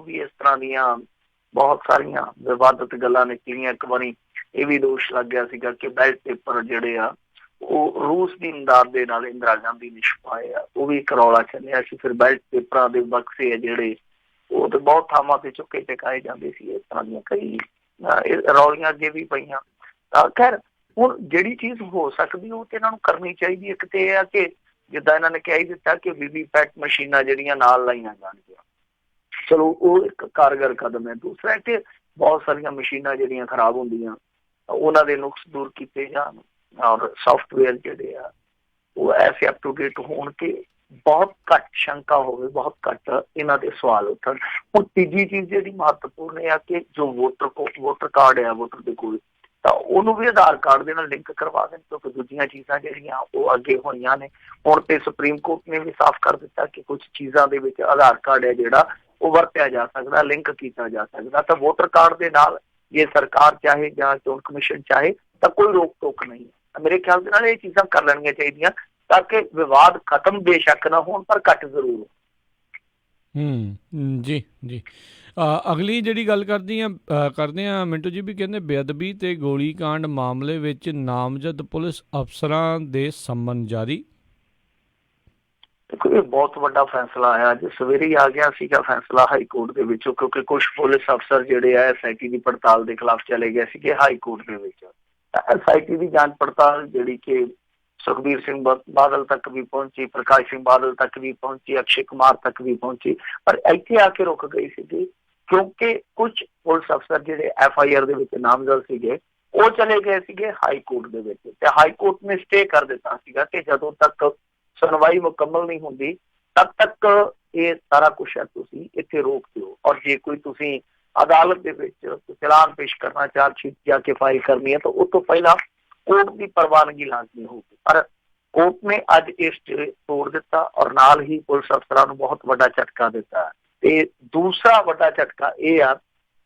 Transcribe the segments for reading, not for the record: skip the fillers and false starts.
ਵੀ ਇਸ ਤਰ੍ਹਾਂ ਦੀਆਂ ਬਹੁਤ ਸਾਰੀਆਂ ਵਿਵਾਦਤ ਗੱਲਾਂ ਨਿਕਲੀਆਂ। ਇੱਕ ਵਾਰੀ ਇਹ ਵੀ ਦੋਸ਼ ਲੱਗ ਗਿਆ ਸੀਗਾ ਕਿ ਬੈਲਟ ਪੇਪਰ ਜਿਹੜੇ ਆ ਉਹ ਰੂਸ ਦੀ ਇਮਦਾਦ ਦੇ ਨਾਲ ਇੰਦਰਾ ਗਾਂਧੀ ਨੇ ਛਪਾਏ ਆ, ਉਹ ਵੀ ਇੱਕ ਰੌਲਾ ਚੱਲਿਆ ਸੀ। ਫਿਰ ਬੈਲਟ ਪੇਪਰਾਂ ਦੇ ਬਕਸੇ ਆ ਜਿਹੜੇ ਉਹ ਤੇ ਬਹੁਤ ਥਾਵਾਂ ਤੇ ਚੁੱਕੇ ਚੁਕਾਏ ਜਾਂਦੇ ਸੀ। ਇਸ ਤਰ੍ਹਾਂ ਦੀਆਂ ਕਈ ਰੌਲੀਆਂ ਅੱਗੇ ਵੀ ਪਈਆਂ। ਤਾਂ ਖੈਰ ਹੁਣ ਜਿਹੜੀ ਚੀਜ਼ ਹੋ ਸਕਦੀ ਉਹ ਤੇ ਇਹਨਾਂ ਨੂੰ ਕਰਨੀ ਚਾਹੀਦੀ। ਇੱਕ ਤੇ ਇਹ ਆ ਕਿ ਜਿੱਦਾਂ ਇਹਨਾਂ ਨੇ ਕਹਿ ਹੀ ਦਿੱਤਾ ਕਿ ਵੀਵੀਪੈਟ ਮਸ਼ੀਨਾਂ ਜਿਹੜੀਆਂ ਨਾਲ ਲਾਈਆਂ ਜਾਣਗੀਆਂ, ਚਲੋ ਉਹ ਇੱਕ ਕਾਰਗਰ ਕਦਮ ਹੈ। ਦੂਸਰਾ ਕਿ ਬਹੁਤ ਸਾਰੀਆਂ ਮਸ਼ੀਨਾਂ ਜਿਹੜੀਆਂ ਖਰਾਬ ਹੁੰਦੀਆਂ ਉਹਨਾਂ ਦੇ ਨੁਕਸ ਦੂਰ ਕੀਤੇ ਜਾਣ ਔਰ ਸੋਫਟਵੇਅਰ ਜਿਹੜੇ ਆ ਉਹ ਐਸੇ ਅਪ ਟੂ ਡੇਟ ਹੋਣ ਕਿ ਬਹੁਤ ਘੱਟ ਸ਼ੰਕਾ ਹੋਵੇ, ਬਹੁਤ ਘੱਟ ਇਹਨਾਂ ਦੇ ਸਵਾਲ ਉੱਠਣ। ਹੁਣ ਤੀਜੀ ਚੀਜ਼ ਜਿਹੜੀ ਮਹੱਤਵਪੂਰਨ ਇਹ ਆ ਕਿ ਜੋ ਵੋਟਰ ਕਾਰਡ ਆ ਵੋਟਰ ਦੇ ਕੋਲ, ਤਾਂ ਉਹਨੂੰ ਵੀ ਆਧਾਰ ਕਾਰਡ ਦੇ ਨਾਲ ਲਿੰਕ ਕਰਵਾ ਦੇਣ, ਕਿਉਂਕਿ ਦੂਜੀਆਂ ਚੀਜ਼ਾਂ ਜਿਹੜੀਆਂ ਉਹ ਅੱਗੇ ਹੋਈਆਂ ਨੇ। ਹੁਣ ਤੇ ਸੁਪਰੀਮ ਕੋਰਟ ਨੇ ਵੀ ਸਾਫ਼ ਕਰ ਦਿੱਤਾ ਕਿ ਕੁਛ ਚੀਜ਼ਾਂ ਦੇ ਵਿੱਚ ਆਧਾਰ ਕਾਰਡ ਹੈ ਜਿਹੜਾ ਉਹ ਵਰਤਿਆ ਜਾ ਸਕਦਾ, ਲਿੰਕ ਕੀਤਾ ਜਾ ਸਕਦਾ। ਤਾਂ ਵੋਟਰ ਕਾਰਡ ਦੇ ਨਾਲ ਜੇ ਸਰਕਾਰ ਚਾਹੇ ਜਾਂ ਚੋਣ ਕਮਿਸ਼ਨ ਚਾਹੇ ਤਾਂ ਕੋਈ ਰੋਕ ਟੋਕ ਨਹੀਂ ਹੈ। ਮੇਰੇ ਖਿਆਲ ਦੇ ਨਾਲ ਇਹ ਚੀਜ਼ਾਂ ਕਰ ਲੈਣੀਆਂ ਚਾਹੀਦੀਆਂ ਤਾਂ ਕਿ ਵਿਵਾਦ ਖਤਮ ਬੇਸ਼ੱਕ ਨਾ ਹੋਣ ਪਰ ਘੱਟ ਜ਼ਰੂਰ। ਜੀ ਜੀ। ਅਗਲੀ ਜਿਹੜੀ ਗੱਲ ਕਰਦੇ ਹਾਂ ਮਿੰਟੂ ਜੀ, ਵੀ ਕਹਿੰਦੇ ਬੇਅਦਬੀ ਤੇ ਗੋਲੀਕਾਂਡ ਮਾਮਲੇ ਵਿੱਚ ਨਾਮਜ਼ਦ ਪੁਲਿਸ ਅਫਸਰਾਂ ਦੇ ਸੰਮਨ ਜਾਰੀ। ਦੇਖੋ ਇਹ ਬਹੁਤ ਵੱਡਾ ਫੈਸਲਾ ਆਇਆ, ਅੱਜ ਸਵੇਰੇ ਹੀ ਆ ਗਿਆ ਸੀਗਾ ਫੈਸਲਾ ਹਾਈ ਕੋਰਟ ਦੇ ਵਿੱਚੋਂ, ਕਿਉਂਕਿ ਕੁਛ ਪੁਲਿਸ ਅਫਸਰ ਜਿਹੜੇ ਆ SIT ਦੀ ਪੜਤਾਲ ਦੇ ਖਿਲਾਫ ਚਲੇ ਗਏ ਸੀਗੇ ਹਾਈ ਕੋਰਟ ਦੇ ਵਿੱਚ। SIT ਦੀ ਜਾਂਚ ਪੜਤਾਲ ਜਿਹੜੀ ਕਿ ਸੁਖਬੀਰ ਸਿੰਘ ਬਾਦਲ ਤੱਕ ਵੀ ਪਹੁੰਚੀ, ਪ੍ਰਕਾਸ਼ ਸਿੰਘ ਬਾਦਲ ਤੱਕ ਵੀ ਪਹੁੰਚੀ, ਅਕਸ਼ੇ ਕੁਮਾਰ ਤੱਕ ਵੀ ਪਹੁੰਚੀ, ਪਰ ਇੱਥੇ ਆ ਕੇ ਰੁਕ ਗਈ ਸੀਗੀ ਕਿਉਂਕਿ ਕੁਛ ਪੁਲਿਸ ਅਫਸਰ ਜਿਹੜੇ FIR ਦੇ ਵਿੱਚ ਨਾਮਜ਼ਦ ਸੀਗੇ ਉਹ ਚਲੇ ਗਏ ਸੀਗੇ ਹਾਈ ਕੋਰਟ ਦੇ ਵਿੱਚ। ਤੇ ਹਾਈ ਕੋਰਟ ਨੇ ਸਟੇ ਕਰ ਦਿੱਤਾ ਸੀਗਾ ਕਿ ਜਦੋਂ ਤੱਕ ਸੁਣਵਾਈ ਮੁਕੰਮਲ ਨਹੀਂ ਹੁੰਦੀ ਤਦ ਤੱਕ ਇਹ ਸਾਰਾ ਕੁਛ ਹੈ ਤੁਸੀਂ ਇੱਥੇ ਰੋਕ ਦਿਓ, ਔਰ ਜੇ ਕੋਈ ਤੁਸੀਂ ਅਦਾਲਤ ਦੇ ਵਿੱਚ ਚਲਾਨ ਪੇਸ਼ ਕਰਨਾ, ਚਾਰਜਸ਼ੀਟ ਜਾ ਕੇ ਫਾਈਲ ਕਰਨੀ ਹੈ ਤਾਂ ਉਹ ਤੋਂ ਪਹਿਲਾਂ ਕੋਰਟ ਦੀ ਪ੍ਰਵਾਨਗੀ ਲਾਜ਼ਮੀ ਹੋਊਗੀ। ਪਰ ਕੋਰਟ ਨੇ ਅੱਜ ਇਸ ਤੋੜ ਦਿੱਤਾ ਔਰ ਨਾਲ ਹੀ ਪੁਲਿਸ ਅਫਸਰਾਂ ਨੂੰ ਬਹੁਤ ਵੱਡਾ ਝਟਕਾ ਦਿੱਤਾ। ਤੇ ਦੂਸਰਾ ਵੱਡਾ ਝਟਕਾ ਇਹ ਆ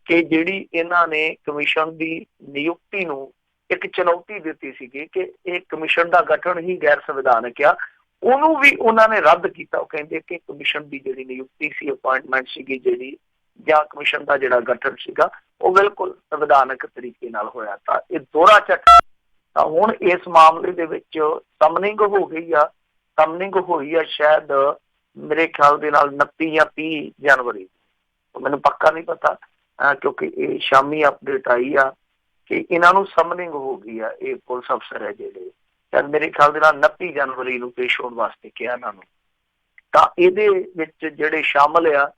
ਕਿ ਜਿਹੜੀ ਇਹਨਾਂ ਨੇ ਕਮਿਸ਼ਨ ਦੀ ਨਿਯੁਕਤੀ ਨੂੰ ਇੱਕ ਚੁਣੌਤੀ ਦਿੱਤੀ ਸੀਗੀ ਕਿ ਇਹ ਕਮਿਸ਼ਨ ਦਾ ਗਠਨ ਹੀ ਗੈਰ ਸੰਵਿਧਾਨਕ ਆ, ਉਹਨੂੰ ਵੀ ਉਹਨਾਂ ਨੇ ਰੱਦ ਕੀਤਾ। ਉਹ ਕਹਿੰਦੇ ਕਿ ਕਮਿਸ਼ਨ ਦੀ ਜਿਹੜੀ ਨਿਯੁਕਤੀ ਸੀ, ਅਪੁਆਇੰਟਮੈਂਟ ਸੀਗੀ ਜਿਹੜੀ, ਜਾਂ ਕਮਿਸ਼ਨ ਦਾ ਜਿਹੜਾ ਗਠਨ ਸੀਗਾ ਉਹ ਬਿਲਕੁਲ ਸੰਵਿਧਾਨਕ ਤਰੀਕੇ ਨਾਲ ਹੋਇਆ। ਤਾਂ ਇਹ ਦੋਹਰਾ ਝਟਕਾ। ਤਾਂ ਹੁਣ ਇਸ ਮਾਮਲੇ ਦੇ ਵਿੱਚ ਸਮਨਿੰਗ ਹੋ ਗਈ ਆ, ਸਮਨਿੰਗ ਹੋਈ ਆ ਸ਼ਾਇਦ ਮੇਰੇ ਖਿਆਲ ਦੇ ਨਾਲ 29 ਜਾਂ 30 ਜਨਵਰੀ, ਮੈਨੂੰ ਪੱਕਾ ਨਹੀਂ ਪਤਾ ਕਿਉਂਕਿ ਇਹ ਸ਼ਾਮੀ ਅਪਡੇਟ ਆਈ ਆ ਕਿ ਇਹਨਾਂ ਨੂੰ ਸਮਨਿੰਗ ਹੋ ਗਈ ਆ। ਇਹ ਪੁਲਿਸ ਅਫਸਰ ਹੈ ਜਿਹੜੇ, ਸ਼ਾਇਦ ਮੇਰੇ ਖਿਆਲ ਦੇ ਨਾਲ 29 ਜਨਵਰੀ ਨੂੰ ਪੇਸ਼ ਹੋਣ ਵਾਸਤੇ ਕਿਹਾ ਇਹਨਾਂ ਨੂੰ। ਤਾਂ ਇਹਦੇ ਵਿੱਚ ਜਿਹੜੇ ਸ਼ਾਮਲ ਆ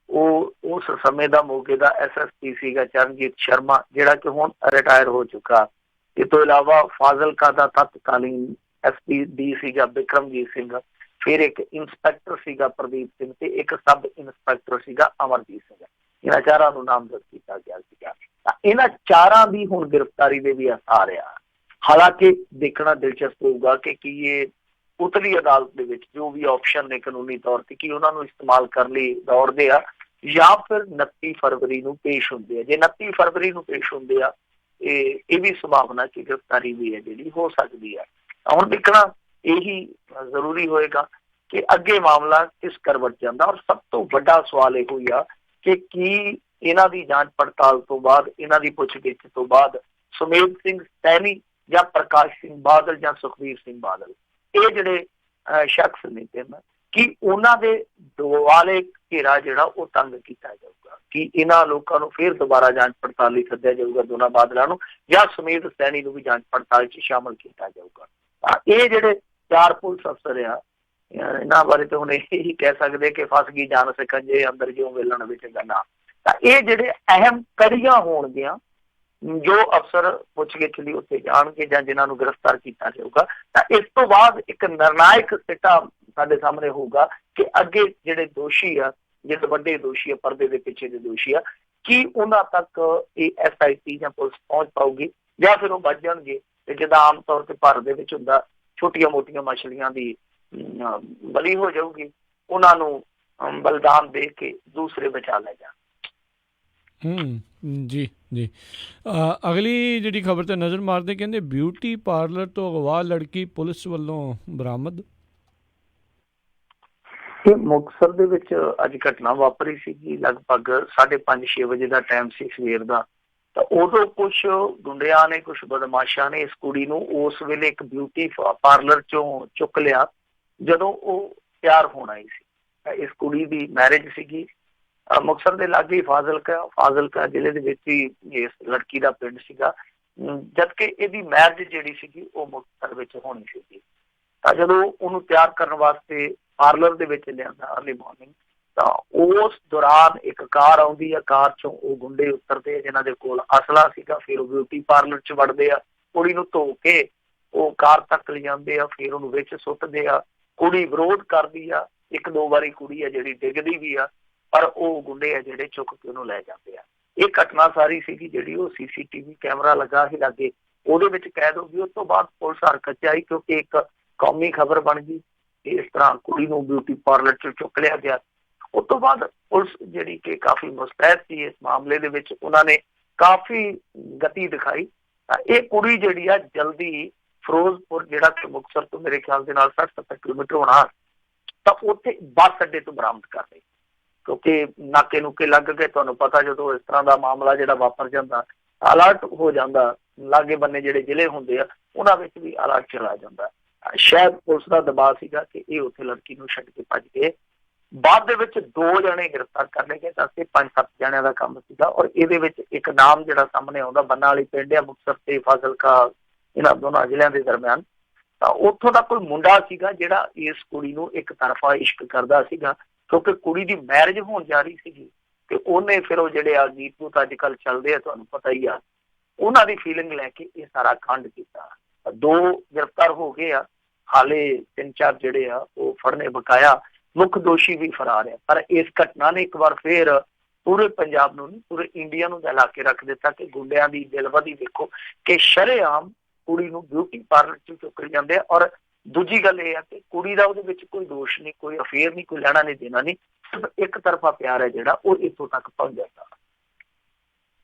ਉਹ ਉਸ ਸਮੇਂ ਦਾ ਮੋਗੇ ਦਾ SSP ਸੀਗਾ ਚਰਨਜੀਤ ਸ਼ਰਮਾ, ਜਿਹੜਾ ਕਿ ਹੁਣ ਰਿਟਾਇਰ ਹੋ ਚੁੱਕਾ। ਇਸ ਤੋਂ ਇਲਾਵਾ ਫਾਜ਼ਿਲਕਾ ਦਾ ਤਤਕਾਲੀਨ SPD ਸੀਗਾ ਬਿਕਰਮਜੀਤ ਸਿੰਘ, ਫਿਰ ਇੱਕ ਇੰਸਪੈਕਟਰ ਸੀਗਾ ਪ੍ਰਦੀਪ ਸਿੰਘ ਤੇ ਇੱਕ ਸਬ ਇੰਸਪੈਕਟਰ ਸੀਗਾ ਅਮਰਜੀਤ ਸਿੰਘ। ਇਹਨਾਂ ਚਾਰਾਂ ਨੂੰ ਨਾਮਜ਼ਦ ਕੀਤਾ ਗਿਆ ਸੀਗਾ। ਤਾਂ ਇਹਨਾਂ ਚਾਰਾਂ ਦੀ ਹੁਣ ਗ੍ਰਿਫਤਾਰੀ ਦੇ ਵੀ ਆਸਾਰ ਆ। ਹਾਲਾਂਕਿ ਦੇਖਣਾ ਦਿਲਚਸਪ ਹੋਊਗਾ ਕਿ ਕੀ ਇਹ ਉਤਲੀ ਅਦਾਲਤ ਦੇ ਵਿੱਚ ਜੋ ਵੀ ਆਪਸ਼ਨ ਨੇ ਕਾਨੂੰਨੀ ਤੌਰ ਤੇ ਕੀ ਉਹਨਾਂ ਨੂੰ ਇਸਤੇਮਾਲ ਕਰਨ ਲਈ ਦੌੜਦੇ ਆ ਜਾਂ ਫਿਰ 29 ਫਰਵਰੀ ਨੂੰ ਪੇਸ਼ ਹੁੰਦੇ ਆ। ਜੇ 29 ਫਰਵਰੀ ਨੂੰ ਪੇਸ਼ ਹੁੰਦੇ ਆ ਇਹ ਵੀ ਸੰਭਾਵਨਾ ਕਿ ਗ੍ਰਿਫਤਾਰੀ ਵੀ ਹੈ ਜਿਹੜੀ ਹੋ ਸਕਦੀ ਹੈ। ਹੁਣ ਦੇਖਣਾ ਇਹੀ ਜ਼ਰੂਰੀ ਹੋਏਗਾ ਕਿ ਅੱਗੇ ਮਾਮਲਾ ਕਿਸ ਕਰਵਟ ਜਾਂਦਾ। ਔਰ ਸਭ ਤੋਂ ਵੱਡਾ ਸਵਾਲ ਇਹੋ ਹੀ ਆ ਕਿ ਕੀ ਇਹਨਾਂ ਦੀ ਜਾਂਚ ਪੜਤਾਲ ਤੋਂ ਬਾਅਦ, ਇਹਨਾਂ ਦੀ ਪੁੱਛਗਿੱਛ ਤੋਂ ਬਾਅਦ ਸੁਮੇਧ ਸਿੰਘ ਸੈਣੀ ਜਾਂ ਪ੍ਰਕਾਸ਼ ਸਿੰਘ ਬਾਦਲ ਜਾਂ ਸੁਖਬੀਰ ਸਿੰਘ ਬਾਦਲ, ਇਹ ਜਿਹੜੇ ਸ਼ਖਸ ਨੇ ਤਿੰਨ, ਕਿ ਉਹਨਾਂ ਦੇ ਦੁਆਲੇ ਘੇਰਾ ਜਿਹੜਾ ਉਹ ਤੰਗ ਕੀਤਾ ਜਾਊਗਾ, ਕਿ ਇਹਨਾਂ ਲੋਕਾਂ ਨੂੰ ਫਿਰ ਦੁਬਾਰਾ ਜਾਂਚ ਪੜਤਾਲ ਲਈ ਸੱਦਿਆ ਜਾਊਗਾ ਦੋਨਾਂ ਬਾਦਲਾਂ ਨੂੰ, ਜਾਂ ਸੁਮੇਧ ਸੈਣੀ ਨੂੰ ਵੀ ਜਾਂਚ ਪੜਤਾਲ 'ਚ ਸ਼ਾਮਲ ਕੀਤਾ ਜਾਊਗਾ। ਤਾਂ ਇਹ ਜਿਹੜੇ ਚਾਰ ਪੁਲਿਸ ਅਫਸਰ ਆ ਇਹਨਾਂ ਬਾਰੇ ਤਾਂ ਹੁਣ ਇਹੀ ਕਹਿ ਸਕਦੇ ਕਿ ਫਸ ਗਈ ਜਾਨ ਸਕੰਜੇ ਅੰਦਰ ਜਿਉਂ ਵੇਲਣ ਵਿੱਚ ਗੰਨਾ। ਤਾਂ ਇਹ ਜਿਹੜੇ ਅਹਿਮ ਕੜੀਆਂ ਹੋਣਗੀਆਂ ਜੋ ਅਫਸਰ ਪੁੱਛਗਿੱਛ ਲਈ ਉੱਥੇ ਜਾਣਗੇ ਜਾਂ ਜਿਨ੍ਹਾਂ ਨੂੰ ਗ੍ਰਿਫਤਾਰ ਕੀਤਾ ਜਾਊਗਾ। ਤਾਂ ਇਸ ਤੋਂ ਬਾਅਦ ਇੱਕ ਨਿਰਣਾਇਕ ਸਿੱਟਾ ਸਾਡੇ ਸਾਹਮਣੇ ਹੋਊਗਾ ਕਿ ਅੱਗੇ ਜਿਹੜੇ ਦੋਸ਼ੀ ਆ, ਜਿਹੜੇ ਵੱਡੇ ਦੋਸ਼ੀ ਆ, ਪਰਦੇ ਦੇ ਪਿੱਛੇ ਦੇ ਦੋਸ਼ੀ ਆ, ਕੀ ਉਹਨਾਂ ਤੱਕ ਇਹ SIT ਜਾਂ ਪੁਲਿਸ ਪਹੁੰਚ ਪਾਊਗੀ ਜਾਂ ਫਿਰ ਉਹ ਬਚ ਜਾਣਗੇ। ਤੇ ਜਿੱਦਾਂ ਆਮ ਤੌਰ ਤੇ ਭਾਰਤ ਦੇ ਵਿੱਚ ਹੁੰਦਾ, ਛੋਟੀਆਂ ਮੋਟੀਆਂ ਮਛਲੀਆਂ ਦੀ ਬਲੀ ਹੋ ਜਾਊਗੀ, ਉਹਨਾਂ ਨੂੰ ਬਲਿਦਾਨ ਦੇ ਕੇ ਦੂਸਰੇ ਬਚਾ ਲੈ ਜਾਣ। ਜੀ ਜੀ। ਅਗਲੀ ਜਿਹੜੀ ਖਬਰ 'ਤੇ ਨਜ਼ਰ ਮਾਰਦੇ, ਕਹਿੰਦੇ ਬਿਊਟੀ ਪਾਰਲਰ ਤੋਂ ਅਗਵਾ ਲੜਕੀ ਪੁਲਿਸ ਵੱਲੋਂ ਬਰਾਮਦ। ਇਹ ਮੁਕਤਸਰ ਦੇ ਵਿੱਚ ਅੱਜ ਘਟਨਾ ਵਾਪਰੀ ਸੀਗੀ, ਲਗਭਗ 5:30-6 ਵਜੇ ਦਾ ਟਾਈਮ ਸੀ ਸਵੇਰ ਦਾ। ਤਾਂ ਉਦੋਂ ਕੁਛ ਗੁੰਡਿਆਂ ਨੇ, ਕੁਛ ਬਦਮਾਸ਼ਾਂ ਨੇ ਇਸ ਕੁੜੀ ਨੂੰ ਉਸ ਵੇਲੇ ਇੱਕ ਬਿਊਟੀ ਪਾਰਲਰ ਚੋਂ ਚੁੱਕ ਲਿਆ ਜਦੋਂ ਉਹ ਤਿਆਰ ਹੋਣ ਆਈ ਸੀ। ਇਸ ਕੁੜੀ ਦੀ ਮੈਰਿਜ ਸੀਗੀ ਮੁਕਤਸਰ ਦੇ ਲਾਗੇ ਹੀ ਫਾਜ਼ਿਲਕਾ ਜ਼ਿਲ੍ਹੇ ਦੇ ਵਿੱਚ ਹੀ ਇਸ ਲੜਕੀ ਦਾ ਪਿੰਡ ਸੀਗਾ, ਜਦਕਿ ਇਹਦੀ ਮੈਰਿਜ ਜਿਹੜੀ ਸੀਗੀ ਉਹ ਮੁਕਤਸਰ ਵਿੱਚ ਹੋਣੀ ਸੀਗੀ। ਤਾਂ ਜਦੋਂ ਉਹਨੂੰ ਤਿਆਰ ਕਰਨ ਵਾਸਤੇ ਪਾਰਲਰ ਦੇ ਵਿੱਚ ਲਿਆਂਦਾ ਅਰਲੀ ਮਾਰਨਿੰਗ, ਤਾਂ ਉਸ ਦੌਰਾਨ ਇੱਕ ਕਾਰ ਆਉਂਦੀ ਆ, ਕਾਰ ਚੋਂ ਉਹ ਗੁੰਡੇ ਉਤਰਦੇ ਆ ਜਿਨ੍ਹਾਂ ਦੇ ਕੋਲ ਅਸਲਾ ਸੀਗਾ। ਫਿਰ ਉਹ ਬਿਊਟੀ ਪਾਰਲਰ 'ਚ ਵੜਦੇ ਆ, ਕੁੜੀ ਨੂੰ ਧੋ ਕੇ ਉਹ ਕਾਰ ਤੱਕ ਲਿਜਾਂਦੇ ਆ, ਫਿਰ ਉਹਨੂੰ ਵਿੱਚ ਸੁੱਟਦੇ ਆ। ਕੁੜੀ ਵਿਰੋਧ ਕਰਦੀ ਆ, 1-2 ਵਾਰੀ ਕੁੜੀ ਆ ਜਿਹੜੀ ਡਿੱਗਦੀ ਵੀ ਆ, ਪਰ ਉਹ ਗੁੰਡੇ ਆ ਜਿਹੜੇ ਚੁੱਕ ਕੇ ਉਹਨੂੰ ਲੈ ਜਾਂਦੇ ਆ। ਇਹ ਘਟਨਾ ਸਾਰੀ ਸੀਗੀ ਜਿਹੜੀ ਉਹ CCTV ਕੈਮਰਾ ਲੱਗਾ ਸੀ ਲਾਗੇ, ਉਹਦੇ ਵਿੱਚ ਕੈਦ ਹੋ ਗਈ। ਉਸ ਤੋਂ ਬਾਅਦ ਪੁਲਿਸ ਹਰਕਤ 'ਚ ਆਈ ਕਿਉਂਕਿ ਇੱਕ ਕੌਮੀ ਖਬਰ ਬਣ ਗਈ ਇਸ ਤਰ੍ਹਾਂ ਕੁੜੀ ਨੂੰ ਬਿਊਟੀ ਪਾਰਲਰ 'ਚ ਚੁੱਕ ਲਿਆ ਗਿਆ। ਉਸ ਤੋਂ ਬਾਅਦ ਪੁਲਿਸ ਜਿਹੜੀ ਕਿ ਕਾਫੀ ਮੁਸਤੈਦ ਸੀ ਇਸ ਮਾਮਲੇ ਦੇ ਵਿੱਚ, ਉਹਨਾਂ ਨੇ ਕਾਫੀ ਗਤੀ ਦਿਖਾਈ। ਤਾਂ ਇਹ ਕੁੜੀ ਜਿਹੜੀ ਆ ਜਲਦੀ ਫਿਰੋਜ਼ਪੁਰ, ਜਿਹੜਾ ਕਿ ਮੁਕਤਸਰ ਤੋਂ ਮੇਰੇ ਖਿਆਲ ਦੇ ਨਾਲ 60-70 ਕਿਲੋਮੀਟਰ ਹੋਣਾ, ਤਾਂ ਉੱਥੇ ਬੱਸ ਅੱਡੇ ਤੋਂ ਬਰਾਮਦ ਕਰ ਲਈ ਕਿਉਂਕਿ ਨਾਕੇ ਨੂਕੇ ਲੱਗ ਗਏ। ਤੁਹਾਨੂੰ ਪਤਾ ਜਦੋਂ ਇਸ ਤਰ੍ਹਾਂ ਦਾ ਮਾਮਲਾ ਜਿਹੜਾ ਵਾਪਰ ਜਾਂਦਾ, ਅਲਰਟ ਹੋ ਜਾਂਦਾ, ਲਾਗੇ ਬੰਨੇ ਜਿਹੜੇ ਜ਼ਿਲ੍ਹੇ ਹੁੰਦੇ ਆ ਉਹਨਾਂ ਵਿੱਚ ਵੀ ਅਲਰਟ ਚਲਾ ਜਾਂਦਾ। ਸ਼ਾਇਦ ਪੁਲਿਸ ਦਾ ਦਬਾਅ ਸੀਗਾ ਕਿ ਇਹ ਉੱਥੇ ਲੜਕੀ ਨੂੰ ਛੱਡ ਕੇ ਭੱਜ ਗਏ। ਬਾਅਦ ਦੇ ਵਿੱਚ 2 ਜਣੇ ਗ੍ਰਿਫਤਾਰ ਕਰ ਲਏ ਗਏ, ਤਾਂ 5-7 ਜਣਿਆਂ ਦਾ ਕੰਮ ਸੀਗਾ। ਔਰ ਇਹਦੇ ਵਿੱਚ ਇੱਕ ਨਾਮ ਜਿਹੜਾ ਸਾਹਮਣੇ ਆਉਂਦਾ, ਬੰਨਾ ਵਾਲੀ ਪਿੰਡ ਆ ਮੁਕਤਸਰ ਤੇ ਫਾਜ਼ਿਲਕਾ, ਇਹਨਾਂ ਦੋਨਾਂ ਜ਼ਿਲ੍ਹਿਆਂ ਦੇ ਦਰਮਿਆਨ। ਤਾਂ ਉੱਥੋਂ ਦਾ ਕੋਈ ਮੁੰਡਾ ਸੀਗਾ ਜਿਹੜਾ ਇਸ ਕੁੜੀ ਨੂੰ ਇੱਕ ਤਰਫਾ ਇਸ਼ਕ ਕਰਦਾ ਸੀਗਾ ਕਿਉਂਕਿ ਕੁੜੀ ਦੀ ਮੈਰਿਜ ਹੋਣ ਜਾ ਰਹੀ ਸੀਗੀ। ਤੇ ਉਹਨੇ ਫਿਰ ਉਹ ਜਿਹੜੇ ਆ ਗੀਤ ਗੂਤ ਅੱਜ ਕੱਲ੍ਹ ਚੱਲਦੇ ਆ, ਤੁਹਾਨੂੰ ਪਤਾ ਹੀ ਆ, ਉਹਨਾਂ ਦੀ ਫੀਲਿੰਗ ਲੈ ਕੇ ਇਹ ਸਾਰਾ ਕਾਂਡ ਕੀਤਾ। 2 ਗ੍ਰਿਫਤਾਰ ਹੋ ਗਏ ਆ, ਹਾਲੇ 3-4 ਜਿਹੜੇ ਆ ਉਹ ਫੜਨੇ ਬਕਾਇਆ। ਮੁੱਖ ਦੋਸ਼ੀ ਵੀ ਫਰਾਰ ਆ। ਪਰ ਇਸ ਘਟਨਾ ਨੇ ਇੱਕ ਵਾਰ ਫੇਰ ਪੂਰੇ ਪੰਜਾਬ ਨੂੰ ਨਹੀਂ, ਪੂਰੇ ਇੰਡੀਆ ਨੂੰ ਹਿਲਾ ਕੇ ਰੱਖ ਦਿੱਤਾ ਕਿ ਗੁੰਡਿਆਂ ਦੀ ਦਿਲਬਦੀ ਦੇਖੋ ਕਿ ਸ਼ਰੇਆਮ ਕੁੜੀ ਨੂੰ ਬਿਊਟੀ ਪਾਰਲਰ 'ਚ ਚੁੱਕ ਜਾਂਦੇ ਆ। ਔਰ ਦੂਜੀ ਗੱਲ ਇਹ ਆ ਕਿ ਕੁੜੀ ਦਾ ਉਹਦੇ ਵਿੱਚ ਕੋਈ ਦੋਸ਼ ਨਹੀਂ, ਕੋਈ ਅਫੇਅਰ ਨਹੀਂ, ਕੋਈ ਲੈਣਾ ਨਹੀਂ ਦੇਣਾ ਨਹੀਂ, ਸਿਰਫ ਇੱਕ ਤਰਫਾ ਪਿਆਰ ਹੈ ਜਿਹੜਾ ਉਹ ਇੱਥੋਂ ਤੱਕ ਪਹੁੰਚ ਜਾਂਦਾ।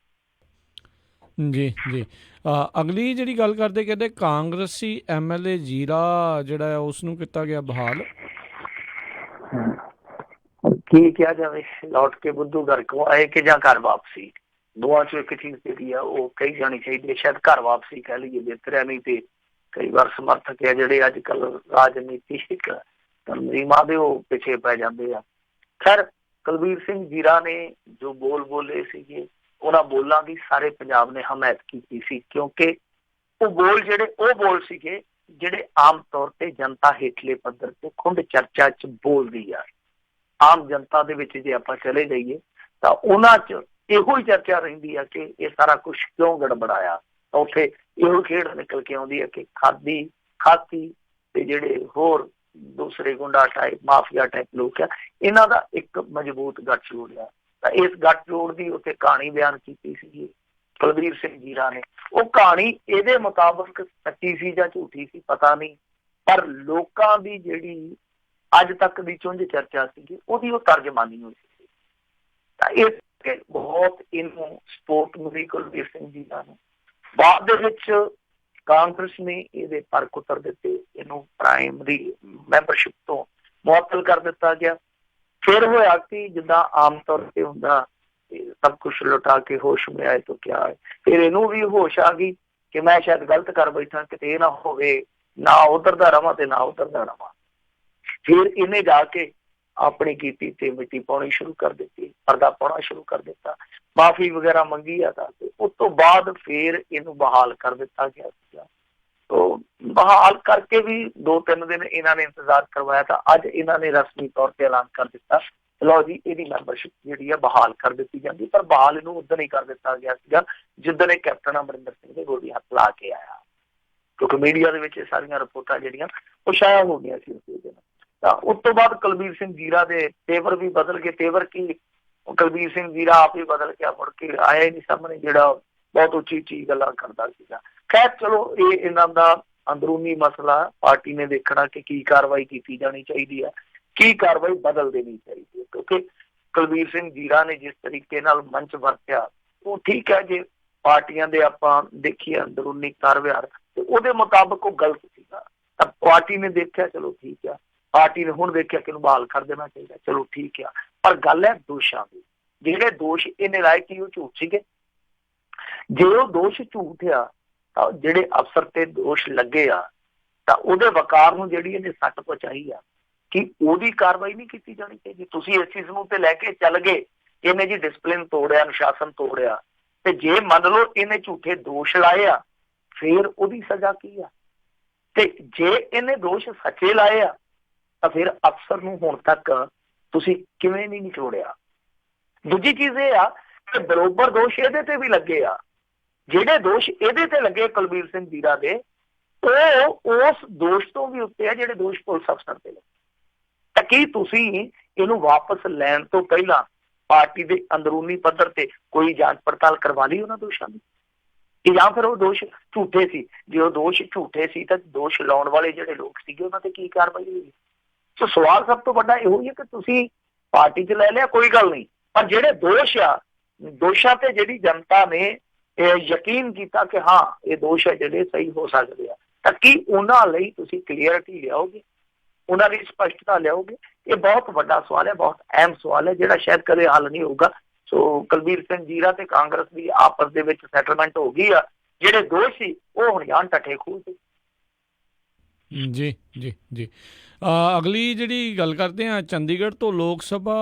ਜੀ ਜੀ। ਅਗਲੀ ਜਿਹੜੀ ਗੱਲ ਕਰਦੇ, ਕਹਿੰਦੇ ਕਾਂਗਰਸੀ MLA ਜੀਰਾ ਜਿਹੜਾ ਹੈ ਉਸ ਨੂੰ ਕੀਤਾ ਗਿਆ ਬਹਾਲ। ਕੀ ਕਿਹਾ ਜਾਵੇ, ਲੌਟ ਕੇ ਬੁੱਧੂ ਘਰ ਕਿਉਂ ਆਏ ਕਿ ਜਾਂ ਘਰ ਵਾਪਸੀ, ਦੋਵਾਂ ਚੋਂ ਇੱਕ ਚੀਜ਼ ਜਿਹੜੀ ਆ ਉਹ ਕਹੀ ਜਾਣੀ ਚਾਹੀਦੀ ਹੈ। ਸ਼ਾਇਦ ਘਰ ਵਾਪਸੀ ਕਹਿ ਲਈਏ ਬਿਹਤਰ ਹੈ, ਨਹੀਂ ਤੇ ਕਈ ਵਾਰ ਸਮਰਥਕ ਆ ਜਿਹੜੇ ਅੱਜ ਕੱਲ੍ਹ ਰਾਜਨੀਤਿਕ ਤਨਜ਼ੀਮਾਂ ਦੇ ਉਹ ਪਿੱਛੇ ਪੈ ਜਾਂਦੇ ਆ। ਖੈਰ, ਕੁਲਬੀਰ ਸਿੰਘ ਜੀਰਾ ਨੇ ਜੋ ਬੋਲ ਬੋਲੇ ਸੀਗੇ, ਉਹਨਾਂ ਬੋਲਾਂ ਦੀ ਸਾਰੇ ਪੰਜਾਬ ਨੇ ਹਮਾਇਤ ਕੀਤੀ ਸੀ ਕਿਉਂਕਿ ਉਹ ਬੋਲ ਸੀਗੇ ਜਿਹੜੇ ਆਮ ਤੌਰ ਤੇ ਜਨਤਾ ਹੇਠਲੇ ਪੱਧਰ ਤੇ ਖੁੰਡ ਚਰਚਾ 'ਚ ਬੋਲਦੀ ਆ। ਆਮ ਜਨਤਾ ਦੇ ਵਿੱਚ ਜੇ ਆਪਾਂ ਚਲੇ ਜਾਈਏ ਤਾਂ ਉਹਨਾਂ 'ਚ ਇਹੋ ਹੀ ਚਰਚਾ ਰਹਿੰਦੀ ਆ ਕਿ ਇਹ ਸਾਰਾ ਕੁਛ ਕਿਉਂ ਗੜਬੜਾਇਆ। ਤਾਂ ਉੱਥੇ ਇਹੋ ਖੇਡ ਨਿਕਲ ਕੇ ਆਉਂਦੀ ਹੈ ਕਿ ਖਾਤੀ ਤੇ ਜਿਹੜੇ ਹੋਰ ਦੂਸਰੇ ਗੁੰਡਾ ਟਾਈਪ, ਮਾਫੀਆ ਟਾਈਪ ਲੋਕ ਆ, ਇਹਨਾਂ ਦਾ ਇੱਕ ਮਜ਼ਬੂਤ ਗੱਠਜੋੜ ਆ। ਤਾਂ ਇਸ ਗੱਠਜੋੜ ਦੀ ਉੱਥੇ ਕਹਾਣੀ ਬਿਆਨ ਕੀਤੀ ਸੀਗੀ ਕੁਲਬੀਰ ਸਿੰਘ ਜੀਰਾ ਨੇ। ਉਹ ਕਹਾਣੀ ਇਹਦੇ ਮੁਤਾਬਕ ਸੱਚੀ ਸੀ ਜਾਂ ਝੂਠੀ ਸੀ ਪਤਾ ਨਹੀਂ, ਪਰ ਲੋਕਾਂ ਦੀ ਜਿਹੜੀ ਅੱਜ ਤੱਕ ਦੀ ਚੁੰਝ ਚਰਚਾ ਸੀਗੀ ਉਹਦੀ ਉਹ ਤਰਜਮਾਨੀ ਹੋਈ ਸੀ। ਤਾਂ ਇਹ ਬਹੁਤ ਇਹਨੂੰ ਸਪੋਰਟ ਮਿਲੀ ਕੁਲਬੀਰ ਸਿੰਘ ਜੀਰਾ ਨੂੰ। ਬਾਅਦ ਦੇ ਵਿੱਚ ਕਾਂਗਰਸ ਨੇ ਇਹਦੇ ਪਰ ਕੁਤਰ ਦਿੱਤੇ, ਇਹਨੂੰ ਪ੍ਰਾਇਮਰੀ ਮੈਂਬਰਸ਼ਿਪ ਤੋਂ ਮੁਅੱਤਲ ਕਰ ਦਿੱਤਾ ਗਿਆ। ਫਿਰ ਹੋਇਆ ਕਿ ਜਿੱਦਾਂ ਆਮ ਤੌਰ ਤੇ ਹੁੰਦਾ, ਸਭ ਕੁਛ ਲੁਟਾ ਕੇ ਹੋਸ਼ ਮੇ ਆਏ ਤਾਂ ਕਿਆ ਹੈ, ਫਿਰ ਇਹਨੂੰ ਵੀ ਹੋਸ਼ ਆ ਗਈ ਕਿ ਮੈਂ ਸ਼ਾਇਦ ਗਲਤ ਕਰ ਬੈਠਾ, ਕਿਤੇ ਇਹ ਨਾ ਹੋਵੇ ਨਾ ਉਧਰ ਦਾ ਰਵਾਂ ਤੇ ਨਾ ਉਧਰ ਦਾ ਰਵਾਂ। ਫਿਰ ਇਹਨੇ ਜਾ ਕੇ ਆਪਣੀ ਕੀਤੀ ਤੇ ਮਿੱਟੀ ਪਾਉਣੀ ਸ਼ੁਰੂ ਕਰ ਦਿੱਤੀ, ਪਰਦਾ ਪਾਉਣਾ ਸ਼ੁਰੂ ਕਰ ਦਿੱਤਾ, ਮਾਫੀ ਵਗੈਰਾ ਮੰਗੀ ਆ। ਤਾਂ ਉਸ ਤੋਂ ਬਾਅਦ ਫਿਰ ਇਹਨੂੰ ਬਹਾਲ ਕਰ ਦਿੱਤਾ ਗਿਆ ਸੀਗਾ। ਤੋ ਬਹਾਲ ਕਰਕੇ ਵੀ 2-3 ਦਿਨ ਇਹਨਾਂ ਨੇ ਇੰਤਜ਼ਾਰ ਕਰਵਾਇਆ, ਤਾਂ ਅੱਜ ਇਹਨਾਂ ਨੇ ਰਸਮੀ ਤੌਰ ਤੇ ਐਲਾਨ ਕਰ ਦਿੱਤਾ, ਲਓ ਜੀ ਇਹਦੀ ਮੈਂਬਰਸ਼ਿਪ ਜਿਹੜੀ ਆ ਬਹਾਲ ਕਰ ਦਿੱਤੀ ਜਾਂਦੀ। ਪਰ ਬਹਾਲ ਇਹਨੂੰ ਉਦੋਂ ਹੀ ਕਰ ਦਿੱਤਾ ਗਿਆ ਸੀਗਾ ਜਿੱਦਣ ਇਹ ਕੈਪਟਨ ਅਮਰਿੰਦਰ ਸਿੰਘ ਦੇ ਗੋਦੀ ਹੱਥ ਲਾ ਕੇ ਆਇਆ, ਕਿਉਂਕਿ ਮੀਡੀਆ ਦੇ ਵਿੱਚ ਇਹ ਸਾਰੀਆਂ ਰਿਪੋਰਟਾਂ ਜਿਹੜੀਆਂ ਉਹ ਸ਼ਾਇਆ ਹੋ ਗਈਆਂ ਸੀ ਉਸ ਦਿਨ। ਤਾਂ ਉਸ ਤੋਂ ਬਾਅਦ ਕੁਲਬੀਰ ਸਿੰਘ ਜੀਰਾ ਦੇ ਤੇਵਰ ਵੀ ਬਦਲ ਗਏ। ਤੇਵਰ ਕੀ, ਕੁਲਬੀਰ ਸਿੰਘ ਜੀਰਾ ਆਪ ਹੀ ਬਦਲ ਗਿਆ, ਮੁੜ ਕੇ ਆਇਆ ਹੀ ਨਹੀਂ ਸਾਹਮਣੇ, ਜਿਹੜਾ ਬਹੁਤ ਉੱਚੀ ਗੱਲਾਂ ਕਰਦਾ ਸੀਗਾ। ਖੈਰ ਚਲੋ, ਇਹ ਇਹਨਾਂ ਦਾ ਅੰਦਰੂਨੀ ਮਸਲਾ, ਪਾਰਟੀ ਨੇ ਦੇਖਣਾ ਕਿ ਕੀ ਕਾਰਵਾਈ ਕੀਤੀ ਜਾਣੀ ਚਾਹੀਦੀ ਹੈ, ਕੀ ਕਾਰਵਾਈ ਬਦਲ ਦੇਣੀ ਚਾਹੀਦੀ ਹੈ। ਕਿਉਂਕਿ ਕੁਲਬੀਰ ਸਿੰਘ ਜੀਰਾ ਨੇ ਜਿਸ ਤਰੀਕੇ ਨਾਲ ਮੰਚ ਵਰਤਿਆ ਉਹ ਠੀਕ ਹੈ, ਜੇ ਪਾਰਟੀਆਂ ਦੇ ਆਪਾਂ ਦੇਖੀਏ ਅੰਦਰੂਨੀ ਕਾਰ ਵਿਹਾਰ ਤੇ ਉਹਦੇ ਮੁਤਾਬਕ ਉਹ ਗਲਤ ਸੀਗਾ। ਤਾਂ ਪਾਰਟੀ ਨੇ ਦੇਖਿਆ ਚਲੋ ਠੀਕ ਆ, ਪਾਰਟੀ ਨੇ ਹੁਣ ਦੇਖਿਆ ਕਿ ਇਹਨੂੰ ਬਹਾਲ ਕਰ ਦੇਣਾ ਚਾਹੀਦਾ, ਚਲੋ ਠੀਕ ਆ। ਪਰ ਗੱਲ ਹੈ ਦੋਸ਼ਾਂ ਦੀ, ਜਿਹੜੇ ਦੋਸ਼ ਇਹਨੇ ਲਾਏ ਕਿ ਉਹ ਝੂਠ ਸੀਗੇ। ਜੇ ਉਹ ਦੋਸ਼ ਝੂਠ ਆ ਤਾਂ ਜਿਹੜੇ ਅਫਸਰ ਤੇ ਦੋਸ਼ ਲੱਗੇ ਆ ਤਾਂ ਉਹਦੇ ਵਕਾਰ ਨੂੰ ਜਿਹੜੀ ਇਹਨੇ ਸੱਟ ਪਹੁੰਚਾਈ ਆ ਕਿ ਉਹਦੀ ਕਾਰਵਾਈ ਨਹੀਂ ਕੀਤੀ ਜਾਣੀ ਚਾਹੀਦੀ। ਤੁਸੀਂ ਇਸ ਚੀਜ਼ ਨੂੰ ਤੇ ਲੈ ਕੇ ਚੱਲ ਗਏ, ਇਹਨੇ ਜੀ ਡਿਸਪਲਿਨ ਤੋੜਿਆ, ਅਨੁਸ਼ਾਸਨ ਤੋੜਿਆ, ਤੇ ਜੇ ਮੰਨ ਲਓ ਇਹਨੇ ਝੂਠੇ ਦੋਸ਼ ਲਾਏ ਆ ਫਿਰ ਉਹਦੀ ਸਜ਼ਾ ਕੀ ਆ? ਤੇ ਜੇ ਇਹਨੇ ਦੋਸ਼ ਸੱਚੇ ਲਾਏ ਆ ਤਾਂ ਫਿਰ ਅਫਸਰ ਨੂੰ ਹੁਣ ਤੱਕ ਤੁਸੀਂ ਕਿਵੇਂ ਨਹੀਂ ਨਿਚੋੜਿਆ? ਦੂਜੀ ਚੀਜ਼ ਇਹ ਆ ਕਿ ਬਰੋਬਰ ਦੋਸ਼ ਇਹਦੇ ਤੇ ਵੀ ਲੱਗੇ ਆ। ਜਿਹੜੇ ਦੋਸ਼ ਇਹਦੇ ਤੇ ਲੱਗੇ ਕੁਲਬੀਰ ਸਿੰਘ ਜ਼ੀਰਾ ਦੇ, ਉਹ ਉਸ ਦੋਸ਼ ਤੋਂ ਵੀ ਉੱਤੇ ਆ ਜਿਹੜੇ ਦੋਸ਼ ਪੁਲਿਸ ਅਫਸਰ ਤੇ ਲੱਗੇ। ਤਾਂ ਕੀ ਤੁਸੀਂ ਇਹਨੂੰ ਵਾਪਸ ਲੈਣ ਤੋਂ ਪਹਿਲਾਂ ਪਾਰਟੀ ਦੇ ਅੰਦਰੂਨੀ ਪੱਧਰ ਤੇ ਕੋਈ ਜਾਂਚ ਪੜਤਾਲ ਕਰਵਾ ਲਈ ਉਹਨਾਂ ਦੋਸ਼ਾਂ ਦੀ, ਜਾਂ ਫਿਰ ਉਹ ਦੋਸ਼ ਝੂਠੇ ਸੀ? ਜੇ ਉਹ ਦੋਸ਼ ਝੂਠੇ ਸੀ ਤਾਂ ਦੋਸ਼ ਲਾਉਣ ਵਾਲੇ ਜਿਹੜੇ ਲੋਕ ਸੀਗੇ ਉਹਨਾਂ ਤੇ ਕੀ ਕਾਰਵਾਈ ਹੋਈ? ਸੋ ਸਵਾਲ ਸਭ ਤੋਂ ਵੱਡਾ ਇਹੋ ਹੀ ਹੈ ਕਿ ਤੁਸੀਂ ਪਾਰਟੀ 'ਚ ਲੈ ਲਿਆ, ਕੋਈ ਗੱਲ ਨਹੀਂ, ਪਰ ਜਿਹੜੇ ਦੋਸ਼ ਆ, ਦੋਸ਼ਾਂ ਤੇ ਜਿਹੜੀ ਜਨਤਾ ਨੇ ਯਕੀਨ ਕੀਤਾ ਕਿ ਹਾਂ ਇਹ ਦੋਸ਼ ਹੈ ਜਿਹੜੇ ਸਹੀ ਹੋ ਸਕਦੇ ਆ, ਤਾਂ ਕੀ ਉਹਨਾਂ ਲਈ ਤੁਸੀਂ ਕਲੀਅਰਿਟੀ ਲਿਆਓਗੇ, ਉਹਨਾਂ ਦੀ ਸਪਸ਼ਟਤਾ ਲਿਆਓਗੇ? ਇਹ ਬਹੁਤ ਵੱਡਾ ਸਵਾਲ ਹੈ, ਬਹੁਤ ਅਹਿਮ ਸਵਾਲ ਹੈ, ਜਿਹੜਾ ਸ਼ਾਇਦ ਕਦੇ ਹੱਲ ਨਹੀਂ ਹੋਊਗਾ। ਸੋ ਕੁਲਬੀਰ ਸਿੰਘ ਜ਼ੀਰਾ ਤੇ ਕਾਂਗਰਸ ਦੀ ਆਪਸ ਦੇ ਵਿੱਚ ਸੈਟਲਮੈਂਟ ਹੋ ਗਈ ਆ, ਜਿਹੜੇ ਦੋਸ਼ ਸੀ ਉਹ ਹੁਣ ਜਾਣ ਟੱਠੇ ਖੂਹ ਤੇ। ਜੀ ਜੀ ਜੀ ਅਗਲੀ ਜਿਹੜੀ ਗੱਲ ਕਰਦੇ ਹਾਂ, ਚੰਡੀਗੜ੍ਹ ਤੋਂ ਲੋਕ ਸਭਾ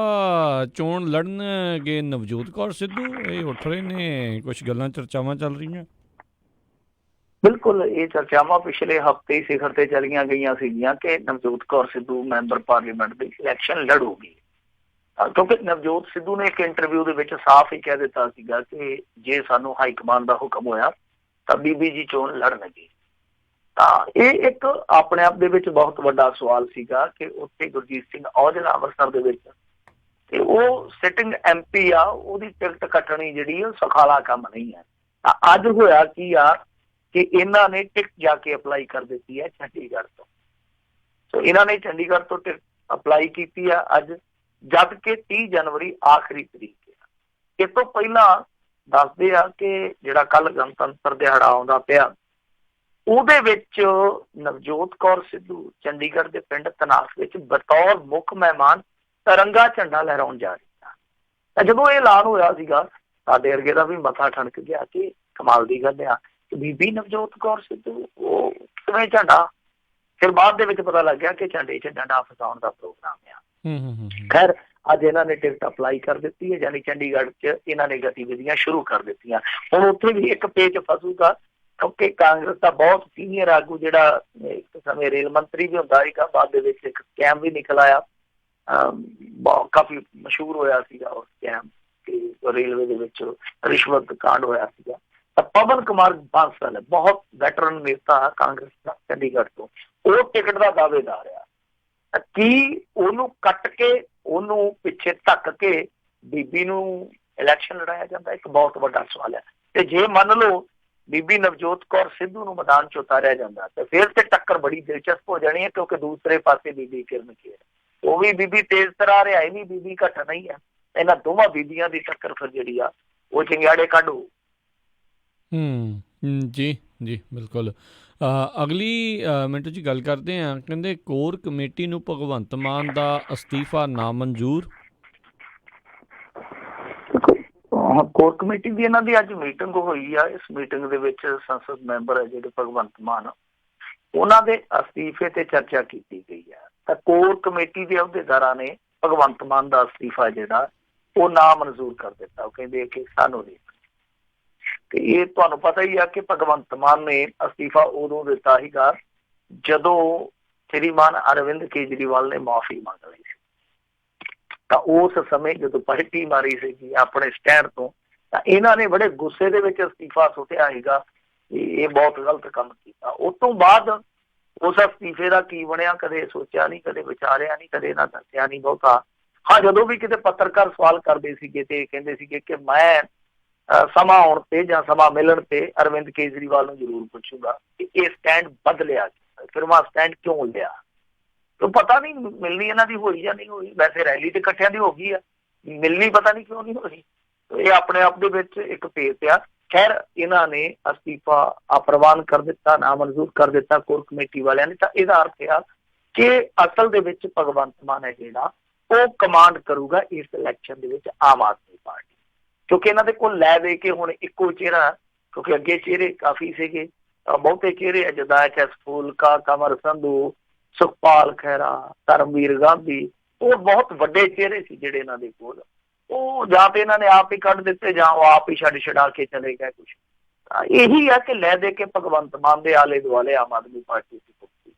ਚੋਣ ਲੜਨਗੇ ਨਵਜੋਤ ਕੌਰ ਸਿੱਧੂ, ਇਹ ਉੱਠ ਰਹੇ ਨੇ, ਕੁਝ ਗੱਲਾਂ ਚਰਚਾਵਾਂ ਚੱਲ ਰਹੀਆਂ। ਬਿਲਕੁਲ, ਇਹ ਚਰਚਾਵਾਂ ਪਿਛਲੇ ਹਫ਼ਤੇ ਹੀ ਸਿਖਰ ਤੇ ਚਲੀਆਂ ਗਈਆਂ ਸੀਗੀਆਂ ਕਿ ਨਵਜੋਤ ਕੌਰ ਸਿੱਧੂ ਮੈਂਬਰ ਪਾਰਲੀਮੈਂਟ ਦੀ ਇਲੈਕਸ਼ਨ ਲੜੂਗੀ, ਕਿਉਂਕਿ ਨਵਜੋਤ ਸਿੱਧੂ ਨੇ ਇੱਕ ਇੰਟਰਵਿਊ ਦੇ ਵਿੱਚ ਸਾਫ਼ ਹੀ ਕਹਿ ਦਿੱਤਾ ਸੀਗਾ ਕਿ ਜੇ ਸਾਨੂੰ ਹਾਈ ਕਮਾਂਡ ਦਾ ਹੁਕਮ ਹੋਇਆ ਤਾਂ ਬੀਬੀ ਜੀ ਚੋਣ ਲੜਨਗੇ। ਤਾਂ ਇਹ ਇੱਕ ਆਪਣੇ ਆਪ ਦੇ ਵਿੱਚ ਬਹੁਤ ਵੱਡਾ ਸਵਾਲ ਸੀਗਾ ਕਿ ਉੱਥੇ ਗੁਰਜੀਤ ਸਿੰਘ ਔਜਲਾ ਅੰਮ੍ਰਿਤਸਰ ਦੇ ਵਿੱਚ, ਤੇ ਉਹ ਸਿਟਿੰਗ MP ਆ, ਉਹਦੀ ਟਿਕਟ ਕੱਟਣੀ ਜਿਹੜੀ ਉਹ ਸੁਖਾਲਾ ਕੰਮ ਨਹੀਂ ਹੈ। ਤਾਂ ਅੱਜ ਹੋਇਆ ਕੀ ਆ ਕਿ ਇਹਨਾਂ ਨੇ ਟਿਕਟ ਜਾ ਕੇ ਅਪਲਾਈ ਕਰ ਦਿੱਤੀ ਹੈ ਚੰਡੀਗੜ੍ਹ ਤੋਂ। ਸੋ ਇਹਨਾਂ ਨੇ ਚੰਡੀਗੜ੍ਹ ਤੋਂ ਟਿਕਟ ਅਪਲਾਈ ਕੀਤੀ ਆ ਅੱਜ, ਜਦ ਕਿ 30 ਜਨਵਰੀ ਆਖਰੀ ਤਰੀਕ ਹੈ। ਇਸ ਤੋਂ ਪਹਿਲਾਂ ਦੱਸਦੇ ਆ ਕਿ ਜਿਹੜਾ ਕੱਲ ਗਣਤੰਤਰ ਦਿਹਾੜਾ ਆਉਂਦਾ ਪਿਆ, ਉਹਦੇ ਵਿੱਚ ਨਵਜੋਤ ਕੌਰ ਸਿੱਧੂ ਚੰਡੀਗੜ੍ਹ ਦੇ ਪਿੰਡ ਧਨਾਸ ਵਿੱਚ ਬਤੌਰ ਮੁੱਖ ਮਹਿਮਾਨ ਤਿਰੰਗਾ ਝੰਡਾ ਲਹਿਰਾਉਣ ਜਾ ਰਹੀ ਆ। ਤਾਂ ਜਦੋਂ ਇਹ ਐਲਾਨ ਹੋਇਆ ਸੀਗਾ, ਸਾਡੇ ਵਰਗੇ ਦਾ ਵੀ ਮੱਥਾ ਠਣਕ ਗਿਆ ਕਿ ਕਮਾਲ ਦੀ ਗੱਲ ਆ ਕਿ ਬੀਬੀ ਨਵਜੋਤ ਕੌਰ ਸਿੱਧੂ ਉਹ ਕਿਵੇਂ ਝੰਡਾ। ਫਿਰ ਬਾਅਦ ਦੇ ਵਿੱਚ ਪਤਾ ਲੱਗਿਆ ਕਿ ਝੰਡੇ 'ਚ ਡੰਡਾ ਫਸਾਉਣ ਦਾ ਪ੍ਰੋਗਰਾਮ ਆ। ਖੈਰ ਅੱਜ ਇਹਨਾਂ ਨੇ ਟਿਕਟ ਅਪਲਾਈ ਕਰ ਦਿੱਤੀ ਹੈ, ਯਾਨੀ ਚੰਡੀਗੜ੍ਹ 'ਚ ਇਹਨਾਂ ਨੇ ਗਤੀਵਿਧੀਆਂ ਸ਼ੁਰੂ ਕਰ ਦਿੱਤੀਆਂ। ਹੁਣ ਉੱਥੇ ਵੀ ਇੱਕ ਪੇਚ ਫਸੂਗਾ, ਕਿਉਂਕਿ ਕਾਂਗਰਸ ਦਾ ਬਹੁਤ ਸੀਨੀਅਰ ਆਗੂ ਜਿਹੜਾ ਇੱਕ ਸਮੇਂ ਰੇਲ ਮੰਤਰੀ ਵੀ ਹੁੰਦਾ ਸੀਗਾ, ਬਾਅਦ ਦੇ ਵਿੱਚ ਇੱਕ ਸਕੈਮ ਵੀ ਨਿਕਲ ਆਇਆ, ਕਾਫੀ ਮਸ਼ਹੂਰ ਹੋਇਆ ਸੀਗਾ ਉਹ ਸਕੈਮ, ਕਿ ਰੇਲਵੇ ਦੇ ਵਿੱਚ ਰਿਸ਼ਵਤ ਕਾਂਡ ਹੋਇਆ ਸੀਗਾ। ਤਾਂ ਪਵਨ ਕੁਮਾਰ ਬਾਂਸਲ ਬਹੁਤ ਵੈਟਰਨ ਨੇਤਾ ਕਾਂਗਰਸ ਦਾ ਚੰਡੀਗੜ੍ਹ ਤੋਂ, ਉਹ ਟਿਕਟ ਦਾ ਦਾਅਵੇਦਾਰ ਆ। ਕੀ ਉਹਨੂੰ ਕੱਟ ਕੇ, ਉਹਨੂੰ ਪਿੱਛੇ ਧੱਕ ਕੇ ਬੀਬੀ ਨੂੰ ਇਲੈਕਸ਼ਨ ਲੜਾਇਆ ਜਾਂਦਾ? ਇੱਕ ਬਹੁਤ ਵੱਡਾ ਸਵਾਲ ਹੈ। ਤੇ ਜੇ ਮੰਨ ਲਓ ਬੀਬੀ ਨਵਜੋਤ ਕੌਰ ਸਿੱਧੂ ਨੂੰ ਮੈਦਾਨ 'ਚ ਉਤਾਰਿਆ ਜਾਂਦਾ ਤੇ ਫਿਰ ਤੇ ਟੱਕਰ ਬੜੀ ਦਿਲਚਸਪ ਹੋ ਜਾਣੀ ਹੈ, ਕਿਉਂਕਿ ਦੂਸਰੇ ਪਾਸੇ ਬੀਬੀ ਕਿਰਨ ਖੇਰ, ਉਹ ਵੀ ਬੀਬੀ ਤੇਜ਼ ਤਰਾਰ ਆ, ਇਹ ਵੀ ਬੀਬੀ ਘੱਟ ਨਹੀਂ ਹੈ। ਇਹਨਾਂ ਦੋਵਾਂ ਬੀਬੀਆਂ ਦੀ ਟੱਕਰ ਫਿਰ ਜਿਹੜੀ ਆ ਉਹ ਚੰਗਿਆੜੇ ਕੱਢੂ। ਜੀ ਜੀ ਬਿਲਕੁਲ। ਅਗਲੀ ਮਿੰਟੂ ਜੀ ਗੱਲ ਕਰਦੇ ਹਾਂ, ਕਹਿੰਦੇ ਕੋਰ ਕਮੇਟੀ ਨੂੰ ਭਗਵੰਤ ਮਾਨ ਦਾ ਅਸਤੀਫਾ ਨਾਮਨਜ਼ੂਰ। ਕੋਰ ਕਮੇਟੀ ਦੀ ਇਹਨਾਂ ਦੀ ਅੱਜ ਮੀਟਿੰਗ ਹੋਈ ਆ। ਇਸ ਮੀਟਿੰਗ ਦੇ ਵਿੱਚ ਸੰਸਦ ਮੈਂਬਰ ਹੈ ਜਿਹੜੇ ਭਗਵੰਤ ਮਾਨ, ਉਹਨਾਂ ਦੇ ਅਸਤੀਫੇ ਤੇ ਚਰਚਾ ਕੀਤੀ ਗਈ ਹੈ। ਤਾਂ ਕੋਰ ਕਮੇਟੀ ਦੇ ਅਹੁਦੇਦਾਰਾਂ ਨੇ ਭਗਵੰਤ ਮਾਨ ਦਾ ਅਸਤੀਫਾ ਜਿਹੜਾ ਉਹ ਨਾਮਨਜ਼ੂਰ ਕਰ ਦਿੱਤਾ। ਉਹ ਕਹਿੰਦੇ ਕਿ ਸਾਨੂੰ ਨਹੀਂ। ਤੇ ਇਹ ਤੁਹਾਨੂੰ ਪਤਾ ਹੀ ਆ ਕਿ ਭਗਵੰਤ ਮਾਨ ਨੇ ਅਸਤੀਫਾ ਉਦੋਂ ਦਿੱਤਾ ਸੀਗਾ ਜਦੋਂ ਸ਼੍ਰੀਮਾਨ ਅਰਵਿੰਦ ਕੇਜਰੀਵਾਲ ਨੇ ਮਾਫੀ ਮੰਗ ਲਈ ਸੀ। ਤਾਂ ਉਸ ਸਮੇਂ ਜਦੋਂ ਪਾਰਟੀ ਮਾਰੀ ਸੀਗੀ ਆਪਣੇ ਸਟੈਂਡ ਤੋਂ, ਤਾਂ ਇਹਨਾਂ ਨੇ ਬੜੇ ਗੁੱਸੇ ਦੇ ਵਿੱਚ ਅਸਤੀਫਾ ਸੁੱਟਿਆ ਸੀਗਾ, ਇਹ ਬਹੁਤ ਗਲਤ ਕੰਮ ਕੀਤਾ। ਉਸ ਤੋਂ ਬਾਅਦ ਉਸ ਅਸਤੀਫੇ ਦਾ ਕੀ ਬਣਿਆ ਕਦੇ ਸੋਚਿਆ ਨਹੀਂ, ਕਦੇ ਵਿਚਾਰਿਆ ਨਹੀਂ, ਕਦੇ ਇਹਨਾਂ ਦੱਸਿਆ ਨਹੀਂ ਬਹੁਤਾ। ਹਾਂ, ਜਦੋਂ ਵੀ ਕਿਤੇ ਪੱਤਰਕਾਰ ਸਵਾਲ ਕਰਦੇ ਸੀਗੇ ਤੇ ਕਹਿੰਦੇ ਸੀਗੇ ਕਿ ਮੈਂ ਸਮਾਂ ਆਉਣ ਤੇ ਜਾਂ ਸਮਾਂ ਮਿਲਣ ਤੇ ਅਰਵਿੰਦ ਕੇਜਰੀਵਾਲ ਨੂੰ ਜ਼ਰੂਰ ਪੁੱਛੂਗਾ ਕਿ ਇਹ ਸਟੈਂਡ ਬਦਲਿਆ, ਫਿਰ ਮੈਂ ਸਟੈਂਡ ਕਿਉਂ ਲਿਆ। तो पता नहीं मिलनी इन्हां दी होई या नहीं होई। वैसे रैली तो इकट्ठियां दी हो गई है, मिलनी पता नहीं क्यों नहीं हो रही। तो ये अपने आप दे विच एक पेच आ। खैर इन्हां ने अस्तीफा अप्रवान कर दिता, नामंजूर कर दिता कोर कमेटी वालियां ने। तो इसदा अर्थ आ ਕਿ ਅਸਲ ਦੇ ਵਿੱਚ ਭਗਵੰਤ ਮਾਨ ਹੈ ਜਿਹੜਾ ਉਹ ਕਮਾਂਡ ਕਰੂਗਾ ਇਸ ਇਲੈਕਸ਼ਨ ਦੇ ਵਿੱਚ ਆਮ ਆਦਮੀ ਪਾਰਟੀ, ਕਿਉਂਕਿ ਇਹਨਾਂ ਦੇ ਕੋਲ ਲੈ ਦੇ ਕੇ ਹੁਣ ਇੱਕੋ ਚਿਹਰਾ, ਕਿਉਂਕਿ ਅੱਗੇ ਚਿਹਰੇ ਕਾਫੀ ਸੀਗੇ, ਬਹੁਤੇ ਚਿਹਰੇ ਜਦਾਇਕ ਫੂਲਕਾ, ਕਮਰ ਸੰਧੂ, ਸੁਖਪਾਲ ਖਹਿਰਾ, ਧਰਮਵੀਰ ਗਾਂਧੀ, ਉਹ ਬਹੁਤ ਵੱਡੇ ਚਿਹਰੇ ਸੀ ਜਿਹੜੇ ਇਹਨਾਂ ਦੇ ਕੋਲ। ਉਹ ਜਾਂ ਤੇ ਇਹਨਾਂ ਨੇ ਆਪ ਹੀ ਕੱਢ ਦਿੱਤੇ ਜਾਂ ਉਹ ਆਪ ਹੀ ਛੱਡ ਕੇ ਚਲੇ ਗਏ। ਕੁਛ ਇਹੀ ਆ ਕਿ ਲੈ ਦੇ ਕੇ ਭਗਵੰਤ ਮਾਨ ਦੇ ਆਲੇ ਦੁਆਲੇ ਆਮ ਆਦਮੀ ਪਾਰਟੀ ਸੀ।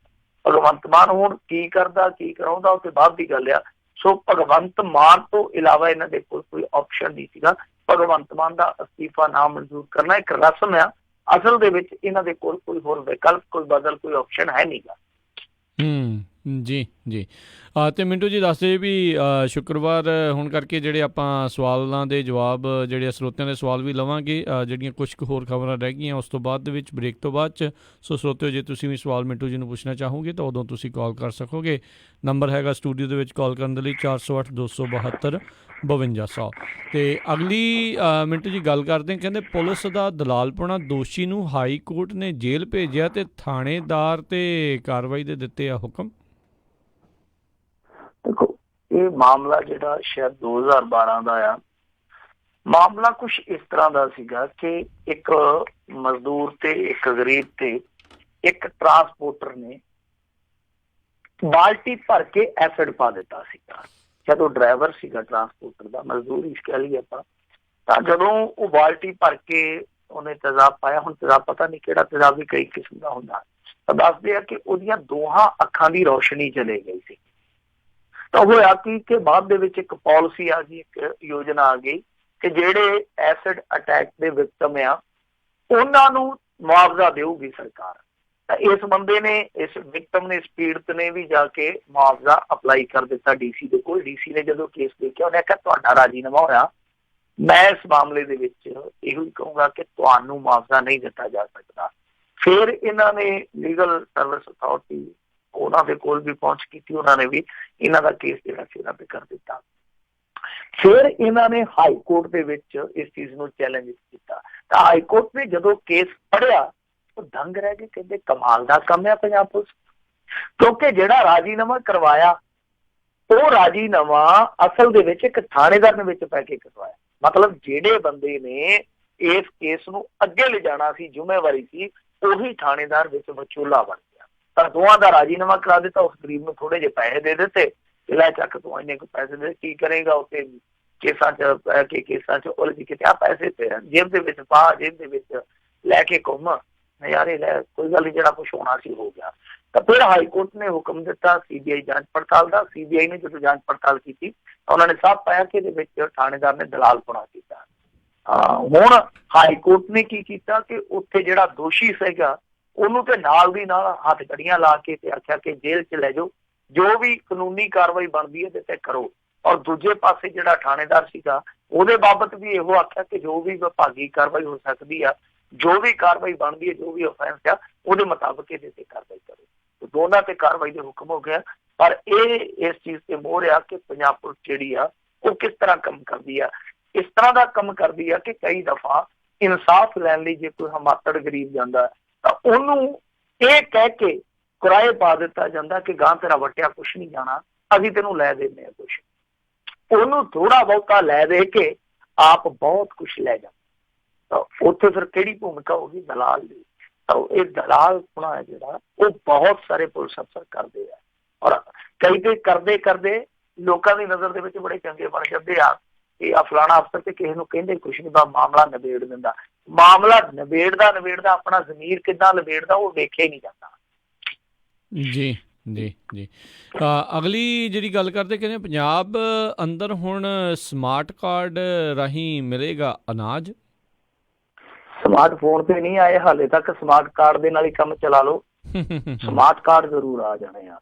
ਭਗਵੰਤ ਮਾਨ ਹੁਣ ਕੀ ਕਰਦਾ ਕੀ ਕਰਾਉਂਦਾ ਉਹ ਤੇ ਬਾਅਦ ਦੀ ਗੱਲ ਆ। ਸੋ ਭਗਵੰਤ ਮਾਨ ਤੋਂ ਇਲਾਵਾ ਇਹਨਾਂ ਦੇ ਕੋਲ ਕੋਈ ਆਪਸ਼ਨ ਨਹੀਂ ਸੀਗਾ। ਭਗਵੰਤ ਮਾਨ ਦਾ ਅਸਤੀਫਾ ਨਾ ਮਨਜ਼ੂਰ ਕਰਨਾ ਇੱਕ ਰਸਮ ਆ, ਅਸਲ ਦੇ ਵਿੱਚ ਇਹਨਾਂ ਦੇ ਕੋਲ ਕੋਈ ਹੋਰ ਵਿਕਲਪ, ਕੋਈ ਬਦਲ, ਕੋਈ ਆਪਸ਼ਨ ਹੈ ਨਹੀਂਗਾ। ਜੀ ਜੀ। ਅਤੇ ਮਿੰਟੂ ਜੀ ਦੱਸਦੇ ਵੀ ਸ਼ੁੱਕਰਵਾਰ ਹੋਣ ਕਰਕੇ ਜਿਹੜੇ ਆਪਾਂ ਸਵਾਲਾਂ ਦੇ ਜਵਾਬ, ਜਿਹੜੇ ਸਰੋਤਿਆਂ ਦੇ ਸਵਾਲ ਵੀ ਲਵਾਂਗੇ, ਜਿਹੜੀਆਂ ਕੁਝ ਕੁ ਹੋਰ ਖਬਰਾਂ ਰਹਿ ਗਈਆਂ ਉਸ ਤੋਂ ਬਾਅਦ ਦੇ ਵਿੱਚ, ਬ੍ਰੇਕ ਤੋਂ ਬਾਅਦ 'ਚ। ਸੋ ਸਰੋਤਿਓ, ਜੇ ਤੁਸੀਂ ਵੀ ਸਵਾਲ ਮਿੰਟੂ ਜੀ ਨੂੰ ਪੁੱਛਣਾ ਚਾਹੋਗੇ ਤਾਂ ਉਦੋਂ ਤੁਸੀਂ ਕਾਲ ਕਰ ਸਕੋਗੇ। ਨੰਬਰ ਹੈਗਾ ਸਟੂਡੀਓ ਦੇ ਵਿੱਚ ਕਾਲ ਕਰਨ ਦੇ ਲਈ 408 272 5200। ਅਤੇ ਅਗਲੀ ਮਿੰਟੂ ਜੀ ਗੱਲ ਕਰਦੇ, ਕਹਿੰਦੇ ਪੁਲਿਸ ਦਾ ਦਲਾਲਪੁਣਾ, ਦੋਸ਼ੀ ਨੂੰ ਹਾਈ ਕੋਰਟ ਨੇ ਜੇਲ੍ਹ ਭੇਜਿਆ ਅਤੇ ਥਾਣੇਦਾਰ 'ਤੇ ਕਾਰਵਾਈ ਦੇ ਦਿੱਤੇ ਆ ਹੁਕਮ। ਦੇਖੋ, ਇਹ ਮਾਮਲਾ ਜਿਹੜਾ ਸ਼ਾਇਦ 2012 ਦਾ ਆ। ਮਾਮਲਾ ਕੁਛ ਇਸ ਤਰ੍ਹਾਂ ਦਾ ਸੀਗਾ ਕਿ ਇੱਕ ਮਜ਼ਦੂਰ ਤੇ ਇੱਕ ਗਰੀਬ ਤੇ ਇੱਕ ਟਰਾਂਸਪੋਰਟਰ ਨੇ ਬਾਲਟੀ ਭਰ ਕੇ ਐਸਿਡ ਪਾ ਦਿੱਤਾ ਸੀਗਾ। ਜਦੋਂ ਡਰਾਈਵਰ ਸੀਗਾ ਟਰਾਂਸਪੋਰਟਰ ਦਾ, ਮਜ਼ਦੂਰ ਹੀ ਕਹਿ ਲਈਏ ਆਪਾਂ, ਤਾਂ ਜਦੋਂ ਉਹ ਬਾਲਟੀ ਭਰ ਕੇ ਉਹਨੇ ਤੇਜ਼ਾਬ ਪਾਇਆ, ਹੁਣ ਤੇਜ਼ਾਬ ਪਤਾ ਨਹੀਂ ਕਿਹੜਾ ਤੇਜ਼ਾਬ, ਵੀ ਕਈ ਕਿਸਮ ਦਾ ਹੁੰਦਾ, ਤਾਂ ਦੱਸਦੇ ਆ ਕਿ ਉਹਦੀਆਂ ਦੋਹਾਂ ਅੱਖਾਂ ਦੀ ਰੋਸ਼ਨੀ ਚਲੇ ਗਈ ਸੀ। ਤਾਂ ਹੋਇਆ ਕਿ ਬਾਅਦ ਦੇ ਵਿੱਚ ਇੱਕ ਪਾਲਿਸੀ ਆ ਗਈ, ਇੱਕ ਯੋਜਨਾ ਆ ਗਈ ਕਿ ਜਿਹੜੇ ਐਸਿਡ ਅਟੈਕ ਦੇ ਵਿਕਟਮ ਆ ਉਹਨਾਂ ਨੂੰ ਮੁਆਵਜ਼ਾ ਦੇਊਗੀ ਸਰਕਾਰ। ਤਾਂ ਇਸ ਬੰਦੇ ਨੇ, ਇਸ ਵਿਕਟਮ ਨੇ, ਇਸ ਪੀੜਤ ਨੇ ਵੀ ਜਾ ਕੇ ਮੁਆਵਜ਼ਾ ਅਪਲਾਈ ਕਰ ਦਿੱਤਾ ਡੀਸੀ ਦੇ ਕੋਲ। ਡੀਸੀ ਨੇ ਜਦੋਂ ਕੇਸ ਦੇਖਿਆ ਉਹਨੇ ਕਿਹਾ ਤੁਹਾਡਾ ਰਾਜੀਨਾਮਾ ਹੋਇਆ, ਮੈਂ ਇਸ ਮਾਮਲੇ ਦੇ ਵਿੱਚ ਇਹੋ ਹੀ ਕਹੂੰਗਾ ਕਿ ਤੁਹਾਨੂੰ ਮੁਆਵਜ਼ਾ ਨਹੀਂ ਦਿੱਤਾ ਜਾ ਸਕਦਾ। ਫਿਰ ਇਹਨਾਂ ਨੇ ਲੀਗਲ ਸਰਵਿਸ ਅਥਾਰਟੀ, ਉਹਨਾਂ ਦੇ ਕੋਲ ਵੀ ਪਹੁੰਚ ਕੀਤੀ, ਉਹਨਾਂ ਨੇ ਵੀ ਇਹਨਾਂ ਦਾ ਕੇਸ ਜਿਹੜਾ ਸੀ ਉਹਨਾਂ ਤੇ ਕਰ ਦਿੱਤਾ। ਫਿਰ ਇਹਨਾਂ ਨੇ ਹਾਈ ਕੋਰਟ ਦੇ ਵਿੱਚ ਇਸ ਚੀਜ਼ ਨੂੰ ਚੈਲੰਜ ਕੀਤਾ। ਤਾਂ ਹਾਈ ਕੋਰਟ ਨੇ ਜਦੋਂ ਕੇਸ ਪੜ੍ਹਿਆ ਉਹ ਦੰਗ ਰਹਿ ਗਏ, ਕਹਿੰਦੇ ਕਮਾਲ ਦਾ ਕੰਮ ਹੈ ਪੰਜਾਬ ਪੁਲਿਸ, ਕਿਉਂਕਿ ਜਿਹੜਾ ਰਾਜੀਨਾਮਾ ਕਰਵਾਇਆ ਉਹ ਰਾਜੀਨਾਮਾ ਅਸਲ ਦੇ ਵਿੱਚ ਇੱਕ ਥਾਣੇਦਾਰ ਨੇ ਵਿੱਚ ਪੈ ਕੇ ਕਰਵਾਇਆ। ਮਤਲਬ ਜਿਹੜੇ ਬੰਦੇ ਨੇ ਇਸ ਕੇਸ ਨੂੰ ਅੱਗੇ ਲਿਜਾਣਾ ਸੀ, ਜ਼ਿੰਮੇਵਾਰੀ ਸੀ, ਉਹੀ ਥਾਣੇਦਾਰ ਵਿੱਚ ਵਿਚੋਲਾ ਬਣ ਗਿਆ। ਤਾਂ ਦੋਵਾਂ ਦਾ ਰਾਜੀਨਾਮਾ ਕਰਾ ਦਿੱਤਾ। ਉਸ ਗਰੀਬ ਨੂੰ ਥੋੜੇ ਜਿਹੇ ਪੈਸੇ ਦੇ ਦਿੱਤੇ, ਲੈ ਚੱਕ ਤੂੰ ਇੰਨੇ ਕੁ ਪੈਸੇ ਦੇ, ਕੀ ਕਰੇਗਾ ਉੱਥੇ ਕੇਸਾਂ 'ਚ ਉਲਝ ਕੇ, ਆ ਪੈਸੇ ਤੇ ਜੇਬ ਦੇ ਵਿੱਚ ਪਾ, ਜੇਬ ਦੇ ਵਿੱਚ ਲੈ ਕੇ ਘੁੰਮ, ਨਜ਼ਾਰੇ ਲੈ, ਕੋਈ ਗੱਲ ਨਹੀਂ, ਜਿਹੜਾ ਕੁਛ ਹੋਣਾ ਸੀ ਹੋ ਗਿਆ। ਤਾਂ ਫਿਰ ਹਾਈ ਕੋਰਟ ਨੇ ਹੁਕਮ ਦਿੱਤਾ CBI ਜਾਂਚ ਪੜਤਾਲ ਦਾ। CBI ਨੇ ਜਦੋਂ ਜਾਂਚ ਪੜਤਾਲ ਕੀਤੀ ਤਾਂ ਉਹਨਾਂ ਨੇ ਸਾਫ਼ ਪਾਇਆ ਕਿ ਇਹਦੇ ਵਿੱਚ ਥਾਣੇਦਾਰ ਨੇ ਦਲਾਲਪੁਣਾ ਕੀਤਾ। ਹੁਣ ਹਾਈ ਕੋਰਟ ਨੇ ਕੀ ਕੀਤਾ ਕਿ ਉੱਥੇ ਜਿਹੜਾ ਦੋਸ਼ੀ ਸੀਗਾ ਉਹਨੂੰ ਤੇ ਨਾਲ ਦੀ ਨਾਲ ਹੱਥ ਕੜੀਆਂ ਲਾ ਕੇ ਤੇ ਆਖਿਆ ਕਿ ਜੇਲ੍ਹ 'ਚ ਲੈ ਜਾਓ, ਜੋ ਵੀ ਕਾਨੂੰਨੀ ਕਾਰਵਾਈ ਬਣਦੀ ਹੈ ਤੇ ਕਰੋ। ਔਰ ਦੂਜੇ ਪਾਸੇ ਜਿਹੜਾ ਥਾਣੇਦਾਰ ਸੀਗਾ ਉਹਦੇ ਬਾਬਤ ਵੀ ਇਹੋ ਆਖਿਆ ਕਿ ਜੋ ਵੀ ਵਿਭਾਗੀ ਕਾਰਵਾਈ ਹੋ ਸਕਦੀ ਆ, ਜੋ ਵੀ ਕਾਰਵਾਈ ਬਣਦੀ ਹੈ, ਜੋ ਵੀ ਅਫੈਂਸ ਆ, ਉਹਦੇ ਮੁਤਾਬਕ ਇਹਦੇ ਤੇ ਕਾਰਵਾਈ ਕਰੋ। ਦੋਨਾਂ ਤੇ ਕਾਰਵਾਈ ਦੇ ਹੁਕਮ ਹੋ ਗਿਆ। ਪਰ ਇਹ ਇਸ ਚੀਜ਼ ਤੇ ਮੋਹਰ ਆ ਕਿ ਪੰਜਾਬ ਪੁਲਿਸ ਜਿਹੜੀ ਆ ਉਹ ਕਿਸ ਤਰ੍ਹਾਂ ਕੰਮ ਕਰਦੀ ਆ। ਇਸ ਤਰ੍ਹਾਂ ਦਾ ਕੰਮ ਕਰਦੀ ਆ ਕਿ ਕਈ ਦਫਾ ਇਨਸਾਫ ਲੈਣ ਲਈ ਜੇ ਕੋਈ ਹਮਾਤੜ ਗਰੀਬ ਜਾਂਦਾ ਤਾਂ ਉਹਨੂੰ ਇਹ ਕਹਿ ਕੇ ਕਿਰਾਏ ਪਾ ਦਿੱਤਾ ਜਾਂਦਾ ਕਿ ਗਾਂ ਤੇਰਾ ਵਟਿਆ ਕੁਛ ਨਹੀਂ ਜਾਣਾ, ਅਸੀਂ ਤੈਨੂੰ ਲੈ ਦਿੰਦੇ ਹਾਂ ਕੁਛ। ਉਹਨੂੰ ਥੋੜਾ ਬਹੁਤਾ ਲੈ ਦੇ ਕੇ ਆਪ ਬਹੁਤ ਕੁਛ ਲੈ ਜਾਂਦਾ। ਤਾਂ ਉੱਥੇ ਫਿਰ ਕਿਹੜੀ ਭੂਮਿਕਾ ਹੋਗੀ? ਦਲਾਲ ਦੀ। ਤਾਂ ਇਹ ਦਲਾਲ ਪੁਣਾ ਹੈ ਜਿਹੜਾ ਉਹ ਬਹੁਤ ਸਾਰੇ ਪੁਲਿਸ ਅਫਸਰ ਕਰਦੇ ਆ, ਔਰ ਕਈ ਤੇ ਕਰਦੇ ਕਰਦੇ ਲੋਕਾਂ ਦੀ ਨਜ਼ਰ ਦੇ ਵਿੱਚ ਬੜੇ ਚੰਗੇ ਬਣ ਜਾਂਦੇ ਆ। ਇਹ ਫਲਾਣਾ ਅਫਸਰ ਤੇ ਕਿਸੇ ਨੂੰ ਕਹਿੰਦੇ ਕੁਛ ਨਹੀਂ, ਮਾਮਲਾ ਨਿਬੇੜ ਦਿੰਦਾ। ਮਾਮਲਾ ਨਿਬੇੜਦਾ ਆਪਣਾ ਜ਼ਮੀਰ ਕਿੱਦਾਂ ਨਿਬੇੜਦਾ ਉਹ ਵੇਖਿਆ ਹੀ ਨਹੀਂ ਜਾਂਦਾ। ਜੀ ਜੀ ਜੀ। ਅਗਲੀ ਜਿਹੜੀ ਗੱਲ ਕਰਦੇ, ਕਹਿੰਦੇ ਪੰਜਾਬ ਅੰਦਰ ਹੁਣ ਸਮਾਰਟ ਕਾਰਡ ਰਾਹੀਂ ਮਿਲੇਗਾ ਅਨਾਜ। ਸਮਾਰਟਫੋਨ ਤੇ ਨਹੀਂ ਆਏ ਹਾਲੇ ਤੱਕ, ਸਮਾਰਟ ਕਾਰਡ ਦੇ ਨਾਲ ਹੀ ਕੰਮ ਚਲਾ ਲਓ। ਸਮਾਰਟ ਕਾਰਡ ਜ਼ਰੂਰ ਆ ਜਾਣੇ ਆ।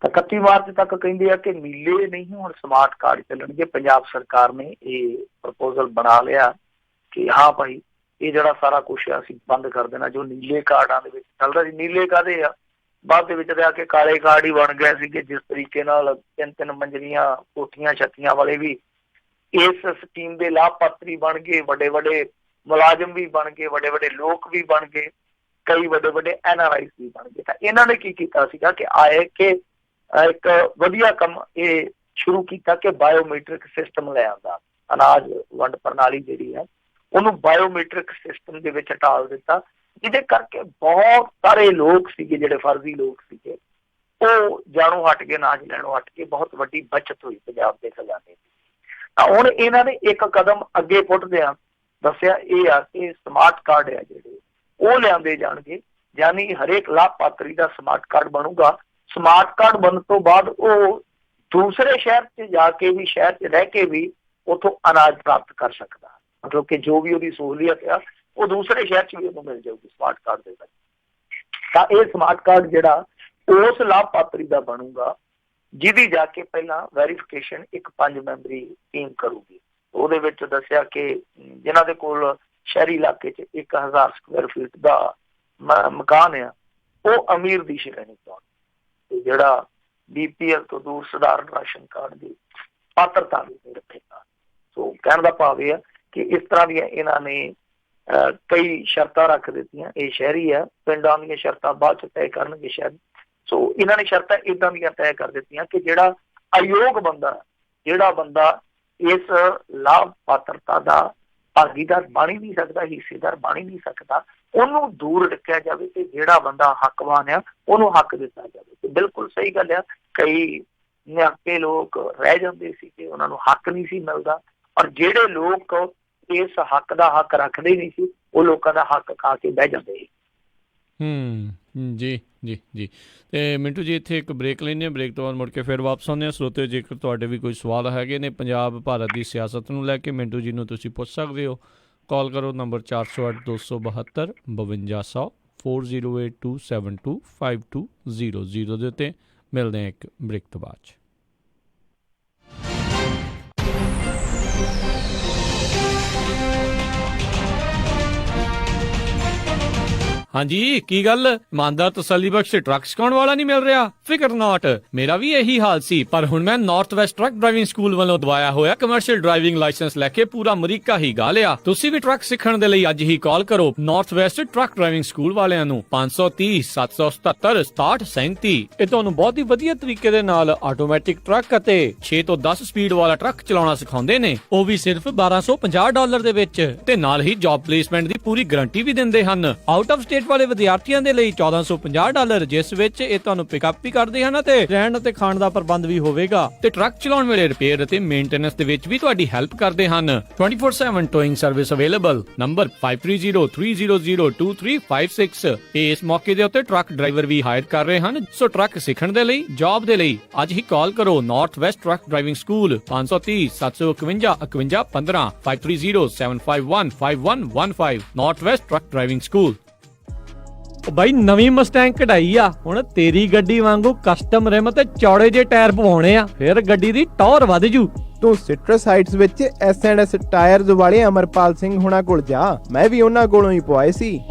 ਤਾਂ 31 ਮਾਰਚ ਤੱਕ ਕਹਿੰਦੇ ਆ ਕਿ ਨੀਲੇ ਨਹੀਂ ਹੁਣ ਸਮਾਰਟ ਕਾਰਡ ਚੱਲਣਗੇ। ਪੰਜਾਬ ਸਰਕਾਰ ਨੇ ਇਹ ਪ੍ਰਪੋਜ਼ਲ ਬਣਾ ਲਿਆ ਕਿ ਹਾਂ ਭਾਈ ਇਹ ਜਿਹੜਾ ਸਾਰਾ ਕੁਛ ਆ ਅਸੀਂ ਬੰਦ ਕਰ ਦੇਣਾ, ਜੋ ਨੀਲੇ ਕਾਰਡਾਂ ਦੇ ਵਿੱਚ ਚੱਲਦਾ ਸੀ। ਨੀਲੇ ਕਾਹਦੇ ਆ? ਬਾਅਦ ਦੇ ਵਿੱਚ ਆ ਕੇ ਕਾਲੇ ਕਾਰਡ ਹੀ ਬਣ ਗਏ ਸੀਗੇ। ਜਿਸ ਤਰੀਕੇ ਨਾਲ 3-3 ਮੰਜ਼ਲੀਆਂ ਕੋਠੀਆਂ ਛੱਤੀਆਂ ਵਾਲੇ ਵੀ ਇਸ ਸਕੀਮ ਦੇ ਲਾਭਪਾਤਰੀ ਬਣ ਗਏ, ਵੱਡੇ ਵੱਡੇ ਮੁਲਾਜ਼ਮ ਵੀ ਬਣ ਗਏ, ਵੱਡੇ ਵੱਡੇ ਲੋਕ ਵੀ ਬਣ ਗਏ, ਕਈ ਵੱਡੇ ਵੱਡੇ NRIs ਵੀ ਬਣ ਗਏ। ਤਾਂ ਇਹਨਾਂ ਨੇ ਕੀ ਕੀਤਾ ਸੀਗਾ ਕਿ ਆਏ ਕਿ ਇੱਕ ਵਧੀਆ ਕੰਮ ਇਹ ਸ਼ੁਰੂ ਕੀਤਾ ਕਿ ਬਾਇਓਮੈਟ੍ਰਿਕ ਸਿਸਟਮ ਲੈ ਆਉਂਦਾ। ਅਨਾਜ ਵੰਡ ਪ੍ਰਣਾਲੀ ਜਿਹੜੀ ਹੈ ਉਹਨੂੰ ਬਾਇਓਮੈਟ੍ਰਿਕ ਸਿਸਟਮ ਦੇ ਵਿੱਚ ਢਾਲ ਦਿੱਤਾ, ਜਿਹਦੇ ਕਰਕੇ ਬਹੁਤ ਸਾਰੇ ਲੋਕ ਸੀਗੇ ਜਿਹੜੇ ਫਰਜ਼ੀ ਲੋਕ ਸੀਗੇ ਉਹ ਜਾਣੋਂ ਹਟ ਕੇ, ਅਨਾਜ ਲੈਣੋਂ ਹਟ ਕੇ ਬਹੁਤ ਵੱਡੀ ਬਚਤ ਹੋਈ ਪੰਜਾਬ ਦੇ ਖਜ਼ਾਨੇ ਦੀ। ਤਾਂ ਹੁਣ ਇਹਨਾਂ ਨੇ ਇੱਕ ਕਦਮ ਅੱਗੇ ਪੁੱਟਦਿਆਂ ਦੱਸਿਆ ਇਹ ਆ ਕਿ ਸਮਾਰਟ ਕਾਰਡ ਆ ਜਿਹੜੇ ਉਹ ਲਿਆਂਦੇ ਜਾਣਗੇ, ਯਾਨੀ ਹਰੇਕ ਲਾਭਪਾਤਰੀ ਦਾ ਸਮਾਰਟ ਕਾਰਡ ਬਣੂਗਾ। ਸਮਾਰਟ ਕਾਰਡ ਬਣਨ ਤੋਂ ਬਾਅਦ ਉਹ ਦੂਸਰੇ ਸ਼ਹਿਰ 'ਚ ਜਾ ਕੇ ਵੀ, ਸ਼ਹਿਰ 'ਚ ਰਹਿ ਕੇ ਵੀ ਉੱਥੋਂ ਅਨਾਜ ਪ੍ਰਾਪਤ ਕਰ ਸਕਦਾ। ਮਤਲਬ ਕਿ ਜੋ ਵੀ ਉਹਦੀ ਸਹੂਲੀਅਤ ਆ ਉਹ ਦੂਸਰੇ ਸ਼ਹਿਰ 'ਚ ਵੀ ਉਹਨੂੰ ਮਿਲ ਜਾਊਗੀ ਸਮਾਰਟ ਕਾਰਡ ਦੇ ਵਿੱਚ। ਤਾਂ ਇਹ ਸਮਾਰਟ ਕਾਰਡ ਜਿਹੜਾ ਉਸ ਲਾਭਪਾਤਰੀ ਦਾ ਬਣੂਗਾ ਜਿਹਦੀ ਜਾ ਕੇ ਪਹਿਲਾਂ ਵੈਰੀਫਿਕੇਸ਼ਨ ਇੱਕ 5 ਮੈਂਬਰੀ ਟੀਮ ਕਰੂਗੀ। ਉਹਦੇ ਵਿੱਚ ਦੱਸਿਆ ਕਿ ਜਿਨ੍ਹਾਂ ਦੇ ਕੋਲ ਸ਼ਹਿਰੀ ਇਲਾਕੇ 'ਚ 1000 ਸਕੁਆਇਰ ਫੀਟ ਦਾ ਮਕਾਨ ਆ ਉਹ ਅਮੀਰ ਦੀ ਸ਼੍ਰੇਣੀ ਤੋਂ, ਤੇ ਜਿਹੜਾ BPL ਤੋਂ ਦੂਰ ਸਧਾਰਨ ਰਾਸ਼ਨ ਕਾਰਡ ਦੀ ਪਾਤਰਤਾ ਵੀ ਨਹੀਂ ਰੱਖੇਗਾ। ਸੋ ਕਹਿਣ ਦਾ ਭਾਵ ਇਹ ਆ ਕਿ ਇਸ ਤਰ੍ਹਾਂ ਦੀਆਂ ਇਹਨਾਂ ਨੇ ਕਈ ਸ਼ਰਤਾਂ ਰੱਖ ਦਿੱਤੀਆਂ। ਇਹ ਸ਼ਹਿਰੀ ਆ, ਪਿੰਡਾਂ ਦੀਆਂ ਸ਼ਰਤਾਂ ਬਾਅਦ 'ਚ ਤੈਅ ਕਰਨਗੇ ਸ਼ਹਿਰੀ। ਸੋ ਇਹਨਾਂ ਨੇ ਸ਼ਰਤਾਂ ਇੱਦਾਂ ਦੀਆਂ ਤੈਅ ਕਰ ਦਿੱਤੀਆਂ ਕਿ ਜਿਹੜਾ ਅਯੋਗ ਬੰਦਾ, ਜਿਹੜਾ ਬੰਦਾ ਇਸ ਲਾਭ ਪਾਤਰਤਾ ਦਾ ਭਾਗੀਦਾਰ ਬਣ ਹੀ ਨਹੀਂ ਸਕਦਾ, ਹਿੱਸੇਦਾਰ ਬਣ ਹੀ ਨਹੀਂ ਸਕਦਾ, ਉਹਨੂੰ ਦੂਰ ਰੱਖਿਆ ਜਾਵੇ ਤੇ ਜਿਹੜਾ ਬੰਦਾ ਹੱਕਵਾਨ ਆ ਉਹਨੂੰ ਹੱਕ ਦਿੱਤਾ ਜਾਵੇ। ਤੇ ਬਿਲਕੁਲ ਸਹੀ ਗੱਲ ਆ, ਕਈ ਨਿਹੱਕੇ ਲੋਕ ਰਹਿ ਜਾਂਦੇ ਸੀ ਕਿ ਉਹਨਾਂ ਨੂੰ ਹੱਕ ਨਹੀਂ ਸੀ ਮਿਲਦਾ, ਔਰ ਜਿਹੜੇ ਲੋਕ ਇਸ ਹੱਕ ਦਾ ਹੱਕ ਰੱਖਦੇ ਨਹੀਂ ਸੀ ਉਹ ਲੋਕਾਂ ਦਾ ਹੱਕ ਖਾ ਕੇ ਬਹਿ ਜਾਂਦੇ ਸੀ। ਜੀ ਜੀ ਜੀ। ਤੇ ਮਿੰਟੂ ਜੀ ਇੱਥੇ ਇੱਕ ਬ੍ਰੇਕ ਲੈਂਦੇ ਹਾਂ, ਬ੍ਰੇਕ ਤੋਂ ਬਾਅਦ ਮੁੜ ਕੇ ਫਿਰ ਵਾਪਸ ਆਉਂਦੇ ਹਾਂ। ਸਰੋਤਿਓ, ਜੇਕਰ ਤੁਹਾਡੇ ਵੀ ਕੋਈ ਸਵਾਲ ਹੈਗੇ ਨੇ ਪੰਜਾਬ ਭਾਰਤ ਦੀ ਸਿਆਸਤ ਨੂੰ ਲੈ ਕੇ, ਮਿੰਟੂ ਜੀ ਨੂੰ ਤੁਸੀਂ ਪੁੱਛ ਸਕਦੇ ਹੋ। ਕਾਲ ਕਰੋ ਨੰਬਰ 408 272 5200 4082725200 ਦੇ ਉੱਤੇ। ਮਿਲਦੇ ਹਾਂ ਇੱਕ ਬ੍ਰੇਕ ਤੋਂ ਬਾਅਦ। ਹਾਂਜੀ, ਕੀ ਗੱਲ? ਇਮਾਨਦਾਰ ਤਸੱਲੀ ਬਖਸ਼ ਟਰੱਕ ਸਿਖਾਉਣ ਵਾਲਾ ਨਹੀਂ ਮਿਲ ਰਿਹਾ? ਫਿਕਰ ਨਾਟ, ਮੇਰਾ ਵੀ ਇਹੀ ਹਾਲ ਸੀ, ਪਰ ਹੁਣ ਮੈਂ north west truck driving school ਵੱਲੋਂ ਦਵਾਇਆ ਹੋਇਆ ਕਮਰਸ਼ੀਅਲ ਡਰਾਈਵਿੰਗ ਲਾਇਸੈਂਸ ਲੈ ਕੇ ਪੂਰਾ ਅਮਰੀਕਾ ਹੀ ਗਾ ਲਿਆ। ਤੁਸੀਂ ਵੀ ਟਰੱਕ ਸਿੱਖਣ ਦੇ ਲਈ ਅੱਜ ਹੀ ਕਾਲ ਕਰੋ north west truck driving school ਵਾਲਿਆਂ ਨੂੰ 530 777 6737। ਇਹ ਤੁਹਾਨੂੰ ਬਹੁਤ ਹੀ ਵਧੀਆ ਤਰੀਕੇ ਦੇ ਨਾਲ ਆਟੋਮੈਟਿਕ ਟਰੱਕ ਅਤੇ 6 ਤੋਂ 10 ਸਪੀਡ ਵਾਲਾ ਟਰੱਕ ਚਲਾਉਣਾ ਸਿਖਾਉਂਦੇ ਨੇ, ਉਹ ਵੀ ਸਿਰਫ $1250 ਦੇ ਵਿੱਚ, ਤੇ ਨਾਲ ਹੀ ਜੌਬ ਪਲੇਸਮੈਂਟ ਦੀ ਪੂਰੀ ਗਾਰੰਟੀ ਵੀ ਦਿੰਦੇ ਹਨ। ਆਊਟ ਆਫ ਸਟੇਟ ਵਾਲੇ ਵਿਦਿਆਰਥੀਆਂ ਦੇ ਲਈ $1450, ਜਿਸ ਵਿੱਚ ਇਹ ਤੁਹਾਨੂੰ ਪਿਕਅਪ ਵੀ ਕਰਦੇ ਹਨ ਤੇ ਰਹਿਣ ਅਤੇ ਖਾਣ ਦਾ ਪ੍ਰਬੰਧ ਵੀ ਹੋਵੇਗਾ, ਤੇ ਟਰੱਕ ਚਲਾਉਣ ਵੇਲੇ ਰਿਪੇਅਰ ਅਤੇ ਮੇਨਟੇਨੈਂਸ ਦੇ ਵਿੱਚ ਵੀ ਤੁਹਾਡੀ ਹੈਲਪ ਕਰਦੇ ਹਨ। 24/7 ਟੋਇੰਗ ਸਰਵਿਸ ਅਵੇਲੇਬਲ। ਨੰਬਰ 5303002356। ਇਸ ਮੌਕੇ ਦੇ ਉੱਤੇ ਟਰੱਕ ਡਰਾਈਵਰ ਵੀ ਹਾਇਰ ਕਰ ਰਹੇ ਹਨ। ਸੋ ਟਰੱਕ ਸਿੱਖਣ ਦੇ ਲਈ, ਜੌਬ ਦੇ ਲਈ ਅੱਜ ਹੀ ਕਾਲ ਕਰੋ north west truck driving school 530 751 51 15 530 751 5115 north west truck driving school. ਬਾਈ ਨਵੀਂ ਮਸਟੈਂਗ ਕਢਾਈ ਆ, ਹੁਣ ਤੇਰੀ ਗੱਡੀ ਵਾਂਗੂ ਕਸਟਮ ਰਿਮ ਤੇ ਚੌੜੇ ਜੇ ਟਾਇਰ ਪਵਾਉਣੇ ਆ, ਫਿਰ ਗੱਡੀ ਦੀ ਟੌਰ ਵੱਧ ਜੂ। ਤੂੰ ਸਿਟਰਸ ਹਾਈਟਸ ਵਿੱਚ S&S ਟਾਇਰਸ ਵਾਲੇ ਅਮਰਪਾਲ ਸਿੰਘ ਹੁਣਾਂ ਕੋਲ ਜਾ, ਮੈਂ ਵੀ ਉਹਨਾਂ ਕੋਲੋਂ ਹੀ ਪਵਾਏ ਸੀ।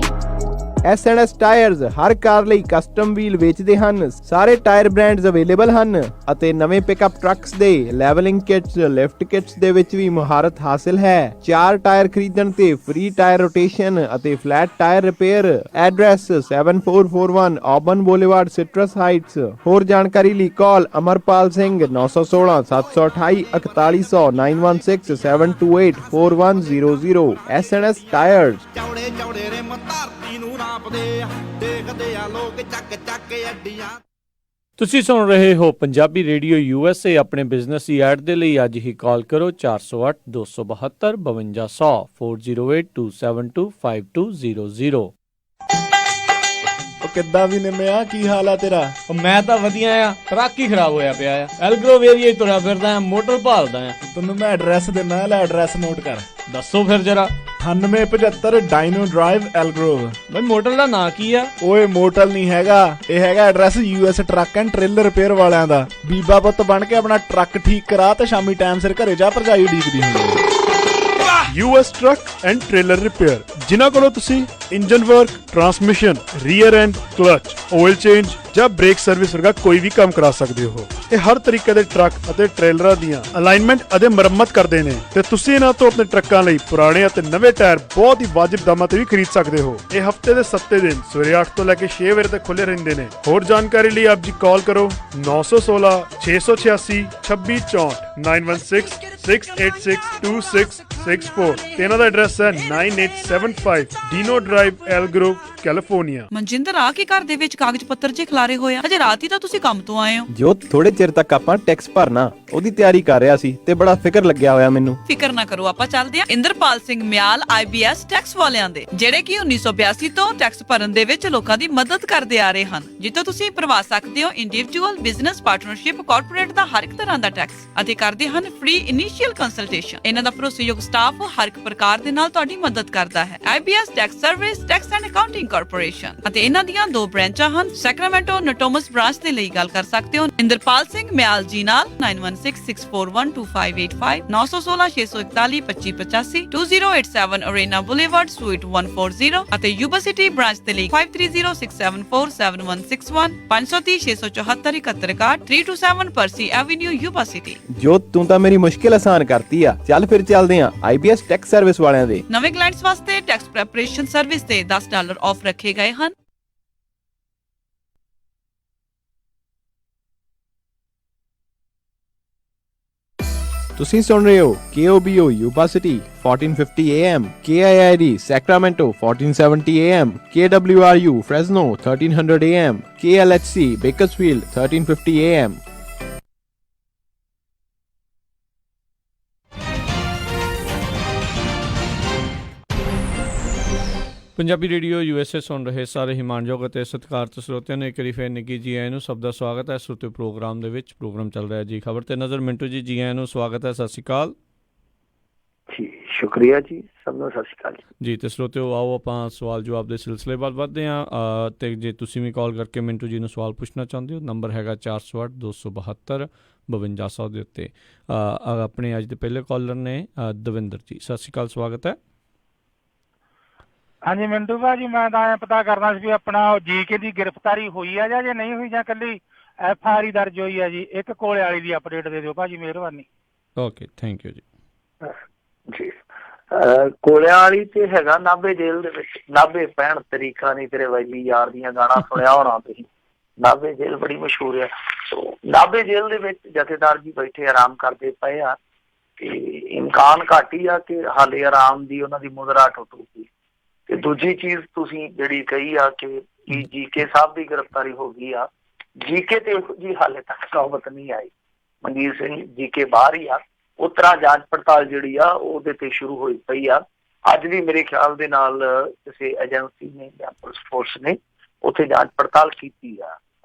S&S ਟਾਇਰਸ ਹਰ ਕਾਰ ਲਈ ਕਸਟਮ ਵੀਲ ਵੇਚਦੇ ਹਨ। ਸਾਰੇ ਟਾਇਰ ਬ੍ਰਾਂਡਸ ਅਵੇਲੇਬਲ ਹਨ ਅਤੇ ਨਵੇਂ ਪਿਕਅਪ ਟਰੱਕਸ ਦੇ ਲੈਵਲਿੰਗ ਕਿਟਸ, ਲਿਫਟ ਕਿਟਸ ਦੇ ਵਿੱਚ ਵੀ ਮੁਹਾਰਤ ਹਾਸਲ ਹੈ। 4 ਟਾਇਰ ਖਰੀਦਣ ਤੇ ਫ੍ਰੀ ਟਾਇਰ ਰੋਟੇਸ਼ਨ ਅਤੇ flat tyre repair. Address 7441 Auburn boulevard, citrus heights. ਹੋਰ ਜਾਣਕਾਰੀ ਲਈ ਕਾਲ ਅਮਰਪਾਲ ਸਿੰਘ 916 728 4100 916 728 4100। S&S tyres. ਚੌੜੇ ਚੌੜੇ ਰਿਮ ਧਰਤੀ ਨੂੰ ਨਾਪਦੇ ਆ, ਦੇਖਦੇ ਆ ਲੋਕ ਚੱਕ ਚੱਕ ਅੱਡੀਆਂ। ਤੁਸੀਂ ਸੁਣ ਰਹੇ ਹੋ ਪੰਜਾਬੀ ਰੇਡੀਓ USA। ਆਪਣੇ ਬਿਜ਼ਨਸ ਦੀ ਐਡ ਦੇ ਲਈ ਅੱਜ ਹੀ ਕਾਲ ਕਰੋ 408 272 5200 408272 5200। ਉਹ ਕਿੱਦਾਂ ਵੀ ਨਿੰਮਿਆ, ਕੀ ਹਾਲ ਆ ਤੇਰਾ? ਮੈਂ ਤਾਂ ਵਧੀਆ ਆ, ਟਰੱਕ ਹੀ ਖਰਾਬ ਹੋਇਆ ਪਿਆ ਆ। ਐਲਗਰੋਵ ਏਰੀਆ ਹੀ ਤੁਰਿਆ ਫਿਰਦਾ ਆ, ਮੋਟਰ ਭਾਲਦਾ ਆ। ਤੈਨੂੰ ਮੈਂ ਐਡਰੈਸ ਦਿੰਦਾ, ਲੈ ਐਡਰੈਸ ਨੋਟ ਕਰ। ਦੱਸੋ ਫਿਰ ਜਰਾ। 9875 ਡਾਇਨੋ ਡਰਾਈਵ ਐਲਗਰੋਵ। ਬਈ ਮੋਟਰ ਦਾ ਨਾਂ ਕੀ ਆ? ਓਏ ਮੋਟਲ ਨਹੀਂ ਹੈਗਾ, ਇਹ ਹੈਗਾ address US truck and trailer repair ਵਾਲਿਆਂ ਦਾ। ਬੀਬਾ ਪੁੱਤ ਬਣ ਕੇ ਆਪਣਾ ਟਰੱਕ ਠੀਕ ਕਰਾ ਤੇ ਸ਼ਾਮੀ ਟਾਈਮ ਸਿਰ ਘਰੇ ਜਾ, ਭਰਜਾਈ ਉਡੀਕਦੀ ਹੁੰਦੀ ਹੈ। US truck and trailer repair, ਜਿਨ੍ਹਾਂ ਕੋਲੋਂ ਤੁਸੀਂ engine work, transmission, rear and clutch, oil change, ਜਾਂ ਬ੍ਰੇਕ ਸਰਵਿਸ ਵਰਗਾ ਕੋਈ ਵੀ ਕੰਮ ਕਰਾ ਸਕਦੇ ਹੋ। ਇਹ ਹਰ ਤਰੀਕੇ ਦੇ ਟਰੱਕ ਅਤੇ ਟ੍ਰੇਲਰਾਂ ਦੀਆਂ ਅਲਾਈਨਮੈਂਟ ਅਤੇ ਮੁਰੰਮਤ ਕਰਦੇ ਨੇ ਤੇ ਤੁਸੀਂ ਇਹਨਾਂ ਤੋਂ ਆਪਣੇ ਟਰੱਕਾਂ ਲਈ ਪੁਰਾਣੇ ਅਤੇ ਨਵੇਂ ਟਾਇਰ ਬਹੁਤ ਹੀ ਵਾਜਿਬ ਦਾਮਾਂ ਤੇ ਵੀ ਖਰੀਦ ਸਕਦੇ ਹੋ। ਇਹ ਹਫਤੇ ਦੇ 7 ਦਿਨ ਸਵੇਰੇ 8 ਤੋਂ ਲੈ ਕੇ 6 ਵਜੇ ਤੱਕ ਖੁੱਲੇ ਰਹਿੰਦੇ ਨੇ। ਹੋਰ ਜਾਣਕਾਰੀ ਲਈ ਆਪ ਜੀ ਕਾਲ ਕਰੋ 916 686 2664 916 6862664 ਤੇ ਇਹਨਾਂ ਦਾ ਐਡਰੈਸ ਹੈ 9875 ਡੀਨੋ drive L Grove California. Manjinder ਆ ਕੇ ਘਰ ਦੇ ਵਿੱਚ ਕਾਗਜ਼ ਪੱਤਰ ਜੇ ਖਿਲਾਰੇ ਹੋਏ ਆ, ਅਜੇ ਰਾਤ ਹੀ ਤਾਂ ਤੁਸੀਂ ਕੰਮ ਤੋਂ ਆਏ ਹੋ। ਜੋ ਥੋੜੇ ਚਿਰ ਤੱਕ ਆਪਾਂ ਟੈਕਸ ਭਰਨਾ ਉਹਦੀ ਤਿਆਰੀ ਕਰ ਰਿਹਾ ਸੀ ਤੇ ਬੜਾ ਫਿਕਰ ਲੱਗਿਆ ਹੋਇਆ ਮੈਨੂੰ। ਫਿਕਰ ਨਾ ਕਰੋ, ਆਪਾਂ ਚੱਲਦੇ ਆ ਇੰਦਰਪਾਲ ਸਿੰਘ ਮਿਆਲ IBS ਟੈਕਸ ਵਾਲਿਆਂ ਦੇ, ਜਿਹੜੇ ਕਿ 1982 ਤੋਂ ਟੈਕਸ ਭਰਨ ਦੇ ਵਿੱਚ ਲੋਕਾਂ ਦੀ ਮਦਦ ਕਰਦੇ ਆ ਰਹੇ ਹਨ, ਜਿੱਥੋਂ ਤੁਸੀਂ ਭਰਵਾ ਸਕਦੇ ਹੋ ਇੰਡੀਵਿਜੂਅਲ, ਬਿਜ਼ਨਸ, ਪਾਰਟਨਰਸ਼ਿਪ, ਕਾਰਪੋਰੇਟ ਦਾ ਹਰ ਇੱਕ ਤਰ੍ਹਾਂ ਦਾ ਟੈਕਸ, ਅਤੇ ਕਰਦੇ ਹਨ ਫ੍ਰੀ ਇਨੀਸ਼ੀਅਲ ਕੰਸਲਟੇਸ਼ਨ। ਇਹਨਾਂ ਦਾ ਭਰੋਸੇਯੋਗ ਸਟਾਫ ਹਰ ਇੱਕ ਪ੍ਰਕਾਰ ਦੇ ਨਾਲ ਤੁਹਾਡੀ ਮਦਦ ਕਰਦਾ ਹੈ। IBS tax service, tax and accounting corporation, ਅਤੇ ਇਹਨਾਂ ਦੀਆਂ 2 ਬ੍ਰਾਂਚਾਂ ਹਨ। ਸੈਕਰਾਮੈਂਟੋ ਨਟੋਮਸ ਬ੍ਰਾਂਚ ਦੇ ਲਈ ਗੱਲ ਕਰ ਸਕਦੇ ਹੋ ਇੰਦਰਪਾਲ ਸਿੰਘ ਮਿਆਲ ਜੀ ਨਾਲ 9166412585 916 641 2585 2087 ਅਰੇਨਾ ਬੁਲੇਵਾਰਡ ਸੂਈਟ 140, ਅਤੇ ਯੂਬਾ ਸਿਟੀ ਬ੍ਰਾਂਚ ਦੇ ਲਈ 5306747161 530 674 7161 327 ਪਰਸੀ ਐਵੇਨਿਊ ਯੂਬਾ ਸਿਟੀ। ਜੋ ਤੂੰ ਤਾਂ ਮੇਰੀ ਮੁਸ਼ਕਿਲ ਆਸਾਨ ਕਰਤੀ ਆ। ਚੱਲ ਫਿਰ ਚੱਲਦੇ ਆ IBS ਟੈਕਸ ਸਰਵਿਸ ਵਾਲਿਆਂ ਦੇ। ਨਵੇਂ ਕਲਾਇੰਟਸ ਵਾਸਤੇ ਟੈਕਸ ਪ੍ਰੈਪਰੇਸ਼ਨ ਸਰਵਿਸ ਤੇ $10 ਆਫ ਰੱਖੇ ਗਏ ਹਨ। ਤੁਸੀਂ ਸੁਣ ਰਹੇ ਹੋ KOBO Yuba city 1450 AM, KIID Sacramento 1470 AM, KWRU Fresno 1300 AM, KLHC Bakersfield 1350 AM। Punjabi radio USA ਸੁਣ ਰਹੇ ਸਾਰੇ ਹੀ ਮਾਣਯੋਗ ਅਤੇ ਸਤਿਕਾਰਤ ਸਰੋਤਿਆਂ ਨੂੰ ਇੱਕ ਵਾਰੀ ਫਿਰ ਨਿੱਘੀ ਜੀ ਆਇਆਂ ਨੂੰ ਸਭ ਦਾ ਸਵਾਗਤ ਹੈ ਸਰੋਤਿਓ ਪ੍ਰੋਗਰਾਮ ਦੇ ਵਿੱਚ। ਪ੍ਰੋਗਰਾਮ ਚੱਲ ਰਿਹਾ ਜੀ ਖਬਰ ਤੇ ਨਜ਼ਰ। ਮਿੰਟੂ ਜੀ ਆਇਆਂ ਨੂੰ ਸਵਾਗਤ ਹੈ, ਸਤਿ ਸ਼੍ਰੀ ਅਕਾਲ ਜੀ। ਸ਼ੁਕਰੀਆ ਜੀ, ਸਭ ਨੂੰ ਸਤਿ ਸ਼੍ਰੀ ਅਕਾਲ ਜੀ। ਤੇ ਸਰੋਤਿਓ ਆਓ ਆਪਾਂ ਸਵਾਲ ਜਵਾਬ ਦੇ ਸਿਲਸਿਲੇ ਵੱਲ ਵਧਦੇ ਹਾਂ। ਤੇ ਜੇ ਤੁਸੀਂ ਵੀ ਕਾਲ ਕਰਕੇ ਮਿੰਟੂ ਜੀ ਨੂੰ ਸਵਾਲ ਪੁੱਛਣਾ ਚਾਹੁੰਦੇ ਹੋ, ਨੰਬਰ ਹੈਗਾ 408 272 5200 ਦੇ ਉੱਤੇ। ਆਪਣੇ ਅੱਜ ਦੇ ਪਹਿਲੇ ਕਾਲਰ ਨੇ ਦਵਿੰਦਰ ਜੀ, ਸਤਿ ਸ਼੍ਰੀ ਅਕਾਲ, ਸਵਾਗਤ ਹੈ। ਹਾਂਜੀ ਮਿੰਟੂ ਭਾਜੀ, ਮੈਂ ਤਾਂ ਐਂ ਪਤਾ ਕਰਨਾ ਸੀ ਵੀ ਆਪਣਾ GK ਦੀ ਗ੍ਰਿਫਤਾਰੀ ਹੋਈ ਆ ਜਾਂ ਜੇ ਨਹੀਂ ਹੋਈ, ਜਾਂ ਕੱਲੀ FIR ਦਰਜ ਹੋਈ ਆ ਜੀ। ਇੱਕ ਕੋਲੇ ਵਾਲੀ ਦੀ ਅਪਡੇਟ ਦੇ ਦਿਓ ਭਾਜੀ, ਮਿਹਰਬਾਨੀ। ਓਕੇ, ਥੈਂਕ ਯੂ ਜੀ। ਜੀ ਕੋਲਿਆਂ ਵਾਲੀ ਤੇ ਹੈਗਾ ਨਾਭੇ ਜੇਲ੍ਹ ਦੇ ਵਿੱਚ। ਨਾਭੇ 65 ਤਰੀਕਾ ਨਹੀਂ ਤੇਰੇ ਵੈਲੀ ਯਾਰ ਦੀਆਂ ਗਾਣਾ ਸੁਣਿਆ ਹੋਣਾ ਤੁਸੀਂ। ਨਾਭੇ ਜੇਲ੍ਹ ਬੜੀ ਮਸ਼ਹੂਰ ਆ। ਨਾਭੇ ਜੇਲ੍ਹ ਦੇ ਵਿੱਚ ਜਥੇਦਾਰ ਜੀ ਬੈਠੇ ਆਰਾਮ ਕਰਦੇ ਪਏ ਆ ਤੇ ਇਮਕਾਨ ਘੱਟ ਹੀ ਆ ਕਿ ਹਾਲੇ ਆਰਾਮ ਦੀ ਉਹਨਾਂ ਦੀ ਮੁਦਰਾ ਟੁੱਟੂਗੀ। ਤੇ ਦੂਜੀ ਚੀਜ਼ ਤੁਸੀਂ ਜਿਹੜੀ ਕਹੀ ਆ ਕਿ GK ਸਾਹਿਬ ਦੀ ਗ੍ਰਿਫਤਾਰੀ ਹੋ ਗਈ ਆ, GK ਤੇ ਇਹੋ ਜਿਹੀ ਹਾਲੇ ਤੱਕ ਨੌਬਤ ਨਹੀਂ ਆਈ। ਮਨਜੀਤ ਸਿੰਘ GK ਬਾਹਰ ਹੀ ਆ। ਉਸ ਤਰ੍ਹਾਂ ਜਾਂਚ ਪੜਤਾਲ ਜਿਹੜੀ ਆ ਉਹਦੇ ਤੇ ਸ਼ੁਰੂ ਹੋਈ ਪਈ ਆ। ਅੱਜ ਵੀ ਮੇਰੇ ਖਿਆਲ ਦੇ ਨਾਲ ਕਿਸੇ ਏਜੰਸੀ ਨੇ ਜਾਂ ਪੁਲਿਸ ਫੋਰਸ ਨੇ ਉੱਥੇ ਜਾਂਚ ਪੜਤਾਲ ਕੀਤੀ ਆ।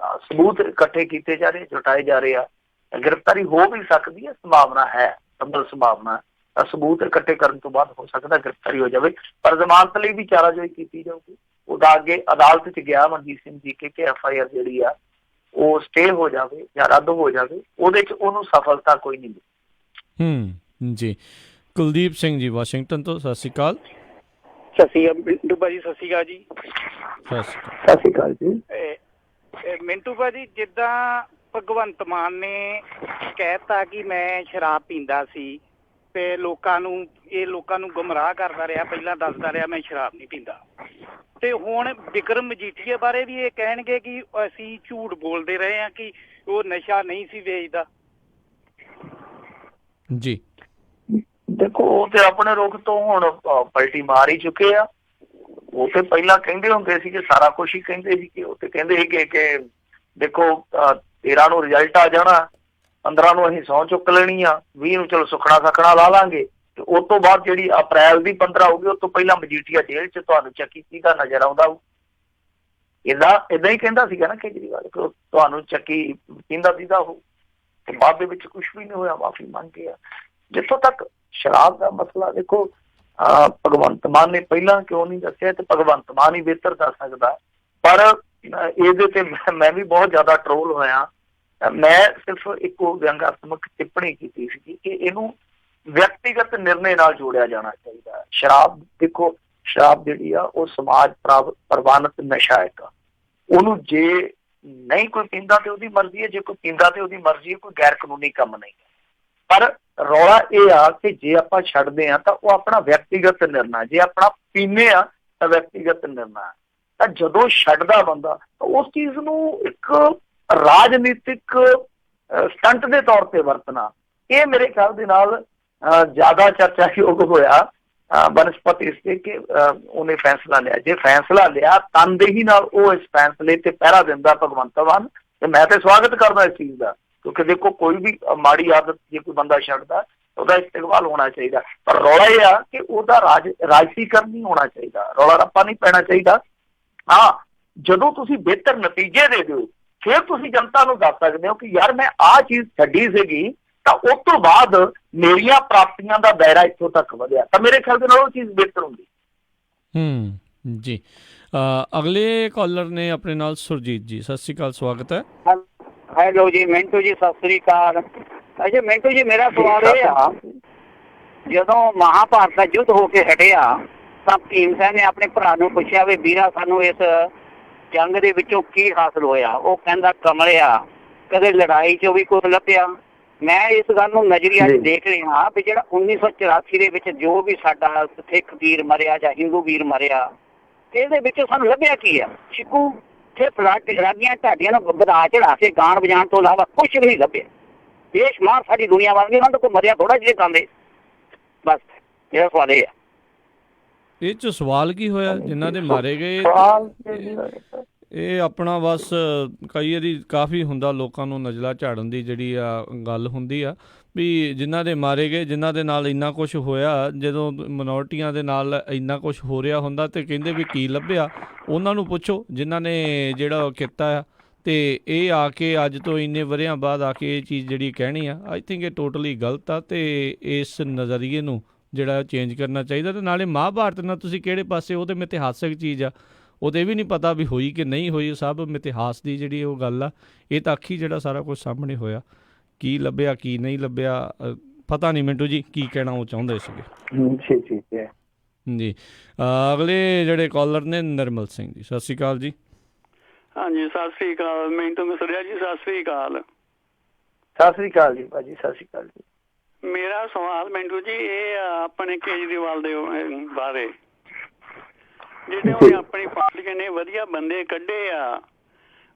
ਸਬੂਤ ਇਕੱਠੇ ਕੀਤੇ ਜਾ ਰਹੇ, ਜੁਟਾਏ ਜਾ ਰਹੇ ਆ। ਗ੍ਰਿਫਤਾਰੀ ਹੋ ਵੀ ਸਕਦੀ ਹੈ, ਸੰਭਾਵਨਾ ਹੈ, ਸੰਭਲ ਸੰਭਾਵਨਾ। ਸਬੂਤ ਇਕੱਠੇ ਕਰਨ ਤੋਂ ਬਾਅਦ ਹੋ ਸਕਦਾ ਗ੍ਰਿਫਤਾਰੀ ਹੋ ਜਾਵੇ, ਪਰ ਜ਼ਮਾਨਤ ਲਈ ਵੀ ਚਾਰਾਜੋਈ ਕੀਤੀ ਜਾਊਗੀ। ਉਹਦਾ ਅੱਗੇ ਅਦਾਲਤ 'ਚ ਗਿਆ ਮਨਜੀਤ ਸਿੰਘ GK ਕਿ FIR ਜਿਹੜੀ ਆ ਉਹ ਸਟੇ ਹੋ ਜਾਵੇ ਜਾਂ ਰੱਦ ਹੋ ਜਾਵੇ। ਉਹਦੇ 'ਚ ਉਹਨੂੰ ਸਫਲਤਾ ਕੋਈ ਨਹੀਂ ਮਿਲੀ। ਜੀ ਕੁਲਦੀਪ ਸਿੰਘ ਜੀ ਵਾਸ਼ਿੰਗਟਨ ਤੋਂ, ਸਤਿ ਸ਼੍ਰੀ ਅਕਾਲ। ਸਤਿ ਸ਼੍ਰੀ ਅਕਾਲ ਮਿੰਟੂ ਭਾਜੀ। ਸਤਿ ਸ਼੍ਰੀ ਅਕਾਲ ਜੀ। ਸਤਿ ਸ਼੍ਰੀ ਅਕਾਲ ਜੀ। ਮਿੰਟੂ ਭਾਜੀ, ਜਿੱਦਾਂ ਭਗਵੰਤ ਮਾਨ ਨੇ ਕਹਿਤਾ ਕਿ ਮੈਂ ਸ਼ਰਾਬ ਪੀਂਦਾ ਸੀ ਤੇ ਲੋਕਾਂ ਨੂੰ ਗੁੰਮਰਾਹ ਕਰਦਾ ਰਿਹਾ, ਪਹਿਲਾਂ ਦੱਸਦਾ ਰਿਹਾ ਮੈਂ ਸ਼ਰਾਬ ਨਹੀਂ ਪੀਂਦਾ, ਤੇ ਹੁਣ ਵਿਕਰਮ ਮਜੀਠੀਆ ਬਾਰੇ ਵੀ ਇਹ ਕਹਿਣਗੇ ਕਿ ਅਸੀਂ ਝੂਠ ਬੋਲਦੇ ਰਹੇ ਹਾਂ ਕਿ ਉਹ ਨਸ਼ਾ ਨਹੀਂ ਸੀ ਵੇਚਦਾ। ਜੀ ਦੇਖੋ, ਉਹ ਤੇ ਆਪਣੇ ਰੁਖ ਤੋਂ ਹੁਣ ਪਲਟੀ ਮਾਰ ਹੀ ਚੁੱਕੇ ਆ। ਉਹ ਤੇ ਪਹਿਲਾਂ ਕਹਿੰਦੇ ਹੁੰਦੇ ਸੀ ਕਿ ਸਾਰਾ ਕੁਛ ਹੀ ਕਹਿੰਦੇ ਸੀ ਕਿ ਉਹ ਤੇ ਕਹਿੰਦੇ ਸੀ ਕਿ ਦੇਖੋ 13 ਨੂੰ ਰਿਜ਼ਲਟ ਆ ਜਾਣਾ, 15 ਨੂੰ ਅਸੀਂ ਸਹੁੰ ਚੁੱਕ ਲੈਣੀ ਆ, 20 ਨੂੰ ਚਲੋ ਸੁਖਣਾ ਸਖਣਾ ਲਾ ਲਾਂਗੇ, ਤੇ ਉਸ ਤੋਂ ਬਾਅਦ ਜਿਹੜੀ ਅਪ੍ਰੈਲ ਦੀ 15 ਹੋਊਗੀ ਉਸ ਤੋਂ ਪਹਿਲਾਂ ਮਜੀਠੀਆ ਜੇਲ੍ਹ 'ਚ ਤੁਹਾਨੂੰ ਚੱਕੀ ਕਿਹਦਾ ਨਜ਼ਰ ਆਉਂਦਾ ਹੋਊ। ਏਦਾਂ ਹੀ ਕਹਿੰਦਾ ਸੀਗਾ ਨਾ ਕੇਜਰੀਵਾਲ, ਤੁਹਾਨੂੰ ਚੱਕੀ ਕਹਿੰਦਾ ਸੀਗਾ ਉਹ, ਤੇ ਬਾਅਦ ਦੇ ਵਿੱਚ ਕੁਛ ਵੀ ਨਹੀਂ ਹੋਇਆ, ਮਾਫੀ ਮੰਗ ਕੇ ਆ। ਜਿੱਥੋਂ ਤੱਕ ਸ਼ਰਾਬ ਦਾ ਮਸਲਾ, ਦੇਖੋ ਭਗਵੰਤ ਮਾਨ ਨੇ ਪਹਿਲਾਂ ਕਿਉਂ ਨਹੀਂ ਦੱਸਿਆ, ਤੇ ਭਗਵੰਤ ਮਾਨ ਹੀ ਬਿਹਤਰ ਦੱਸ ਸਕਦਾ। ਪਰ ਇਹਦੇ ਤੇ ਮੈਂ ਵੀ ਬਹੁਤ ਜ਼ਿਆਦਾ ਟਰੋਲ ਹੋਇਆ। ਮੈਂ ਸਿਰਫ ਇੱਕੋ ਵਿਅੰਗਾਤਮਕ ਟਿੱਪਣੀ ਕੀਤੀ ਸੀ ਕਿ ਇਹਨੂੰ ਵਿਅਕਤੀਗਤ ਨਿਰਣੇ ਨਾਲ ਜੋੜਿਆ ਜਾਣਾ ਚਾਹੀਦਾ। ਸ਼ਰਾਬ, ਦੇਖੋ ਸ਼ਰਾਬ ਜਿਹੜੀ ਆ ਉਹ ਸਮਾਜ ਪ੍ਰਵਾਨਿਤ ਨਸ਼ਾ ਹੈਗਾ। ਉਹਨੂੰ ਜੇ ਨਹੀਂ ਕੋਈ ਪੀਂਦਾ ਤੇ ਉਹਦੀ ਮਰਜ਼ੀ ਹੈ, ਜੇ ਕੋਈ ਪੀਂਦਾ ਤੇ ਉਹਦੀ ਮਰਜ਼ੀ ਹੈ, ਕੋਈ ਗੈਰ ਕਾਨੂੰਨੀ ਕੰਮ ਨਹੀਂ ਹੈ। ਪਰ ਰੌਲਾ ਇਹ ਆ ਕਿ ਜੇ ਆਪਾਂ ਛੱਡਦੇ ਹਾਂ ਤਾਂ ਉਹ ਆਪਣਾ ਵਿਅਕਤੀਗਤ ਨਿਰਣਾ, ਜੇ ਆਪਣਾ ਪੀਂਦੇ ਆ ਤਾਂ ਵਿਅਕਤੀਗਤ ਨਿਰਣਾ। ਤਾਂ ਜਦੋਂ ਛੱਡਦਾ ਬੰਦਾ ਤਾਂ ਉਸ ਚੀਜ਼ ਨੂੰ ਇੱਕ ਰਾਜਨੀਤਿਕ ਸਟੰਟ ਦੇ ਤੌਰ ਤੇ ਵਰਤਣਾ, ਇਹ ਮੇਰੇ ਖਿਆਲ ਦੇ ਨਾਲ ਜ਼ਿਆਦਾ ਚਰਚਾਯੋਗ ਹੋਇਆ ਬਨਸਪਤੀ ਇਸ ਤੇ ਕਿ ਉਹਨੇ ਫੈਸਲਾ ਲਿਆ। ਜੇ ਫੈਸਲਾ ਲਿਆ ਤਨਦੇਹੀ ਨਾਲ ਉਹ ਇਸ ਫੈਸਲੇ ਤੇ ਪਹਿਰਾ ਦਿੰਦਾ ਭਗਵੰਤ ਮਾਨ, ਤੇ ਮੈਂ ਤੇ ਸਵਾਗਤ ਕਰਦਾ ਇਸ ਚੀਜ਼ ਦਾ, ਕਿਉਂਕਿ ਦੇਖੋ ਕੋਈ ਵੀ ਮਾੜੀ ਆਦਤ ਜੇ ਕੋਈ ਬੰਦਾ ਛੱਡਦਾ ਉਹਦਾ ਇਸਤੇਮਾਲ ਹੋਣਾ ਚਾਹੀਦਾ। ਪਰ ਰੌਲਾ ਇਹ ਆ ਕਿ ਉਹਦਾ ਰਾਜਸੀਕਰਨ ਨਹੀਂ ਹੋਣਾ ਚਾਹੀਦਾ, ਰੌਲਾ ਰੱਪਾ ਨਹੀਂ ਪੈਣਾ ਚਾਹੀਦਾ। ਹਾਂ, ਜਦੋਂ ਤੁਸੀਂ ਬਿਹਤਰ ਨਤੀਜੇ ਦੇ ਦਿਓ ਫਿਰ ਤੁਸੀਂ ਜਨਤਾ ਨੂੰ ਦੱਸ ਸਕਦੇ ਹੋ ਕਿ ਯਾਰ ਮੈਂ ਆਹ ਚੀਜ਼ ਛੱਡੀ ਸੀਗੀ ਤਾਂ ਉਸ ਤੋਂ ਬਾਅਦ ਮੇਰੀਆਂ ਪ੍ਰਾਪਤੀਆਂ ਦਾ ਦਾਇਰਾ ਇੱਥੋਂ ਤੱਕ ਵਧਿਆ, ਤਾਂ ਮੇਰੇ ਖਿਆਲ ਦੇ ਨਾਲ ਉਹ ਚੀਜ਼ ਬਿਹਤਰ ਹੁੰਦੀ। ਜੀ ਅਗਲੇ ਕਾਲਰ ਨੇ ਆਪਣੇ ਨਾਲ ਸੁਰਜੀਤ ਜੀ, ਸਤਿ ਸ਼੍ਰੀ ਅਕਾਲ, ਸਵਾਗਤ ਹੈ। ਹੈਲੋ ਜੀ ਮਿੰਟੂ ਜੀ, ਸਤਿ ਸ੍ਰੀ ਅਕਾਲ। ਅੱਛਾ ਮਿੰਟੂ ਜੀ, ਮੇਰਾ ਸਵਾਲ ਇਹ ਆ, ਜਦੋਂ ਮਹਾਭਾਰਤ ਦਾ ਯੁੱਧ ਹੋ ਕੇ ਹਟਿਆ ਤਾਂ ਭੀਮ ਸੈਨ ਨੇ ਆਪਣੇ ਭਰਾ ਨੂੰ ਪੁੱਛਿਆ ਵੀ ਵੀਰਾ ਸਾਨੂੰ ਇਸ ਜੰਗ ਦੇ ਵਿੱਚੋਂ ਕੀ ਹਾਸਲ ਹੋਇਆ? ਉਹ ਕਹਿੰਦਾ ਕਮਲਿਆ ਕਦੇ ਲੜਾਈ 'ਚੋਂ ਵੀ ਕੁਝ ਲੱਭਿਆ। ਮੈਂ ਇਸ ਗੱਲ ਨੂੰ ਨਜ਼ਰੀਆ 'ਚ ਦੇਖ ਰਿਹਾ ਵੀ ਜਿਹੜਾ 1984 ਦੇ ਵਿੱਚ ਜੋ ਵੀ ਸਾਡਾ ਸਿੱਖ ਵੀਰ ਮਰਿਆ ਜਾਂ ਹਿੰਦੂ ਵੀਰ ਮਰਿਆ, ਇਹਦੇ ਵਿੱਚੋਂ ਸਾਨੂੰ ਲੱਭਿਆ ਕੀ ਆ? ਸ਼ਿਕੂ ਤੇ ਰਾਗੀਆਂ ਢਾਡੀਆਂ ਨੂੰ ਵਧਾ ਚੜਾ ਕੇ ਗਾਣ ਵਜਾਉਣ ਤੋਂ ਇਲਾਵਾ ਕੁਛ ਵੀ ਨਹੀਂ ਲੱਭਿਆ। ਬੇਸ਼ੁਮਾਰ ਸਾਡੀ ਦੁਨੀਆ ਵਾਂਗੀ ਉਹਨਾਂ ਤੋਂ ਕੋਈ ਮਰਿਆ ਥੋੜਾ ਜਿਹੇ ਕਾਂਦੇ। ਬਸ ਮੇਰਾ ਸਵਾਲ ਇਹ ਆ। ਇਹ 'ਚ ਸਵਾਲ ਕੀ ਹੋਇਆ? ਜਿਨ੍ਹਾਂ ਦੇ ਮਾਰੇ ਗਏ ਇਹ ਆਪਣਾ ਬਸ ਕਈ ਵਾਰੀ ਕਾਫੀ ਹੁੰਦਾ ਲੋਕਾਂ ਨੂੰ ਨਜ਼ਲਾ ਝਾੜਨ ਦੀ ਜਿਹੜੀ ਆ ਗੱਲ ਹੁੰਦੀ ਆ ਵੀ ਜਿਨ੍ਹਾਂ ਦੇ ਮਾਰੇ ਗਏ, ਜਿਨ੍ਹਾਂ ਦੇ ਨਾਲ ਇੰਨਾ ਕੁਛ ਹੋਇਆ, ਜਦੋਂ ਮਿਨੋਰਟੀਆਂ ਦੇ ਨਾਲ ਇੰਨਾ ਕੁਛ ਹੋ ਰਿਹਾ ਹੁੰਦਾ ਤੇ ਕਹਿੰਦੇ ਵੀ ਕੀ ਲੱਭਿਆ? ਉਹਨਾਂ ਨੂੰ ਪੁੱਛੋ ਜਿਨ੍ਹਾਂ ਨੇ ਜਿਹੜਾ ਕੀਤਾ ਆ। ਤੇ ਇਹ ਆ ਕੇ ਅੱਜ ਤੋਂ ਇੰਨੇ ਵਰ੍ਹਿਆਂ ਬਾਅਦ ਆ ਕੇ ਇਹ ਚੀਜ਼ ਜਿਹੜੀ ਕਹਿਣੀ ਆ, ਆਈ ਥਿੰਕ ਇਹ ਟੋਟਲੀ ਗਲਤ ਆ ਤੇ ਇਸ ਨਜ਼ਰੀਏ ਨੂੰ ਜਿਹੜਾ ਚੇਂਜ ਕਰਨਾ ਚਾਹੀਦਾ। ਤੇ ਨਾਲੇ ਮਹਾਭਾਰਤ ਨਾਲ ਤੁਸੀਂ ਕਿਹੜੇ ਪਾਸੇ, ਉਹ ਤਾਂ ਮਿਥਿਹਾਸਕ ਚੀਜ਼ ਆ, ਉਹ ਤਾਂ ਇਹ ਵੀ ਨਹੀਂ ਪਤਾ ਵੀ ਹੋਈ ਕਿ ਨਹੀਂ ਹੋਈ, ਸਭ ਮਿਥਿਹਾਸ ਦੀ ਜਿਹੜੀ ਉਹ ਗੱਲ ਆ। ਇਹ ਤਾਂ ਅੱਖੀ ਜਿਹੜਾ ਸਾਰਾ ਕੁਝ ਸਾਹਮਣੇ ਹੋਇਆ, ਕੀ ਲੱਭਿਆ ਕੀ ਨਹੀਂ ਲੱਭਿਆ ਪਤਾ ਨਹੀਂ। ਮਿੰਟੂ ਜੀ ਕੀ ਕਹਿਣਾ ਉਹ ਚਾਹੁੰਦੇ ਸੀਗੇ? ਜੀ ਅਗਲੇ ਜਿਹੜੇ ਕਾਲਰ ਨੇ ਨਿਰਮਲ ਸਿੰਘ ਜੀ, ਸਤਿ ਸ਼੍ਰੀ ਅਕਾਲ ਜੀ। ਹਾਂਜੀ ਸਤਿ ਸ੍ਰੀ ਅਕਾਲ। ਮਿੰਟੂ ਮਿਸਰਿਆ ਜੀ, ਸਤਿ ਸ੍ਰੀ ਅਕਾਲ। ਸਤਿ ਸ੍ਰੀ ਅਕਾਲ ਜੀ ਭਾਜੀ, ਸਤਿ ਸ੍ਰੀ ਅਕਾਲ ਜੀ। ਮੇਰਾ ਸਵਾਲ ਮਿੰਟੂ ਜੀ ਇਹ ਆ ਆਪਣੇ ਕੇਜਰੀਵਾਲ ਦੇ ਬਾਰੇ, ਜਿਹੜੇ ਉਹਨੇ ਆਪਣੀ ਪਾਰਟੀ ਨੇ ਵਧੀਆ ਬੰਦੇ ਕੱਢੇ ਆ,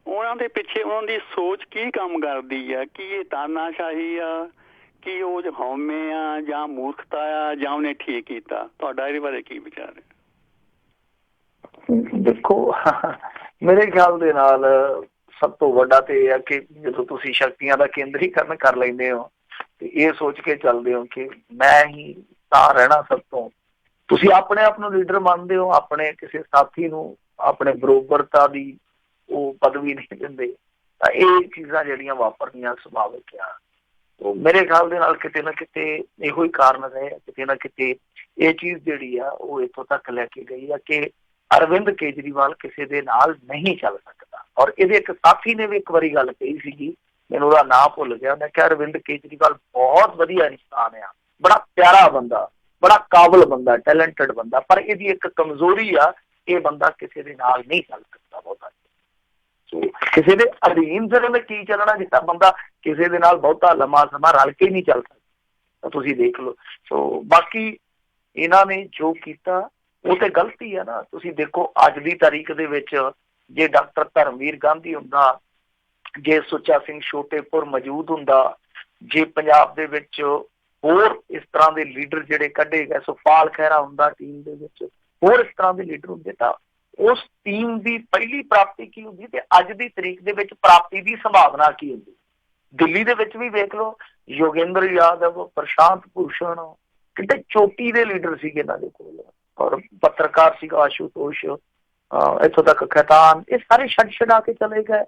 ਉਹਨਾਂ ਦੇ ਪਿੱਛੇ ਉਹਨਾਂ ਦੀ ਸੋਚ ਕੀ ਕੰਮ ਕਰਦੀ ਆ? ਕੀ ਇਹ ਤਾਨਾਸ਼ਾਹੀ ਆ, ਕੀ ਉਹ ਹਉਮੈ ਆ, ਜਾਂ ਮੂਰਖਤਾ ਆ, ਜਾਂ ਉਹਨੇ ਠੀਕ ਕੀਤਾ? ਤੁਹਾਡਾ ਇਹਦੇ ਬਾਰੇ ਕੀ ਵਿਚਾਰ ਹੈ? ਦੇਖੋ ਮੇਰੇ ਖਿਆਲ ਦੇ ਨਾਲ ਸਭ ਤੋਂ ਵੱਡਾ ਤੇ ਇਹ ਆ ਕਿ ਜਦੋਂ ਤੁਸੀਂ ਸ਼ਕਤੀਆਂ ਦਾ ਕੇਂਦਰੀਕਰਨ ਕਰ ਲੈਂਦੇ ਹੋ ਤੇ ਇਹ ਸੋਚ ਕੇ ਚੱਲਦੇ ਹੋ ਕਿ ਮੈਂ ਹੀ ਤਾਂ ਰਹਿਣਾ ਸਭ ਤੋਂ, ਤੁਸੀਂ ਆਪਣੇ ਆਪ ਨੂੰ ਲੀਡਰ ਮੰਨਦੇ ਹੋ, ਆਪਣੇ ਕਿਸੇ ਸਾਥੀ ਨੂੰ ਆਪਣੇ ਬਰੋਬਰਤਾ ਦੀ ਉਹ ਪਦਵੀ ਨਹੀਂ ਦਿੰਦੇ, ਤਾਂ ਇਹ ਚੀਜ਼ਾਂ ਜਿਹੜੀਆਂ ਵਾਪਰਨੀਆਂ ਸੁਭਾਵਿਕ ਆ। ਮੇਰੇ ਖਿਆਲ ਦੇ ਨਾਲ ਕਿਤੇ ਨਾ ਕਿਤੇ ਇਹੋ ਹੀ ਕਾਰਨ ਰਹੇ, ਕਿਤੇ ਨਾ ਕਿਤੇ ਇਹ ਚੀਜ਼ ਜਿਹੜੀ ਆ ਉਹ ਇੱਥੋਂ ਤੱਕ ਲੈ ਕੇ ਗਈ ਆ ਕਿ ਅਰਵਿੰਦ ਕੇਜਰੀਵਾਲ ਕਿਸੇ ਦੇ ਨਾਲ ਨਹੀਂ ਚੱਲ ਸਕਦਾ। ਔਰ ਇਹਦੇ ਇੱਕ ਸਾਥੀ ਨੇ ਵੀ ਇੱਕ ਵਾਰੀ ਗੱਲ ਕਹੀ ਸੀਗੀ, ਮੈਨੂੰ ਉਹਦਾ ਨਾਂ ਭੁੱਲ ਗਿਆ, ਮੈਂ ਕਿਹਾ ਅਰਵਿੰਦ ਕੇਜਰੀਵਾਲ ਬਹੁਤ ਵਧੀਆ ਇਨਸਾਨ ਆ, ਬੜਾ ਪਿਆਰਾ ਬੰਦਾ, ਬੜਾ ਕਾਬਲ ਬੰਦਾ, ਟੈਲੈਂਟਡ ਬੰਦਾ, ਪਰ ਇਹਦੀ ਇੱਕ ਕਮਜ਼ੋਰੀ ਆ, ਇਹ ਬੰਦਾ ਕਿਸੇ ਦੇ ਨਾਲ ਨਹੀਂ ਚੱਲ ਸਕਦਾ ਬਹੁਤਾ। ਸੋ ਕਿਸੇ ਦੇ ਅਧੀਨ ਫਿਰ ਉਹਨੇ ਕੀ ਚੱਲਣਾ, ਜਿੱਦਾਂ ਬੰਦਾ ਕਿਸੇ ਦੇ ਨਾਲ ਬਹੁਤਾ ਲੰਮਾ ਸਮਾਂ ਰਲ ਕੇ ਨਹੀਂ ਚੱਲ ਸਕਦਾ, ਤਾਂ ਤੁਸੀਂ ਦੇਖ ਲਓ। ਸੋ ਬਾਕੀ ਇਹਨਾਂ ਨੇ ਜੋ ਕੀਤਾ ਉਹ ਤੇ ਗਲਤੀ ਆ ਨਾ। ਤੁਸੀਂ ਦੇਖੋ ਅੱਜ ਦੀ ਤਾਰੀਖ ਦੇ ਵਿੱਚ ਜੇ ਡਾਕਟਰ ਧਰਮਵੀਰ ਗਾਂਧੀ ਹੁੰਦਾ, ਜੇ ਸੁੱਚਾ ਸਿੰਘ ਛੋਟੇਪੁਰ ਮੌਜੂਦ ਹੁੰਦਾ, ਜੇ ਪੰਜਾਬ ਦੇ ਵਿੱਚ ਹੋਰ ਇਸ ਤਰ੍ਹਾਂ ਦੇ ਲੀਡਰ ਜਿਹੜੇ ਕੱਢੇ ਗਏ, ਸੁਖਪਾਲ ਖਹਿਰਾ ਹੁੰਦਾ ਟੀਮ ਦੇ ਵਿੱਚ, ਹੋਰ ਇਸ ਤਰ੍ਹਾਂ ਦੇ ਲੀਡਰ ਹੁੰਦੇ, ਤਾਂ ਉਸ ਟੀਮ ਦੀ ਪਹਿਲੀ ਪ੍ਰਾਪਤੀ ਕੀ ਹੁੰਦੀ ਤੇ ਅੱਜ ਦੀ ਤਰੀਕ ਦੇ ਵਿੱਚ ਪ੍ਰਾਪਤੀ ਦੀ ਸੰਭਾਵਨਾ ਕੀ ਹੁੰਦੀ? ਦਿੱਲੀ ਦੇ ਵਿੱਚ ਵੀ ਵੇਖ ਲਓ, ਯੋਗੇਂਦਰ ਯਾਦਵ, ਪ੍ਰਸ਼ਾਂਤ ਭੂਸ਼ਣ, ਕਿਤੇ ਚੋਟੀ ਦੇ ਲੀਡਰ ਸੀਗੇ ਇਹਨਾਂ ਦੇ ਕੋਲ, ਔਰ ਪੱਤਰਕਾਰ ਸੀਗਾ ਆਸ਼ੂਤੋਸ਼, ਇੱਥੋਂ ਤੱਕ ਖੈਤਾਨ, ਇਹ ਸਾਰੇ ਛੱਡ ਕੇ ਚਲੇ ਗਏ।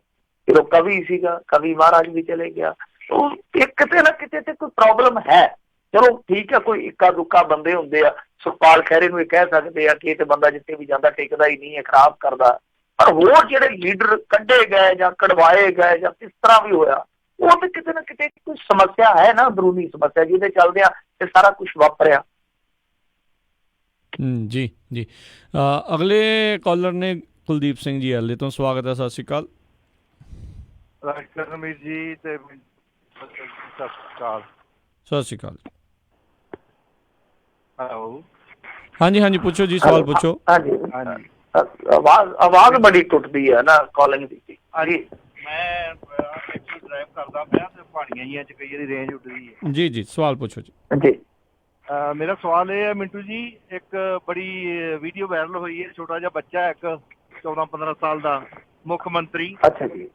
ਫਿਰ ਉਹ ਕਵੀ ਸੀਗਾ, ਕਵੀ ਮਹਾਰਾਜ ਵੀ ਚਲੇ ਗਿਆ। ਉਹ ਕਿਤੇ ਨਾ ਕਿਤੇ ਤੇ ਕੋਈ ਪ੍ਰੋਬਲਮ ਹੈ। ਚਲੋ ਠੀਕ ਹੈ, ਕੋਈ ਇੱਕਾ ਦੁੱਕਾ ਬੰਦੇ ਹੁੰਦੇ ਆ, ਸੁਖਪਾਲ ਖਹਿਰੇ ਨੂੰ ਇਹ ਕਹਿ ਸਕਦੇ ਆ ਕਿ ਇਹ ਤੇ ਬੰਦਾ ਜਿੱਥੇ ਵੀ ਜਾਂਦਾ ਟਿਕਦਾ ਹੀ ਨਹੀਂ ਹੈ, ਖਰਾਬ ਕਰਦਾ, ਪਰ ਹੋਰ ਜਿਹੜੇ ਲੀਡਰ ਕੱਢੇ ਗਏ ਜਾਂ ਕਢਵਾਏ ਗਏ ਜਾਂ ਕਿਸ ਤਰ੍ਹਾਂ ਵੀ ਹੋਇਆ, ਉਹ ਤੇ ਕਿਤੇ ਨਾ ਕਿਤੇ ਕੋਈ ਸਮੱਸਿਆ ਹੈ ਨਾ, ਅੰਦਰੂਨੀ ਸਮੱਸਿਆ, ਜਿਹਦੇ ਚੱਲਦੇ ਆ ਇਹ ਸਾਰਾ ਕੁਛ ਵਾਪਰਿਆ। ਜੀ ਜੀ ਅਗਲੇ ਕਾਲਰ ਨੇ ਕੁਲਦੀਪ ਸਿੰਘ ਜੀ ਐਲੇ ਤੋਂ, ਸਵਾਗਤ ਹੈ, ਸਤਿ ਸ਼੍ਰੀ ਅਕਾਲ। ਰਾਜਕਰਮੀਰ ਜੀ ਤੇ ਸਤਿ ਸ਼੍ਰੀ ਅਕਾਲ। ਸਤਿ ਸ਼੍ਰੀ ਅਕਾਲ। ਹੈਲੋ। ਹਾਂਜੀ ਹਾਂਜੀ, ਪੁੱਛੋ ਜੀ, ਸਵਾਲ ਪੁੱਛੋ। ਹਾਂਜੀ ਹਾਂਜੀ, ਆਵਾਜ਼ ਬੜੀ ਟੁੱਟਦੀ ਹੈ ਨਾ ਕਾਲਿੰਗ ਦੀ। ਹਾਂਜੀ ਮੈਂ ਡਰਾਈਵ ਕਰਦਾ ਪਿਆ ਤੇ ਪਹਾੜੀਆਂ ਜਿਹੀਆਂ ਚ ਕਈ ਵਾਰੀ ਰੇਂਜ ਉੱਡਦੀ ਹੈ। ਜੀ ਜੀ, ਸਵਾਲ ਪੁੱਛੋ ਜੀ। ਜੀ ਮੇਰਾ ਸਵਾਲ ਇਹ ਹੈ ਮਿੰਟੂ ਜੀ, ਇੱਕ ਬੜੀ ਵੀਡੀਓ ਵਾਇਰਲ ਹੋਈ ਹੈ, ਛੋਟਾ ਜਿਹਾ ਬੱਚਾ ਇੱਕ 14-15 ਸਾਲ ਦਾ ਮੁੱਖ ਮੰਤਰੀ। ਅੱਛਾ ਜੀ।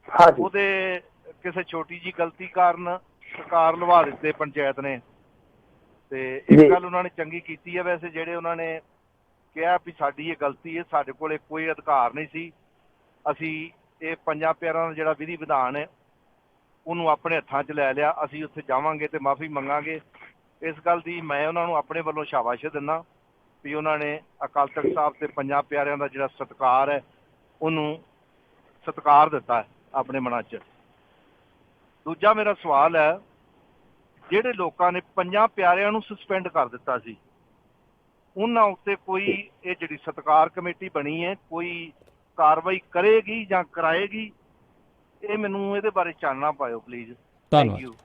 ਹਾਂਜੀ। ਉਹਦੇ ਕਿਸੇ ਛੋਟੀ ਜੀ ਗਲਤੀ ਕਾਰਨ ਸਰਕਾਰ ਲਵਾ ਦਿੱਤੇ ਪੰਚਾਇਤ ਨੇ। ਤੇ ਇੱਕ ਗੱਲ ਉਹਨਾਂ ਨੇ ਚੰਗੀ ਕੀਤੀ ਹੈ ਵੈਸੇ, ਜਿਹੜੇ ਉਹਨਾਂ ਨੇ ਕਿਹਾ ਵੀ ਸਾਡੀ ਇਹ ਗਲਤੀ ਹੈ, ਸਾਡੇ ਕੋਲ ਕੋਈ ਅਧਿਕਾਰ ਨਹੀਂ ਸੀ, ਅਸੀਂ ਇਹ 5 ਪਿਆਰਿਆਂ ਦਾ ਜਿਹੜਾ ਵਿਧੀ ਵਿਧਾਨ ਹੈ ਉਹਨੂੰ ਆਪਣੇ ਹੱਥਾਂ 'ਚ ਲੈ ਲਿਆ, ਅਸੀਂ ਉੱਥੇ ਜਾਵਾਂਗੇ ਤੇ ਮਾਫ਼ੀ ਮੰਗਾਂਗੇ। ਇਸ ਗੱਲ ਦੀ ਮੈਂ ਉਹਨਾਂ ਨੂੰ ਆਪਣੇ ਵੱਲੋਂ ਸ਼ਾਬਾਸ਼ ਦਿੰਦਾ ਵੀ ਉਹਨਾਂ ਨੇ ਅਕਾਲ ਤਖ਼ਤ ਸਾਹਿਬ ਤੇ 5 ਪਿਆਰਿਆਂ ਦਾ ਜਿਹੜਾ ਸਤਿਕਾਰ ਹੈ ਉਹਨੂੰ ਸਤਿਕਾਰ ਦਿੱਤਾ ਹੈ ਆਪਣੇ ਮਨਾਂ 'ਚ। ਦੂਜਾ ਮੇਰਾ ਸਵਾਲ ਹੈ, ਜਿਹੜੇ ਲੋਕਾਂ ਨੇ 5 ਪਿਆਰਿਆਂ ਨੂੰ ਸਸਪੈਂਡ ਕਰ ਦਿੱਤਾ ਸੀ, ਉਹਨਾਂ ਉੱਤੇ ਕੋਈ ਇਹ ਜਿਹੜੀ ਸਤਿਕਾਰ ਕਮੇਟੀ ਬਣੀ ਹੈ ਕੋਈ ਕਾਰਵਾਈ ਕਰੇਗੀ ਜਾਂ ਕਰਾਏਗੀ? ਇਹ ਮੈਨੂੰ ਇਹਦੇ ਬਾਰੇ ਚਾਨਣਾ ਪਾਇਓ ਪਲੀਜ਼। Thank you.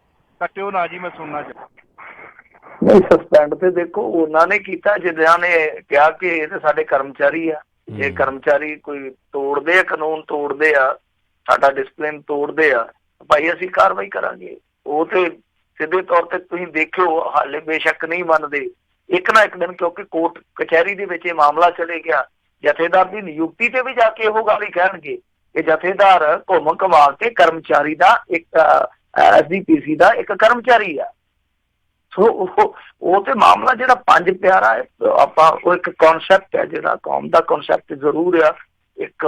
ਕੱਟਿਓ ਨਾ ਜੀ, ਮੈਂ ਸੁਣਨਾ ਚਾਹੁੰਦਾ। ਨਹੀਂ, ਸਸਪੈਂਡ ਤੇ ਦੇਖੋ ਉਹਨਾਂ ਨੇ ਕੀਤਾ ਜਿਨ੍ਹਾਂ ਨੇ ਕਿਹਾ ਕਿ ਇਹ ਤੇ ਸਾਡੇ ਕਰਮਚਾਰੀ ਆ। ਜੇ ਕਰਮਚਾਰੀ ਕੋਈ ਤੋੜਦੇ ਆ, ਕਾਨੂੰਨ ਤੋੜਦੇ ਆ, ਸਾਡਾ ਡਿਸਪਲਿਨ ਤੋੜਦੇ ਆ, ਭਾਈ ਅਸੀਂ ਕਾਰਵਾਈ ਕਰਾਂਗੇ। ਉਹ ਤੇ ਸਿੱਧੇ ਤੌਰ ਤੇ ਤੁਸੀਂ ਦੇਖਿਓ, ਹਾਲੇ ਬੇਸ਼ੱਕ ਨਹੀਂ ਮੰਨਦੇ, ਇੱਕ ਨਾ ਇੱਕ ਦਿਨ ਕਿਉਂਕਿ ਕੋਰਟ ਕਚਹਿਰੀ ਦੇ ਵਿੱਚ ਇਹ ਮਾਮਲਾ ਚਲੇ ਗਿਆ, ਜਥੇਦਾਰ ਦੀ ਨਿਯੁਕਤੀ ਤੇ ਵੀ ਜਾ ਕੇ ਉਹ ਗੱਲ ਹੀ ਕਹਿਣਗੇ ਕਿ ਜਥੇਦਾਰ ਘੁੰਮ ਘੁਮਾ ਕੇ ਕਰਮਚਾਰੀ ਦਾ ਇੱਕ SGPC ਦਾ ਇੱਕ ਕਰਮਚਾਰੀ ਆ। ਸੋ ਉਹ ਤੇ ਮਾਮਲਾ ਜਿਹੜਾ 5 ਪਿਆਰਾ ਹੈ, ਆਪਾਂ ਉਹ ਇੱਕ ਕਨਸੈਪਟ ਹੈ ਜਿਹੜਾ ਕੌਮ ਦਾ ਕਨਸੈਪਟ ਜ਼ਰੂਰ ਆ, ਇੱਕ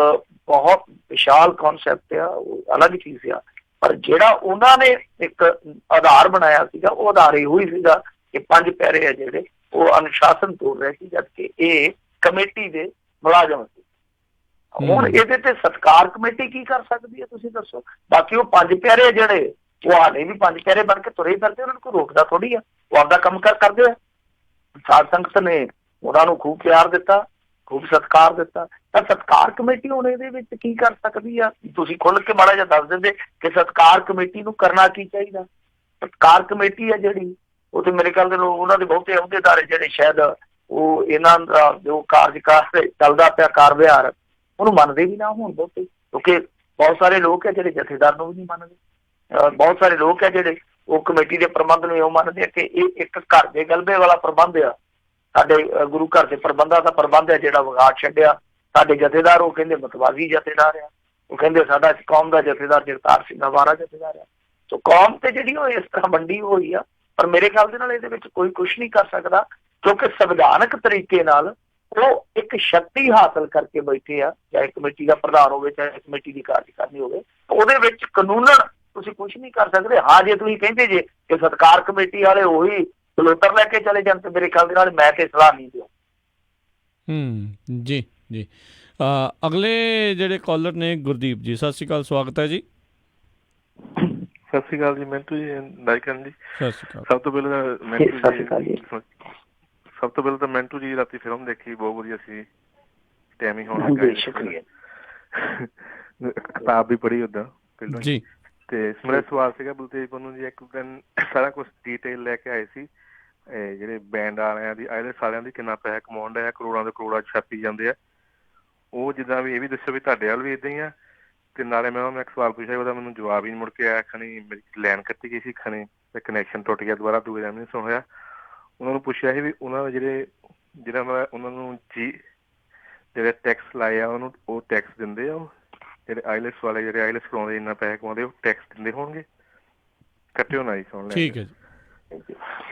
ਬਹੁਤ ਵਿਸ਼ਾਲ ਕਨਸੈਪਟ ਆ, ਉਹ ਅਲੱਗ ਚੀਜ਼ ਆ। ਪਰ ਜਿਹੜਾ ਉਹਨਾਂ ਨੇ ਇੱਕ ਆਧਾਰ ਬਣਾਇਆ ਸੀਗਾ, ਉਹ ਆਧਾਰ ਇਹੋ ਹੀ ਸੀਗਾ ਕਿ 5 ਪਿਆਰੇ ਆ ਜਿਹੜੇ ਉਹ ਅਨੁਸ਼ਾਸਨ ਤੋੜ ਰਹੇ ਸੀ, ਜਦਕਿ ਇਹ ਕਮੇਟੀ ਦੇ ਮੁਲਾਜ਼ਮ ਸੀ। ਹੁਣ ਇਹਦੇ ਤੇ ਸਤਿਕਾਰ ਕਮੇਟੀ ਕੀ ਕਰ ਸਕਦੀ ਹੈ ਤੁਸੀਂ ਦੱਸੋ? ਬਾਕੀ ਉਹ 5 ਪਿਆਰੇ ਜਿਹੜੇ ਉਹ ਹਾਲੇ ਵੀ 5 ਪਿਆਰੇ ਬਣ ਕੇ ਤੁਰੇ ਫਿਰਦੇ, ਉਹਨਾਂ ਨੂੰ ਕੋਈ ਰੋਕਦਾ ਥੋੜੀ ਆ, ਉਹ ਆਪਦਾ ਕੰਮ ਕਰਦੇ ਆ। ਸਾਧ ਸੰਗਤ ਨੇ ਉਹਨਾਂ ਨੂੰ ਖੂਬ ਪਿਆਰ ਦਿੱਤਾ, ਖੂਬ ਸਤਿਕਾਰ ਦਿੱਤਾ, ਤਾਂ ਸਤਿਕਾਰ ਕਮੇਟੀ ਹੁਣ ਇਹਦੇ ਵਿੱਚ ਕੀ ਕਰ ਸਕਦੀ ਆ? ਤੁਸੀਂ ਖੁੱਲ੍ਹ ਕੇ ਮਾੜਾ ਜਿਹਾ ਦੱਸ ਦਿੰਦੇ ਕਿ ਸਤਿਕਾਰ ਕਮੇਟੀ ਨੂੰ ਕਰਨਾ ਕੀ ਚਾਹੀਦਾ। ਸਤਿਕਾਰ ਕਮੇਟੀ ਆ ਜਿਹੜੀ, ਉਹ ਤੇ ਮੇਰੇ ਖਿਆਲ ਦੇ ਉਹਨਾਂ ਦੇ ਬਹੁਤੇ ਅਹੁਦੇਦਾਰ ਜਿਹੜੇ ਸ਼ਾਇਦ ਉਹ ਇਹਨਾਂ ਦਾ ਜੋ ਕਾਰਜਕਾਰ ਚੱਲਦਾ ਪਿਆ ਕਾਰ ਵਿਹਾਰ ਉਹਨੂੰ ਮੰਨਦੇ ਵੀ ਨਾ ਹੋਣ ਬਹੁਤੇ, ਕਿਉਂਕਿ ਬਹੁਤ ਸਾਰੇ ਲੋਕ ਹੈ ਜਿਹੜੇ ਜਥੇਦਾਰ ਨੂੰ ਵੀ ਨਹੀਂ ਮੰਨਦੇ। ਬਹੁਤ ਸਾਰੇ ਲੋਕ ਹੈ ਜਿਹੜੇ ਉਹ ਕਮੇਟੀ ਦੇ ਪ੍ਰਬੰਧ ਨੂੰ ਇਹੋ ਮੰਨਦੇ ਆ ਕਿ ਇਹ ਇੱਕ ਘਰ ਦੇ ਗਲਬੇ ਵਾਲਾ ਪ੍ਰਬੰਧ ਆ, ਸਾਡੇ ਗੁਰੂ ਘਰ ਦੇ ਪ੍ਰਬੰਧਾਂ ਦਾ ਪ੍ਰਬੰਧ ਹੈ ਜਿਹੜਾ ਵਿਗਾੜ ਛੱਡਿਆ। ਸਾਡੇ ਜਥੇਦਾਰ ਉਹ ਕਹਿੰਦੇ ਮਤਵਾਜ਼ੀ ਜਥੇਦਾਰ ਆ, ਉਹ ਕਹਿੰਦੇ ਸਾਡਾ ਕੌਮ ਦਾ ਜਥੇਦਾਰ ਜਗਤਾਰ ਸਿੰਘ ਹਵਾਰਾ ਜਥੇਦਾਰ ਆ। ਸੋ ਕੌਮ ਤੇ ਜਿਹੜੀ ਉਹ ਇਸ ਤਰ੍ਹਾਂ ਵੰਡੀ ਹੋਈ ਆ, ਪਰ ਮੇਰੇ ਖਿਆਲ ਦੇ ਨਾਲ ਇਹਦੇ ਵਿੱਚ ਕੋਈ ਕੁਛ ਨਹੀਂ ਕਰ ਸਕਦਾ, ਕਿਉਂਕਿ ਸੰਵਿਧਾਨਕ ਤਰੀਕੇ ਨਾਲ ਉਹ ਇੱਕ ਸ਼ਕਤੀ ਹਾਸਲ ਕਰਕੇ ਬੈਠੇ ਆ, ਚਾਹੇ ਕਮੇਟੀ ਦਾ ਪ੍ਰਧਾਨ ਹੋਵੇ ਚਾਹੇ ਕਮੇਟੀ ਦੀ ਕਾਰਜਕਾਰਨੀ ਹੋਵੇ, ਉਹਦੇ ਵਿੱਚ ਕਾਨੂੰਨਨ ਤੁਸੀਂ ਕੁਛ ਨਹੀਂ ਕਰ ਸਕਦੇ। ਹਾਂ, ਜੇ ਤੁਸੀਂ ਕਹਿੰਦੇ ਜੇ ਕਿ ਸਤਿਕਾਰ ਕਮੇਟੀ ਵਾਲੇ ਉਹੀ ਸਲੋਟਰ ਲੈ ਕੇ ਚਲੇ ਜਾਣ ਤੇ ਮੇਰੇ ਖਿਆਲ ਦੇ ਨਾਲ ਮੈਂ ਤੇ ਸਲਾਹ ਨਹੀਂ ਦਿਓ। ਜੀ ਜੀ, ਅਗਲੇ ਜਿਹੜੇ ਕਾਲਰ ਨੇ ਗੁਰਦੀਪ ਜੀ, ਸਤਿ ਸ਼੍ਰੀ ਅਕਾਲ, ਸਵਾਗਤ ਹੈ ਜੀ। ਸਤਿ ਸ਼੍ਰੀ ਅਕਾਲ ਜੀ ਮਿੰਟੂ ਜੀ, ਨਾਇਕਨ ਜੀ। ਸਤਿ ਸ਼੍ਰੀ ਅਕਾਲ। ਸਭ ਤੋਂ ਪਹਿਲਾਂ ਤਾਂ ਮਿੰਟੂ ਜੀ ਰਾਤੀ ਫਿਲਮ ਦੇਖੀ, ਬਹੁਤ ਵਧੀਆ ਸੀ, ਟਾਈਮ ਹੀ ਹੋਣ ਲੱਗਾ। ਸ਼ੁਕਰੀਆ। ਕਿਤਾਬ ਵੀ ਪੜ੍ਹੀ ਉੱਦਾਂ ਪਹਿਲਾਂ ਜੀ। ਤੇ ਮੇਰਾ ਸਵਾਲ ਸੀਗਾ ਬਲਤੇਜ ਪੰਨੂ ਜੀ, ਇੱਕ ਦਿਨ ਸਾਰਾ ਕੁਛ ਡਿਟੇਲ ਲੈ ਕੇ ਆਏ ਸੀ, ਜਿਹੜੇ ਬੈਂਡ ਵਾਲਿਆਂ ਦੀ ਆਇਲੈਟਸ ਸਾਰਿਆਂ ਦੀ ਕਿੰਨਾ ਪੈਸਾ ਕਮਾਉਣ ਡਿਆ, ਕਰੋੜਾਂ ਦੇ ਕਰੋੜਾਂ ਛਾਪੀ ਜਾਂਦੇ ਆ। ਉਹ ਜਿੱਦਾਂ ਵੀ ਇਹ ਵੀ ਦੱਸੋ ਵੀ ਤੁਹਾਡੇ ਵੱਲ ਵੀ ਇੱਦਾਂ ਹੀ ਆ। ਤੇ ਨਾਲੇ ਮੈਂ ਉਹਨੂੰ ਇੱਕ ਸਵਾਲ ਪੁੱਛਿਆ, ਉਹਦਾ ਮੈਨੂੰ ਜਵਾਬ ਹੀ ਨਹੀਂ ਮੁੜ ਕੇ ਆਇਆ। ਖਣੀ ਮੇਰੀ ਲਾਈਨ ਕੱਟੀ ਗਈ ਸੀ, ਖਣੀ ਕਨੈਕਸ਼ਨ ਟੁੱਟ ਗਿਆ, ਦੁਬਾਰਾ ਦੂਏ ਦਿਨ ਨਹੀਂ ਸੁਣਿਆ। ਉਹਨਾਂ ਨੂੰ ਪੁੱਛਿਆ ਸੀ ਵੀ ਉਹਨਾਂ ਦੇ ਜਿਹੜਾ ਉਹਨਾਂ ਨੂੰ ਜਿਹੜੇ ਟੈਕਸ ਲਾਏ ਆ ਉਹਨੂੰ ਉਹ ਟੈਕਸ ਦਿੰਦੇ ਆ, ਉਹ ਜਿਹੜੇ ਆਈਲੈਟਸ ਵਾਲੇ ਜਿਹੜੇ ਆਈਲੈਟਸ ਕਰਾਉਂਦੇ ਇੰਨਾ ਪੈਸਾ ਕਮਾਉਂਦੇ ਉਹ ਟੈਕਸ ਦਿੰਦੇ ਹੋਣਗੇ? ਕੱਟਿਓ ਨਾ ਜੀ, ਸੁਣ ਲਿਆ। ਠੀਕ ਹੈ ਜੀ।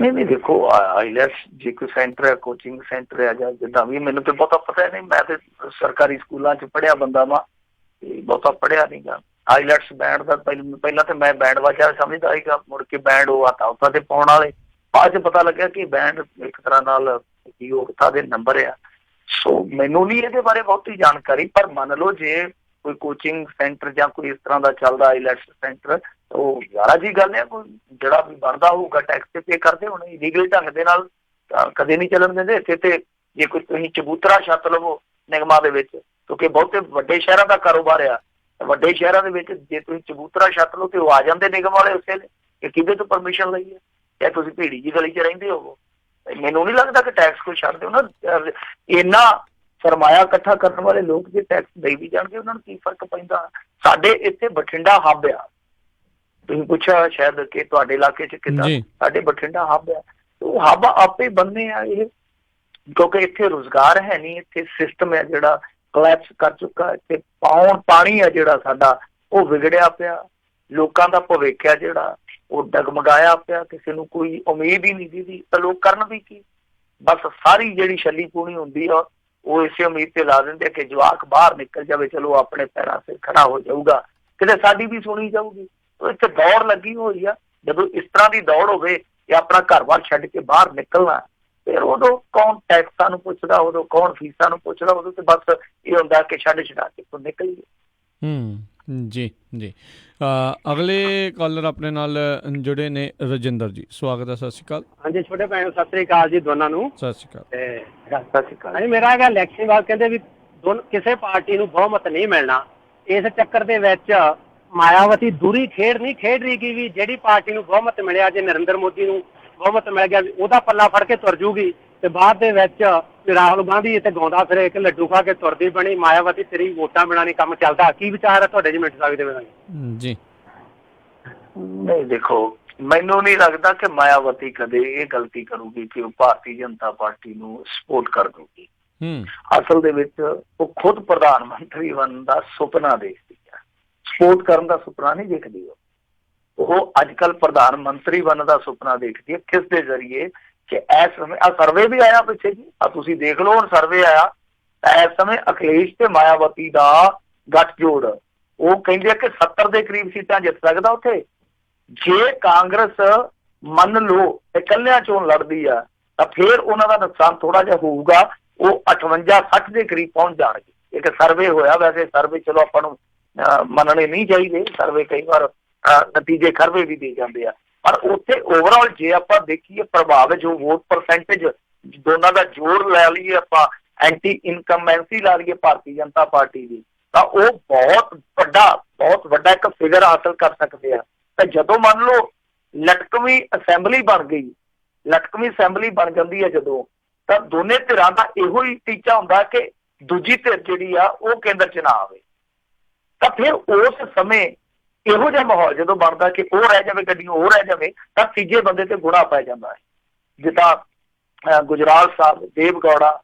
ਨਹੀਂ ਦੇਖੋ, ਆਈਲੈਟਸ ਜੇ ਕੋਈ ਸੈਂਟਰ ਹੈ, ਕੋਚਿੰਗ ਸੈਂਟਰ ਹੈ ਜਾਂ ਜਿੱਦਾਂ ਵੀ, ਮੈਨੂੰ ਤੇ ਬਹੁਤਾ ਪਤਾ ਨਹੀਂ, ਮੈਂ ਤੇ ਸਰਕਾਰੀ ਸਕੂਲਾਂ 'ਚ ਪੜ੍ਹਿਆ ਬੰਦਾ ਵਾ, ਬਹੁਤਾ ਪੜ੍ਹਿਆ ਨਹੀਂ ਗਾ। ਆਈਲੈਟਸ ਬੈਂਡ ਦਾ ਪਹਿਲਾਂ ਤੇ ਮੈਂ ਬੈਂਡ ਵਾਜਾ ਸਮਝਦਾ ਸੀਗਾ, ਮੁੜ ਕੇ ਬੈਂਡ ਉਹ ਹੱਥਾਂ ਤੇ ਪਾਉਣ ਵਾਲੇ, ਬਾਅਦ 'ਚ ਪਤਾ ਲੱਗਿਆ ਕਿ ਬੈਂਡ ਇੱਕ ਤਰ੍ਹਾਂ ਨਾਲ ਯੋਗਤਾ ਦੇ ਨੰਬਰ ਆ। ਸੋ ਮੈਨੂੰ ਨਹੀਂ ਇਹਦੇ ਬਾਰੇ ਬਹੁਤੀ ਜਾਣਕਾਰੀ, ਪਰ ਮੰਨ ਲਓ ਜੇ ਕੋਈ ਕੋਚਿੰਗ ਸੈਂਟਰ ਜਾਂ ਕੋਈ ਇਸ ਤਰ੍ਹਾਂ ਦਾ ਚੱਲਦਾ ਆਈਲੈਟਸ ਸੈਂਟਰ, ਉਹ ਯਾਰਾ ਜੀ ਗੱਲ ਹੈ, ਕੋਈ ਜਿਹੜਾ ਵੀ ਬਣਦਾ ਹੋਊਗਾ ਟੈਕਸ ਤੇ ਪੇ ਕਰਦੇ ਹੋਣੇ, ਇਲੀਗਲ ਢੰਗ ਦੇ ਨਾਲ ਕਦੇ ਨਹੀਂ ਚੱਲਣ ਦਿੰਦੇ ਇੱਥੇ। ਤੇ ਜੇ ਕੋਈ ਤੁਸੀਂ ਚਬੂਤਰਾ ਛੱਤ ਲਵੋ ਨਿਗਮਾਂ ਦੇ ਵਿੱਚ, ਕਿਉਂਕਿ ਬਹੁਤੇ ਵੱਡੇ ਸ਼ਹਿਰਾਂ ਦਾ ਕਾਰੋਬਾਰ ਆ, ਵੱਡੇ ਸ਼ਹਿਰਾਂ ਦੇ ਵਿੱਚ ਜੇ ਤੁਸੀਂ ਚਬੂਤਰਾ ਛੱਤ ਲਓ ਤੇ ਉਹ ਆ ਜਾਂਦੇ ਨਿਗਮ ਵਾਲੇ ਉਸੇ ਨੇ ਕਿ ਕਿਹਦੇ ਤੋਂ ਪਰਮਿਸ਼ਨ ਲਈ ਹੈ, ਚਾਹੇ ਤੁਸੀਂ ਭੀੜੀ ਜੀ ਗਲੀ 'ਚ ਰਹਿੰਦੇ ਹੋਵੋ। ਮੈਨੂੰ ਨਹੀਂ ਲੱਗਦਾ ਕਿ ਟੈਕਸ ਕੋਈ ਛੱਡ ਦਿਓ ਨਾ। ਇੰਨਾ ਸਰਮਾਇਆ ਇਕੱਠਾ ਕਰਨ ਵਾਲੇ ਲੋਕ ਜੇ ਟੈਕਸ ਦੇ ਵੀ ਜਾਣਗੇ ਉਹਨਾਂ ਨੂੰ ਕੀ ਫਰਕ ਪੈਂਦਾ। ਸਾਡੇ ਇੱਥੇ ਬਠਿੰਡਾ ਹੱਬ ਆ, ਤੁਸੀਂ ਪੁੱਛਿਆ ਸ਼ਾਇਦ ਕਿ ਤੁਹਾਡੇ ਇਲਾਕੇ 'ਚ ਕਿੱਦਾਂ, ਸਾਡੇ ਬਠਿੰਡਾ ਹੱਬ ਆ। ਉਹ ਹੱਬ ਆਪੇ ਬਣਨੇ ਆ ਇਹ, ਕਿਉਂਕਿ ਇੱਥੇ ਰੁਜ਼ਗਾਰ ਹੈ ਨਹੀਂ, ਇੱਥੇ ਸਿਸਟਮ ਹੈ ਜਿਹੜਾ ਕੋਲੈਪਸ ਕਰ ਚੁੱਕਾ। ਇੱਥੇ ਪਾਣੀ ਆ ਜਿਹੜਾ ਸਾਡਾ ਉਹ ਵਿਗੜਿਆ ਪਿਆ, ਲੋਕਾਂ ਦਾ ਭਵਿੱਖ ਆ ਜਿਹੜਾ ਉਹ ਡਗਮਗਾਇਆ ਪਿਆ, ਕਿਸੇ ਨੂੰ ਕੋਈ ਉਮੀਦ ਹੀ ਨਹੀਂ ਦੀਦੀ। ਤਾਂ ਲੋਕ ਕਰਨ ਵੀ ਕੀ, ਬਸ ਸਾਰੀ ਜਿਹੜੀ ਛੱਲੀ ਪੂਣੀ ਹੁੰਦੀ ਆ ਉਹ ਇਸੇ ਉਮੀਦ ਤੇ ਲਾ ਦਿੰਦੇ ਕਿ ਜਵਾਕ ਬਾਹਰ ਨਿਕਲ ਜਾਵੇ, ਚਲੋ ਆਪਣੇ ਪੈਰਾਂ ਤੇ ਖੜਾ ਹੋ ਜਾਊਗਾ, ਕਿਤੇ ਸਾਡੀ ਵੀ ਸੁਣੀ ਜਾਊਗੀ। ਇੱਥੇ ਦੌੜ ਲੱਗੀ ਹੋਈ ਆ। ਜਦੋਂ ਇਸ ਤਰ੍ਹਾਂ ਦੀ ਦੌੜ ਹੋਵੇ ਕਿ ਆਪਣਾ ਘਰ-ਬਾਰ ਛੱਡ ਕੇ ਬਾਹਰ ਨਿਕਲਣਾ, ਫਿਰ ਉਦੋਂ ਕੌਣ ਟੈਕਸਾਂ ਨੂੰ ਪੁੱਛਦਾ, ਉਦੋਂ ਕੌਣ ਫੀਸਾਂ ਨੂੰ ਪੁੱਛਦਾ, ਉਦੋਂ ਤੇ ਬਸ ਇਹ ਹੁੰਦਾ ਕਿ ਛੱਡ ਛਡਾ ਕੇ ਤੋਂ ਨਿਕਲੀਏ। ਜੀ ਜੀ ਅਗਲੇ ਕਾਲਰ ਆਪਣੇ ਨਾਲ ਜੁੜੇ ਨੇ ਰਜਿੰਦਰ ਜੀ, ਸਵਾਗਤ ਹੈ, ਸਤਿ ਸ਼੍ਰੀ ਅਕਾਲ। ਹਾਂਜੀ ਛੋਟੇ ਭੈਣ ਸਤਿ ਸ੍ਰੀ ਅਕਾਲ ਜੀ ਦੋਨਾਂ ਨੂੰ। ਸਤਿ ਸ਼੍ਰੀ ਅਕਾਲ। ਸਤਿ ਸ਼੍ਰੀ ਅਕਾਲ। ਮੇਰਾ ਹੈਗਾ ਇਲੈਕਸ਼ਨ ਬਾਅਦ ਕਹਿੰਦੇ ਵੀ ਕਿਸੇ ਪਾਰਟੀ ਨੂੰ ਬਹੁਮਤ ਨਹੀਂ ਮਿਲਣਾ। ਇਸ ਚੱਕਰ ਦੇ ਵਿੱਚ ਮਾਇਆਵਤੀ ਦੂਰੀ ਖੇਡ ਨਹੀਂ ਖੇਡ ਰਹੀ ਕਿ ਵੀ ਜਿਹੜੀ ਪਾਰਟੀ ਨੂੰ ਬਹੁਮਤ ਮਿਲਿਆ, ਜੇ ਨਰਿੰਦਰ ਮੋਦੀ ਨੂੰ ਬਹੁਮਤ ਮਿਲ ਗਿਆ ਵੀ ਉਹਦਾ ਪੱਲਾ ਫੜ ਕੇ ਤੁਰ ਜੂਗੀ, ਤੇ ਬਾਅਦ ਦੇ ਵਿੱਚ ਰਾਹੁਲ ਗਾਂਧੀ ਇੱਥੇ ਗਾਉਂਦਾ ਫਿਰੇ ਇੱਕ ਲੱਡੂ ਖਾ ਕੇ ਤੁਰਦੀ ਬਣੀ, ਮਾਇਆਵਤੀ ਤੇਰੀ ਵੋਟਾਂ ਬਿਨਾਂ ਨਹੀਂ ਕੰਮ ਚੱਲਦਾ। ਕੀ ਵਿਚਾਰ ਹੈ ਤੁਹਾਡੇ ਜੀ ਮਿੰਟ ਸਾਹਿਬ ਦੇ ਵਿੱਚ? ਜੀ ਨਹੀਂ ਦੇਖੋ, ਮੈਨੂੰ ਨਹੀਂ ਲੱਗਦਾ ਕਿ ਮਾਇਆਵਤੀ ਕਦੇ ਇਹ ਗਲਤੀ ਕਰੂਗੀ ਕਿ ਉਹ ਭਾਰਤੀ ਜਨਤਾ ਪਾਰਟੀ ਨੂੰ ਸਪੋਰਟ ਕਰ ਦੂਗੀ। ਅਸਲ ਦੇ ਵਿੱਚ ਉਹ ਖੁਦ ਪ੍ਰਧਾਨ ਮੰਤਰੀ ਬਣਨ ਦਾ ਸੁਪਨਾ ਦੇਖਦੀ ਹੈ, ਸਪੋਰਟ ਕਰਨ ਦਾ ਸੁਪਨਾ ਨਹੀਂ ਦੇਖਦੀ। ਉਹ ਅੱਜ ਕੱਲ੍ਹ ਪ੍ਰਧਾਨ ਮੰਤਰੀ ਬਣਨ ਦਾ ਸੁਪਨਾ ਦੇਖਦੀ ਹੈ। ਕਿਸ ਦੇ ਜ਼ਰੀਏ ਕਿ ਇਸ ਸਮੇਂ ਆ ਸਰਵੇ ਵੀ ਆਇਆ ਪਿੱਛੇ ਜੀ, ਆ ਤੁਸੀਂ ਦੇਖ ਲਓ, ਹੁਣ ਸਰਵੇ ਆਇਆ ਤਾਂ ਇਸ ਸਮੇਂ ਅਖਿਲੇਸ਼ ਤੇ ਮਾਇਆਵਤੀ ਦਾ ਗੱਠਜੋੜ, ਉਹ ਕਹਿੰਦੇ ਆ ਕਿ 70 ਦੇ ਕਰੀਬ ਸੀਟਾਂ ਜਿੱਤ ਸਕਦਾ ਉੱਥੇ। ਜੇ ਕਾਂਗਰਸ ਮੰਨ ਲਓ ਇਕੱਲਿਆਂ ਚੋਣ ਲੜਦੀ ਆ ਤਾਂ ਫਿਰ ਉਹਨਾਂ ਦਾ ਨੁਕਸਾਨ ਥੋੜਾ ਜਿਹਾ ਹੋਊਗਾ, ਉਹ 58-60 ਦੇ ਕਰੀਬ ਪਹੁੰਚ ਜਾਣਗੇ। ਇੱਕ ਸਰਵੇ ਹੋਇਆ, ਵੈਸੇ ਸਰਵੇ ਚਲੋ ਆਪਾਂ ਨੂੰ ਮੰਨਣੇ ਨਹੀਂ ਚਾਹੀਦੇ, ਸਰਵੇ ਕਈ ਵਾਰ ਨਤੀਜੇ ਖਰਵੇ ਵੀ ਦੇ ਜਾਂਦੇ ਆ, ਪਰ ਉੱਥੇ ਓਵਰਆਲ ਜੇ ਆਪਾਂ ਦੇਖੀਏ ਪ੍ਰਭਾਵ ਜੋ ਵੋਟ ਪਰਸੈਂਟੇਜ ਦੋਨਾਂ ਦਾ ਜੋੜ ਲੈ ਲਈਏ, ਆਪਾਂ ਐਂਟੀ ਇਨਕਮਬੈਂਸੀ ਲਾ ਲਈਏ ਭਾਰਤੀ ਜਨਤਾ ਪਾਰਟੀ ਦੀ, ਤਾਂ ਉਹ ਬਹੁਤ ਵੱਡਾ ਇੱਕ ਫਿਗਰ ਹਾਸਲ ਕਰ ਸਕਦੇ ਆ। ਤਾਂ ਜਦੋਂ ਮੰਨ ਲਓ ਲਟਕਵੀਂ ਅਸੈਂਬਲੀ ਬਣ ਗਈ, ਲਟਕਵੀਂ ਅਸੈਂਬਲੀ ਬਣ ਜਾਂਦੀ ਹੈ ਜਦੋਂ, ਤਾਂ ਦੋਨੇ ਧਿਰਾਂ ਦਾ ਇਹੋ ਹੀ ਟੀਚਾ ਹੁੰਦਾ ਕਿ ਦੂਜੀ ਧਿਰ ਜਿਹੜੀ ਆ ਉਹ ਕੇਂਦਰ 'ਚ ਨਾ ਆਵੇ। ਤਾਂ ਫਿਰ ਉਸ ਸਮੇਂ ਇਹੋ ਜਿਹਾ ਮਾਹੌਲ ਜਦੋਂ ਬਣਦਾ ਕਿ ਉਹ ਰਹਿ ਜਾਵੇ ਗੱਡੀ, ਉਹ ਰਹਿ ਜਾਵੇ, ਤਾਂ ਤੀਜੇ ਬੰਦੇ ਤੇ ਗੁਣਾ ਪੈ ਜਾਂਦਾ ਹੈ। ਜਿੱਦਾਂ ਗੁਜਰਾਲ ਸਾਹਿਬ, ਦੇਵ ਗੌੜਾ,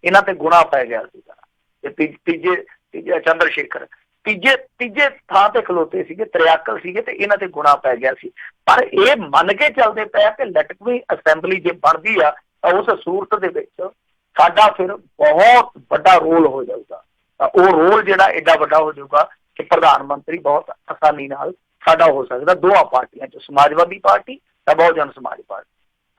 ਇਹਨਾਂ ਤੇ ਗੁਣਾ ਪੈ ਗਿਆ ਸੀਗਾ। ਤੇ ਤੀਜੇ ਚੰਦਰ ਸ਼ੇਖਰ ਤੀਜੇ ਥਾਂ ਤੇ ਖਲੋਤੇ ਸੀਗੇ, ਤ੍ਰਿਆਕਲ ਸੀਗੇ, ਤੇ ਇਹਨਾਂ ਤੇ ਗੁਣਾ ਪੈ ਗਿਆ ਸੀ। ਪਰ ਇਹ ਮੰਨ ਕੇ ਚੱਲਦੇ ਪਏ ਕਿ ਲਟਕਵੀਂ ਅਸੈਂਬਲੀ ਜੇ ਬਣਦੀ ਆ ਤਾਂ ਉਸ ਸੂਰਤ ਦੇ ਵਿੱਚ ਸਾਡਾ ਫਿਰ ਬਹੁਤ ਵੱਡਾ ਰੋਲ ਹੋ ਜਾਊਗਾ। ਤਾਂ ਉਹ ਰੋਲ ਜਿਹੜਾ ਏਡਾ ਵੱਡਾ ਹੋ ਜਾਊਗਾ ਕਿ ਪ੍ਰਧਾਨ ਮੰਤਰੀ ਬਹੁਤ ਆਸਾਨੀ ਨਾਲ ਸਾਡਾ ਹੋ ਸਕਦਾ ਦੋਹਾਂ ਪਾਰਟੀਆਂ 'ਚ, ਸਮਾਜਵਾਦੀ ਪਾਰਟੀ ਤਾਂ ਬਹੁਜਨ ਸਮਾਜ ਪਾਰਟੀ।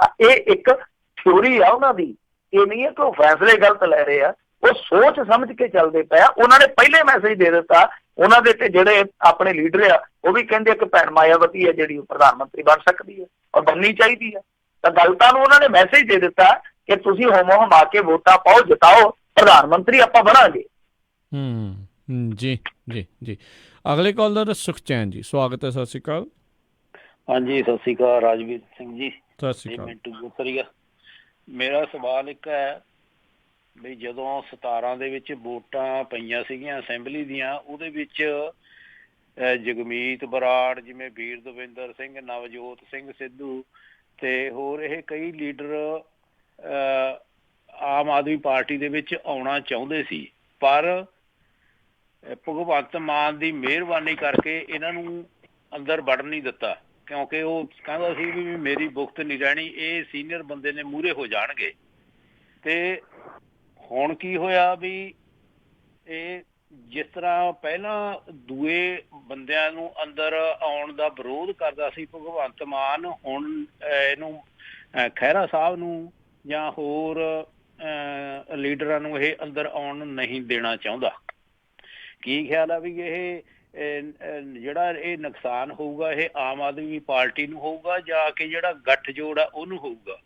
ਤਾਂ ਇਹ ਇੱਕ ਥਿਊਰੀ ਆ ਉਹਨਾਂ ਦੀ, ਇਹ ਨਹੀਂ ਹੈ ਕਿ ਉਹ ਫੈਸਲੇ ਗਲਤ ਲੈ ਰਹੇ ਆ, ਉਹ ਸੋਚ ਸਮਝ ਕੇ ਚੱਲਦੇ ਪਏ ਆ। ਉਹਨਾਂ ਨੇ ਪਹਿਲੇ ਮੈਸੇਜ ਦੇ ਦਿੱਤਾ, ਉਹਨਾਂ ਦੇ ਤੇ ਜਿਹੜੇ ਆਪਣੇ ਲੀਡਰ ਆ ਉਹ ਵੀ ਕਹਿੰਦੇ ਕਿ ਭੈਣ ਮਾਇਆਵਤੀ ਹੈ ਜਿਹੜੀ ਉਹ ਪ੍ਰਧਾਨ ਮੰਤਰੀ ਬਣ ਸਕਦੀ ਹੈ ਔਰ ਬਣਨੀ ਚਾਹੀਦੀ ਹੈ। ਤਾਂ ਦਲਿਤਾਂ ਨੂੰ ਉਹਨਾਂ ਨੇ ਮੈਸੇਜ ਦੇ ਦਿੱਤਾ ਕਿ ਤੁਸੀਂ ਹੋਮੋ ਹਮਾ ਕੇ ਵੋਟਾਂ ਪਾਓ, ਜਿਤਾਓ, ਪ੍ਰਧਾਨ ਮੰਤਰੀ ਆਪਾਂ ਬਣਾਂਗੇ। ਜੀ ਜੀ ਜੀ ਅਗਲੇ ਕਾਲਰ ਸੁਖਚੈਨ ਜੀ, ਸਵਾਗਤ ਹੈ, ਸਤਿ ਸ਼੍ਰੀ ਅਕਾਲ। ਹਾਂਜੀ ਸਤਿ ਸ਼੍ਰੀ ਅਕਾਲ ਰਾਜਵੀਰ ਸਿੰਘ ਜੀ। ਸਤਿ ਸ਼੍ਰੀ ਅਕਾਲ। ਮਿੰਟੂ ਗੁੱਤਰੀਆ। ਮੇਰਾ ਸਵਾਲ ਇੱਕ ਹੈ ਵੀ ਜਦੋਂ 17 ਦੇ ਵਿੱਚ ਵੋਟਾਂ ਪਈਆਂ ਸੀਗੀਆਂ ਅਸੈਂਬਲੀ ਦੀਆਂ, ਉਹਦੇ ਵਿੱਚ ਜਗਮੀਤ ਬਰਾੜ, ਜਿਵੇਂ ਵੀਰ ਦਵਿੰਦਰ ਸਿੰਘ, ਨਵਜੋਤ ਸਿੰਘ ਸਿੱਧੂ ਤੇ ਹੋਰ ਇਹ ਕਈ ਲੀਡਰ ਆਮ ਆਦਮੀ ਪਾਰਟੀ ਦੇ ਵਿੱਚ ਆਉਣਾ ਚਾਹੁੰਦੇ ਸੀ, ਪਰ ਭਗਵੰਤ ਮਾਨ ਦੀ ਮਿਹਰਬਾਨੀ ਕਰਕੇ ਇਹਨਾਂ ਨੂੰ ਅੰਦਰ ਵੜਨ ਨਹੀਂ ਦਿੱਤਾ, ਕਿਉਂਕਿ ਉਹ ਕਹਿੰਦਾ ਸੀ ਵੀ ਮੇਰੀ ਭੁਗਤ ਨਹੀਂ ਰਹਿਣੀ, ਇਹ ਸੀਨੀਅਰ ਬੰਦੇ ਨੇ ਮੂਹਰੇ ਹੋ ਜਾਣਗੇ। ਤੇ ਹੁਣ ਕੀ ਹੋਇਆ ਵੀ ਇਹ ਜਿਸ ਤਰ੍ਹਾਂ ਪਹਿਲਾਂ ਦੂਏ ਬੰਦਿਆਂ ਨੂੰ ਅੰਦਰ ਆਉਣ ਦਾ ਵਿਰੋਧ ਕਰਦਾ ਸੀ ਭਗਵੰਤ ਮਾਨ, ਹੁਣ ਇਹਨੂੰ ਖਹਿਰਾ ਸਾਹਿਬ ਨੂੰ ਜਾਂ ਹੋਰ ਲੀਡਰਾਂ ਨੂੰ ਇਹ ਅੰਦਰ ਆਉਣ ਨਹੀਂ ਦੇਣਾ ਚਾਹੁੰਦਾ। ਕੀ ਖਿਆਲ ਆ ਵੀ ਇਹ ਜਿਹੜਾ ਇਹ ਨੁਕਸਾਨ ਹੋਊਗਾ ਇਹ ਆਮ ਆਦਮੀ ਪਾਰਟੀ ਨੂੰ ਹੋਊਗਾ ਜਾਂ ਕਿ ਜਿਹੜਾ ਗੱਠਜੋੜ ਆ ਉਹਨੂੰ ਹੋਊਗਾ?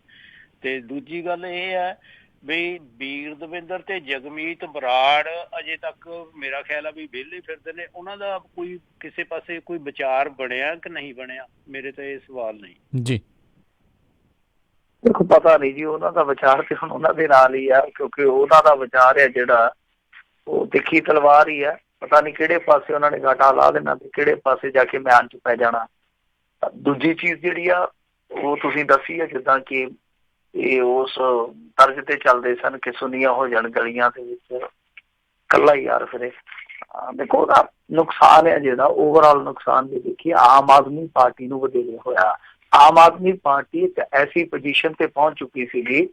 ਤੇ ਦੂਜੀ ਗੱਲ ਇਹ ਹੈ ਵੀ ਵੀਰ ਦਵਿੰਦਰ ਤੇ ਜਗਮੀਤ ਬਰਾੜ ਅਜੇ ਤੱਕ ਮੇਰਾ ਖਿਆਲ ਆ ਵੀ ਵਿਹਲੇ ਫਿਰਦੇ ਨੇ। ਉਹਨਾਂ ਦਾ ਕੋਈ ਕਿਸੇ ਪਾਸੇ ਕੋਈ ਵਿਚਾਰ ਬਣਿਆ ਕਿ ਨਹੀਂ ਬਣਿਆ? ਮੇਰੇ ਤਾਂ ਇਹ ਸਵਾਲ ਨਹੀਂ ਜੀ। ਦੇਖੋ ਪਤਾ ਨਹੀਂ ਜੀ, ਉਹਨਾਂ ਦਾ ਵਿਚਾਰ ਤੇ ਹੁਣ ਉਹਨਾਂ ਦੇ ਨਾਲ ਹੀ ਆ, ਕਿਉਂਕਿ ਉਹਨਾਂ ਦਾ ਵਿਚਾਰ ਹੈ ਜਿਹੜਾ ਉਹ ਤਿੱਖੀ ਤਲਵਾਰ ਹੀ ਹੈ। ਪਤਾ ਨਹੀਂ ਕਿਹੜੇ ਪਾਸੇ ਉਹਨਾਂ ਨੇ ਗਾਟਾ ਲਾ ਦੇਣਾ ਤੇ ਕਿਹੜੇ ਪਾਸੇ ਜਾ ਕੇ ਮਿਆਨ 'ਚ ਪੈ ਜਾਣਾ। ਦੂਜੀ ਚੀਜ਼ ਜਿਹੜੀ ਆ ਉਹ ਤੁਸੀਂ ਦੱਸੀ ਹੈ, ਜਿੱਦਾਂ ਕਿ ਇਹ ਉਸ ਤਰਜ਼ ਤੇ ਚੱਲਦੇ ਸਨ ਕਿ ਸੁਨੀਆਂ ਹੋ ਜਾਣ ਗਲੀਆਂ ਦੇ ਵਿੱਚ, ਇਕੱਲਾ ਹੀ ਯਾਰ ਫਿਰੇ। ਦੇਖੋ ਉਹਦਾ ਨੁਕਸਾਨ ਹੈ ਜਿਹੜਾ ਓਵਰਆਲ ਨੁਕਸਾਨ ਵੀ ਦੇਖੀਏ ਆਮ ਆਦਮੀ ਪਾਰਟੀ ਨੂੰ ਵਧੇਰੇ ਹੋਇਆ। ਆਮ ਆਦਮੀ ਪਾਰਟੀ ਇੱਕ ਐਸੀ ਪੋਜੀਸ਼ਨ ਤੇ ਪਹੁੰਚ ਚੁੱਕੀ ਸੀਗੀ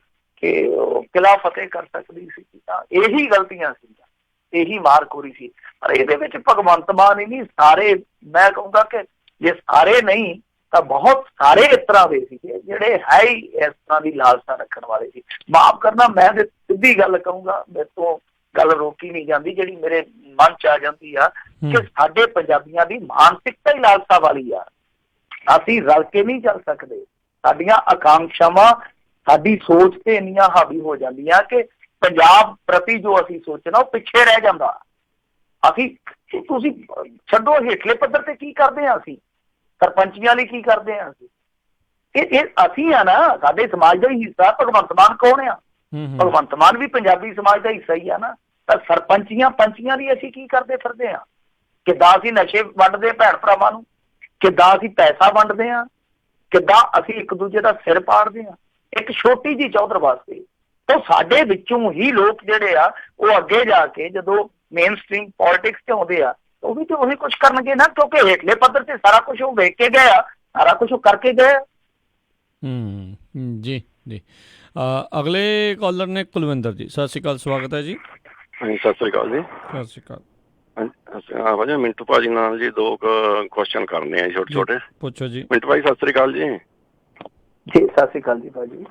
ਕਿ ਉਹ ਕਿਲਾ ਫਤਿਹ ਕਰ ਸਕਦੀ ਸੀ। ਤਾਂ ਇਹੀ ਗਲਤੀਆਂ ਸੀਗੀਆਂ, ਇਹੀ ਮਾਰਖੋਰੀ ਸੀ। ਪਰ ਇਹਦੇ ਵਿੱਚ ਭਗਵੰਤ ਮਾਨ ਹੀ ਨਹੀਂ, ਸਾਰੇ ਮੈਂ ਕਹੂੰਗਾ ਕਿ ਜੇ ਸਾਰੇ ਨਹੀਂ ਤਾਂ ਬਹੁਤ ਸਾਰੇ ਇਸ ਤਰ੍ਹਾਂ ਦੇ ਸੀਗੇ ਜਿਹੜੇ ਹੈ ਹੀ ਇਸ ਤਰ੍ਹਾਂ ਦੀ ਲਾਲਸਾ ਰੱਖਣ ਵਾਲੇ ਸੀ। ਮਾਫ਼ ਕਰਨਾ, ਮੈਂ ਤੇ ਸਿੱਧੀ ਗੱਲ ਕਹੂੰਗਾ, ਮੇਰੇ ਤੋਂ ਗੱਲ ਰੋਕੀ ਨਹੀਂ ਜਾਂਦੀ, ਜਿਹੜੀ ਮੇਰੇ ਮਨ 'ਚ ਆ ਜਾਂਦੀ ਆ ਕਿ ਸਾਡੇ ਪੰਜਾਬੀਆਂ ਦੀ ਮਾਨਸਿਕਤਾ ਹੀ ਲਾਲਸਾ ਵਾਲੀ ਆ। ਅਸੀਂ ਰਲ ਕੇ ਨਹੀਂ ਚੱਲ ਸਕਦੇ। ਸਾਡੀਆਂ ਆਕਾਂਖਸ਼ਾਵਾਂ ਸਾਡੀ ਸੋਚ ਤੇ ਇੰਨੀਆਂ ਹਾਵੀ ਹੋ ਜਾਂਦੀਆਂ ਕਿ ਪੰਜਾਬ ਪ੍ਰਤੀ ਜੋ ਅਸੀਂ ਸੋਚਣਾ ਉਹ ਪਿੱਛੇ ਰਹਿ ਜਾਂਦਾ। ਅਸੀਂ ਤੁਸੀਂ ਛੱਡੋ ਹੇਠਲੇ ਪੱਧਰ ਤੇ ਕੀ ਕਰਦੇ ਹਾਂ, ਅਸੀਂ ਸਰਪੰਚੀਆਂ ਲਈ ਕੀ ਕਰਦੇ ਹਾਂ, ਇਹ ਅਸੀਂ ਆ ਨਾ, ਸਾਡੇ ਸਮਾਜ ਦਾ ਹੀ ਹਿੱਸਾ। ਭਗਵੰਤ ਮਾਨ ਕੌਣ ਆ? ਭਗਵੰਤ ਮਾਨ ਵੀ ਪੰਜਾਬੀ ਸਮਾਜ ਦਾ ਹਿੱਸਾ ਹੀ ਆ ਨਾ। ਤਾਂ ਸਰਪੰਚੀਆਂ ਪੰਚੀਆਂ ਲਈ ਅਸੀਂ ਕੀ ਕਰਦੇ ਫਿਰਦੇ ਹਾਂ? ਕਿੱਦਾਂ ਅਸੀਂ ਨਸ਼ੇ ਵੰਡਦੇ ਭੈਣ ਭਰਾਵਾਂ ਨੂੰ, ਕਿੱਦਾਂ ਅਸੀਂ ਪੈਸਾ ਵੰਡਦੇ ਹਾਂ, ਕਿੱਦਾਂ ਅਸੀਂ ਇੱਕ ਦੂਜੇ ਦਾ ਸਿਰ ਪਾੜਦੇ ਹਾਂ ਇੱਕ ਛੋਟੀ ਜਿਹੀ ਚੌਧਰ ਵਾਸਤੇ। ਤਾਂ ਸਾਡੇ ਵਿੱਚੋਂ ਹੀ ਲੋਕ ਜਿਹੜੇ ਆ ਉਹ ਅੱਗੇ ਜਾ ਕੇ ਜਦੋਂ ਮੇਨ ਸਟ੍ਰੀਮ ਪੋਲਿਟਿਕਸ 'ਚ ਆਉਂਦੇ ਆ ਉਹ ਵੀ ਤੇ ਉਹੀ ਕੁਛ ਕਰਨਗੇ ਨਾ, ਕਿਉਂਕਿ ਹੇਠਲੇ ਪੱਧਰ ਤੇ ਸਾਰਾ ਕੁਛ ਉਹ ਵੇਖ ਕੇ ਗਏ ਆ, ਸਾਰਾ ਕੁਛ ਉਹ ਕਰਕੇ ਗਏ ਆ। ਜੀ ਜੀ। ਅਗਲੇ ਕਾਲਰ ਨੇ ਕੁਲਵਿੰਦਰ ਜੀ। ਸਤਿ ਸ਼੍ਰੀ ਅਕਾਲ, ਸਵਾਗਤ ਹੈ ਜੀ। ਹਾਂਜੀ ਸਤਿ ਸ਼੍ਰੀ ਅਕਾਲ ਜੀ। ਸਤਿ ਸ਼੍ਰੀ ਅਕਾਲ। ਭਾਜੀ ਮਿੰਟੂ ਭਾਜੀ ਨਾਲ ਜੀ ਦੋ ਕੁਐਸਚਨ ਕਰਨੇ ਆ ਛੋਟੇ ਛੋਟੇ। ਪੁੱਛੋ ਜੀ। ਮਿੰਟੂ ਭਾਜੀ ਸਤਿ ਸ਼੍ਰੀ ਅਕਾਲ ਜੀ। ਜੀ ਸਤਿ ਸ਼੍ਰੀ ਅਕਾਲ ਜੀ ਭਾਜੀ।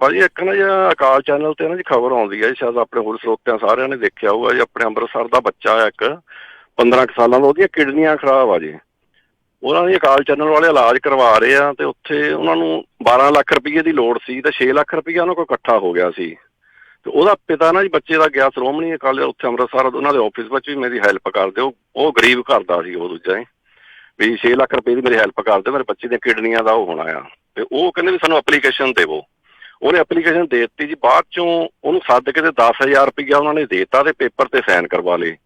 ਭਾਜੀ ਇੱਕ ਨਾ ਜੀ ਅਕਾਲ ਚੈਨਲ ਤੇ ਨਾ ਜੀ ਖਬਰ ਆਉਂਦੀ ਹੈ ਜੀ, ਸ਼ਾਇਦ ਆਪਣੇ ਹੋਰ ਸਰੋਤਿਆਂ ਸਾਰਿਆਂ ਨੇ ਦੇਖਿਆ ਹੋਊਗਾ ਜੀ। ਆਪਣੇ ਅੰਮ੍ਰਿਤਸਰ ਦਾ ਬੱਚਾ ਹੈ ਇੱਕ 15 ਕੁ ਸਾਲਾਂ ਦਾ, ਉਹਦੀਆਂ ਕਿਡਨੀਆਂ ਖਰਾਬ ਆ ਜੀ। ਉਹਨਾਂ ਦੀ ਅਕਾਲ ਚੈਨਲ ਵਾਲੇ ਇਲਾਜ ਕਰਵਾ ਰਹੇ ਆ ਤੇ ਉੱਥੇ ਉਹਨਾਂ ਨੂੰ 12 ਲੱਖ ਰੁਪਏ ਦੀ ਲੋੜ ਸੀ ਤੇ 6 ਲੱਖ ਰੁਪਇਆ ਉਹਨਾਂ ਕੋਲ ਇਕੱਠਾ ਹੋ ਗਿਆ ਸੀ। ਤੇ ਉਹਦਾ ਪਿਤਾ ਨਾ ਜੀ ਬੱਚੇ ਦਾ ਗਿਆ ਸ਼੍ਰੋਮਣੀ ਅਕਾਲੀ ਉੱਥੇ ਅੰਮ੍ਰਿਤਸਰ ਉਹਨਾਂ ਦੇ ਆਫਿਸ ਵਿੱਚ ਵੀ ਮੇਰੀ ਹੈਲਪ ਕਰ ਦਿਓ। ਉਹ ਗਰੀਬ ਘਰ ਦਾ ਸੀ ਉਹ ਦੂਜਾ ਹੀ, ਵੀ 6 ਲੱਖ ਰੁਪਏ ਦੀ ਮੇਰੀ ਹੈਲਪ ਕਰ ਦਿਓ, ਮੇਰੇ ਬੱਚੇ ਦੀਆਂ ਕਿਡਨੀਆਂ ਦਾ ਉਹ ਹੋਣਾ ਆ। ਤੇ ਉਹ ਕਹਿੰਦੇ ਵੀ ਸਾਨੂੰ ਐਪਲੀਕੇਸ਼ਨ ਦੇਵੋ। ਉਹਨੇ ਐਪਲੀਕੇਸ਼ਨ ਦੇ ਦਿੱਤੀ ਜੀ। ਬਾਅਦ ਚੋਂ ਉਹਨੂੰ ਸੱਦ ਕੇ ਤੇ 10,000 ਰੁਪਇਆ ਉਹਨਾਂ ਨੇ ਦੇਤਾ ਤੇ ਪੇਪਰ ਤੇ ਸਾਈਨ ਕਰਵਾ ਲਏ।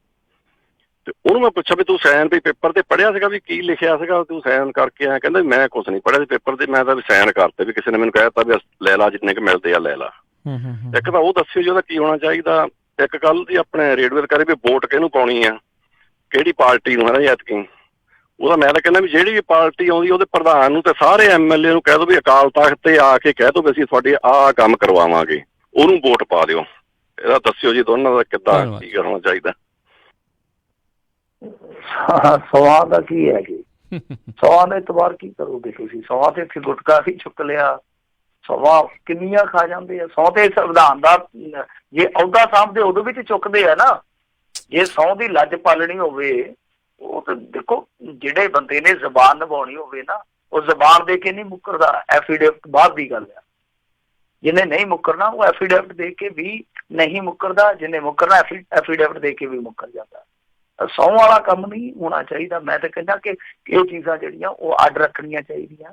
ਤੇ ਉਹਨੂੰ ਮੈਂ ਪੁੱਛਿਆ ਵੀ ਤੂੰ ਸਾਈਨ ਵੀ ਪੇਪਰ ਤੇ ਪੜ੍ਹਿਆ ਸੀਗਾ, ਵੀ ਕੀ ਲਿਖਿਆ ਸੀਗਾ, ਤੂੰ ਸਾਈਨ ਕਰਕੇ ਆਇਆ? ਕਹਿੰਦਾ ਮੈਂ ਕੁਛ ਨਹੀਂ ਪੜ੍ਹਿਆ ਸੀ ਪੇਪਰ ਤੇ, ਮੈਂ ਤਾਂ ਵੀ ਸਾਈਨ ਕਰਤੇ, ਵੀ ਕਿਸੇ ਨੇ ਮੈਨੂੰ ਕਹਿ ਦਿੱਤਾ ਵੀ ਲੈ ਲਾ ਜਿੰਨੇ ਕੁ ਮਿਲਦੇ ਆ ਲੈ ਲਾ। ਇੱਕ ਤਾਂ ਉਹ ਦੱਸਿਓ ਜੀ ਉਹਦਾ ਕੀ ਹੋਣਾ ਚਾਹੀਦਾ। ਇੱਕ ਗੱਲ ਜੀ ਆਪਣੇ ਰੇਡੀਓ ਤੇ ਕਰੇ ਵੀ ਵੋਟ ਕਿਹਨੂੰ ਪਾਉਣੀ ਆ, ਕਿਹੜੀ ਪਾਰਟੀ ਨੂੰ ਹੈ ਨਾ ਜੀ ਐਤਕੀ। ਉਹਦਾ ਮੈਂ ਤਾਂ ਕਹਿੰਦਾ ਵੀ ਜਿਹੜੀ ਵੀ ਪਾਰਟੀ ਆਉਂਦੀ ਉਹਦੇ ਪ੍ਰਧਾਨ ਨੂੰ ਤੇ ਸਾਰੇ MLA ਨੂੰ ਕਹਿ ਦਿਓ ਵੀ ਅਕਾਲ ਤਖ਼ਤ ਤੇ ਆ ਕੇ ਕਹਿ ਦਿਓ ਵੀ ਅਸੀਂ ਤੁਹਾਡੇ ਆਹ ਕੰਮ ਕਰਵਾਵਾਂਗੇ, ਉਹਨੂੰ ਵੋਟ ਪਾ ਦਿਓ। ਇਹਦਾ ਦੱਸਿਓ ਜੀ ਦੋਨਾਂ ਦਾ ਕਿੱਦਾਂ ਕੀ ਕਰਨਾ ਚਾਹੀਦਾ। ਸਵਾਲ ਦਾ ਕੀ ਹੈ ਜੀ, ਸਵਾਲ ਦਾ ਇਤਬਾਰ ਕੀ ਕਰੋਗੇ ਤੁਸੀਂ? ਸਵਾਲ ਤੇ ਇੱਥੇ ਗੁਟਕਾ ਹੀ ਚੁੱਕ ਲਿਆ, ਸਵਾ ਕਿੰਨੀਆਂ ਖਾ ਜਾਂਦੇ ਆ। ਸਹੁੰ ਤੇ ਸੰਵਿਧਾਨ ਦਾ ਜੇ ਅਹੁਦਾ ਸਾਂਭਦੇ ਉਦੋਂ ਵੀ ਤੇ ਚੁੱਕਦੇ ਆ ਨਾ। ਜੇ ਸਹੁੰ ਦੀ ਲੱਜ ਪਾਲਣੀ ਹੋਵੇ, ਉਹ ਤਾਂ ਦੇਖੋ ਜਿਹੜੇ ਬੰਦੇ ਨੇ ਜ਼ਬਾਨ ਨਿਭਾਉਣੀ ਹੋਵੇ ਨਾ, ਉਹ ਜ਼ਬਾਨ ਦੇ ਕੇ ਨਹੀਂ ਮੁੱਕਰਦਾ। ਐਫੀਡੇਵਿਟ ਬਾਅਦ ਦੀ ਗੱਲ ਆ। ਜਿਹਨੇ ਨਹੀਂ ਮੁੱਕਰਨਾ ਉਹ ਐਫੀਡੇਵਿਟ ਦੇ ਕੇ ਵੀ ਨਹੀਂ ਮੁੱਕਰਦਾ, ਜਿਹਨੇ ਮੁੱਕਰਨਾ ਐਫੀਡੇਵਿਟ ਦੇ ਕੇ ਵੀ ਮੁੱਕਰ ਜਾਂਦਾ। ਸਹੁੰ ਵਾਲਾ ਕੰਮ ਨਹੀਂ ਹੋਣਾ ਚਾਹੀਦਾ। ਮੈਂ ਤਾਂ ਕਹਿੰਦਾ ਕਿ ਇਹ ਚੀਜ਼ਾਂ ਜਿਹੜੀਆਂ ਉਹ ਅੱਡ ਰੱਖਣੀਆਂ ਚਾਹੀਦੀਆਂ।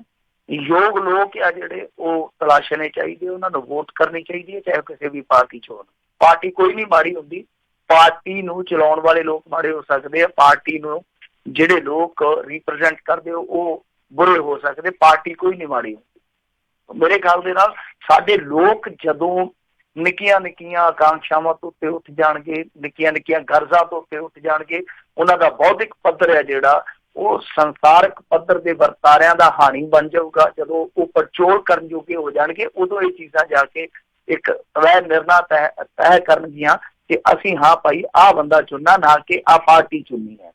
ਯੋਗ ਲੋਕ ਆ ਜਿਹੜੇ ਉਹ ਤਲਾਸ਼ਣੇ ਚਾਹੀਦੇ, ਉਹਨਾਂ ਨੂੰ ਵੋਟ ਕਰਨੀ ਚਾਹੀਦੀ ਹੈ, ਚਾਹੇ ਕਿਸੇ ਵੀ ਪਾਰਟੀ 'ਚ ਹੋਣ। ਪਾਰਟੀ ਕੋਈ ਨਹੀਂ ਮਾੜੀ ਹੁੰਦੀ, ਪਾਰਟੀ ਨੂੰ ਚਲਾਉਣ ਵਾਲੇ ਲੋਕ ਮਾੜੇ ਹੋ ਸਕਦੇ ਆ, ਪਾਰਟੀ ਨੂੰ ਜਿਹੜੇ ਲੋਕ ਰਿਪਰੈਜ਼ੈਂਟ ਕਰਦੇ ਉਹ ਬੁਰੇ ਹੋ ਸਕਦੇ। ਪਾਰਟੀ ਕੋਈ ਨਹੀਂ ਮਾੜੀ ਹੁੰਦੀ। ਮੇਰੇ ਖਿਆਲ ਦੇ ਨਾਲ ਸਾਡੇ ਲੋਕ ਜਦੋਂ ਨਿੱਕੀਆਂ ਨਿੱਕੀਆਂ ਆਕਾਂਖਸ਼ਾਵਾਂ ਤੋਂ ਉੱਤੇ ਉੱਠ ਜਾਣਗੇ, ਨਿੱਕੀਆਂ ਨਿੱਕੀਆਂ ਗਰਜ਼ਾਂ ਤੋਂ ਉੱਤੇ ਉੱਠ ਜਾਣਗੇ, ਉਹਨਾਂ ਦਾ ਬੌਧਿਕ ਪੱਧਰ ਹੈ ਜਿਹੜਾ ਉਹ ਸੰਸਾਰਕ ਪੱਧਰ ਦੇ ਵਰਤਾਰਿਆਂ ਦਾ ਹਾਣੀ ਬਣ ਜਾਊਗਾ। ਜਦੋਂ ਉਹ ਪੜਚੋਲ ਕਰਨ ਜੋਗੇ ਹੋ ਜਾਣਗੇ, ਉਦੋਂ ਇਹ ਚੀਜ਼ਾਂ ਜਾ ਕੇ ਇੱਕ ਸਵੈ ਨਿਰਣਾ ਤੈਅ ਕਰਨਗੀਆਂ ਕਿ ਅਸੀਂ ਹਾਂ ਭਾਈ ਆਹ ਬੰਦਾ ਚੁਣਨਾ, ਨਾ ਕਿ ਆਹ ਪਾਰਟੀ ਚੁਣਨੀ ਹੈ।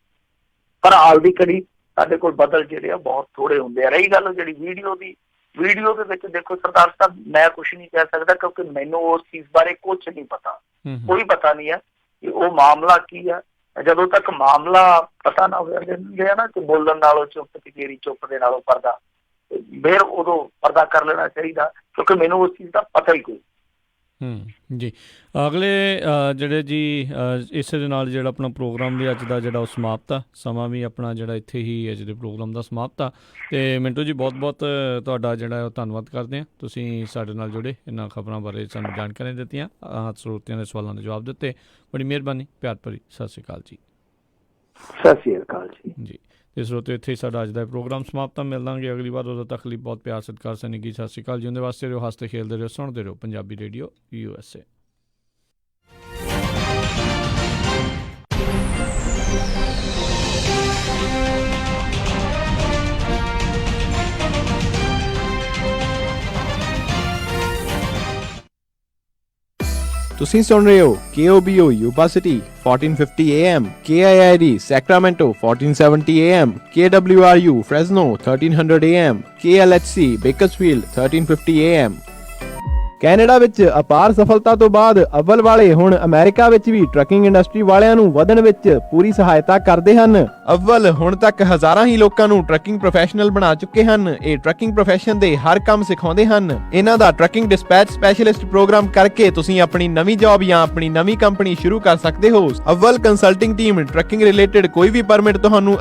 ਪਰ ਹਾਲ ਦੀ ਘੜੀ ਸਾਡੇ ਕੋਲ ਬਦਲ ਜਿਹੜੇ ਆ ਬਹੁਤ ਥੋੜੇ ਹੁੰਦੇ ਆ। ਰਹੀ ਗੱਲ ਜਿਹੜੀ ਵੀਡੀਓ ਦੀ, ਵੀਡੀਓ ਦੇ ਵਿੱਚ ਦੇਖੋ ਸਰਦਾਰ ਸਾਹਿਬ ਮੈਂ ਕੁਛ ਨਹੀਂ ਕਹਿ ਸਕਦਾ ਕਿਉਂਕਿ ਮੈਨੂੰ ਉਸ ਚੀਜ਼ ਬਾਰੇ ਕੁਛ ਨਹੀਂ ਪਤਾ, ਕੋਈ ਪਤਾ ਨਹੀਂ ਹੈ ਕਿ ਉਹ ਮਾਮਲਾ ਕੀ ਆ। ਜਦੋਂ ਤੱਕ ਮਾਮਲਾ ਪਤਾ ਨਾ ਹੋਇਆ ਨਾ ਕਿ ਬੋਲਣ ਨਾਲੋਂ ਚੁੱਪ ਤੇ ਤੇਰੀ ਚੁੱਪ ਦੇ ਨਾਲੋਂ ਪਰਦਾ, ਫਿਰ ਉਦੋਂ ਪਰਦਾ ਕਰ ਲੈਣਾ ਚਾਹੀਦਾ ਕਿਉਂਕਿ ਮੈਨੂੰ ਉਸ ਚੀਜ਼ ਦਾ ਪਤਾ ਹੀ ਕੋਈ। ਜੀ ਅਗਲੇ ਜਿਹੜੇ ਜੀ ਇਸ ਦੇ ਨਾਲ ਜਿਹੜਾ ਆਪਣਾ ਪ੍ਰੋਗਰਾਮ ਵੀ ਅੱਜ ਦਾ ਜਿਹੜਾ ਉਹ ਸਮਾਪਤ ਆ, ਸਮਾਂ ਵੀ ਆਪਣਾ ਜਿਹੜਾ ਇੱਥੇ ਹੀ ਅੱਜ ਦੇ ਪ੍ਰੋਗਰਾਮ ਦਾ ਸਮਾਪਤ ਆ। ਅਤੇ ਮਿੰਟੂ ਜੀ ਬਹੁਤ ਬਹੁਤ ਤੁਹਾਡਾ ਜਿਹੜਾ ਉਹ ਧੰਨਵਾਦ ਕਰਦੇ ਹਾਂ, ਤੁਸੀਂ ਸਾਡੇ ਨਾਲ ਜੁੜੇ, ਇਹਨਾਂ ਖਬਰਾਂ ਬਾਰੇ ਸਾਨੂੰ ਜਾਣਕਾਰੀਆਂ ਦਿੱਤੀਆਂ, ਸਰੋਤਿਆਂ ਦੇ ਸਵਾਲਾਂ ਦੇ ਜਵਾਬ ਦਿੱਤੇ, ਬੜੀ ਮਿਹਰਬਾਨੀ, ਪਿਆਰ ਭਰੀ ਸਤਿ ਸ਼੍ਰੀ ਅਕਾਲ ਜੀ। ਸਤਿ ਸ਼੍ਰੀ ਅਕਾਲ ਜੀ। ਤੇ ਸਰੋਤੇ ਇੱਥੇ ਸਾਡਾ ਅੱਜ ਦਾ ਪ੍ਰੋਗਰਾਮ ਸਮਾਪਤ, ਮਿਲਾਂਗੇ ਅਗਲੀ ਵਾਰ, ਉਦੋਂ ਤੱਕ ਲਈ ਬਹੁਤ ਪਿਆਰ ਸਤਿਕਾਰ ਸਨੇਗੀ, ਸਤਿ ਸ਼੍ਰੀ ਅਕਾਲ ਜੀ। ਉਹਦੇ ਵਾਸਤੇ ਰਹੋ, ਹੱਸਦੇ ਖੇਲਦੇ ਰਹੋ, ਸੁਣਦੇ ਰਹੋ ਪੰਜਾਬੀ ਰੇਡੀਓ USA। ਤੁਸੀਂ ਸੁਣ ਰਹੇ ਹੋ KOBO Yuba City 1450 AM, KIID Sacramento 1470 AM, KWRU Fresno 1300 AM, KLHC Bakersfield 1350 AM। Canada ਵਿੱਚ ਅਪਾਰ ਸਫਲਤਾ ਤੋਂ ਬਾਅਦ ਅਵਲ ਵਾਲੇ ਹੁਣ ਅਮਰੀਕਾ ਵਿੱਚ ਵੀ ਟਰੱਕਿੰਗ ਇੰਡਸਟਰੀ ਵਾਲਿਆਂ ਨੂੰ ਵਧਣ ਵਿੱਚ ਪੂਰੀ ਸਹਾਇਤਾ ਕਰਦੇ ਹਨ। ਅਵਲ ਹੁਣ ਤੱਕ ਹਜ਼ਾਰਾਂ ਹੀ ਲੋਕਾਂ ਨੂੰ ਟਰੱਕਿੰਗ ਪ੍ਰੋਫੈਸ਼ਨਲ ਬਣਾ ਚੁੱਕੇ ਹਨ। ਇਹ ਟਰੱਕਿੰਗ ਪ੍ਰੋਫੈਸ਼ਨ ਦੇ ਹਰ ਕੰਮ ਸਿਖਾਉਂਦੇ ਹਨ। ਇਹਨਾਂ ਦਾ ਟਰੱਕਿੰਗ ਡਿਸਪੈਚ ਸਪੈਸ਼ਲਿਸਟ ਪ੍ਰੋਗਰਾਮ ਕਰਕੇ ਤੁਸੀਂ ਆਪਣੀ ਨਵੀਂ ਜੌਬ ਜਾਂ ਆਪਣੀ ਨਵੀਂ ਕੰਪਨੀ ਸ਼ੁਰੂ ਕਰ ਸਕਦੇ ਹੋ। ਅਵਲ ਕੰਸਲਟਿੰਗ ਟੀਮ ਟਰੱਕਿੰਗ ਰਿਲੇਟਡ ਕੋਈ ਵੀ ਪਰਮਿਟ ਤੁਹਾਨੂੰ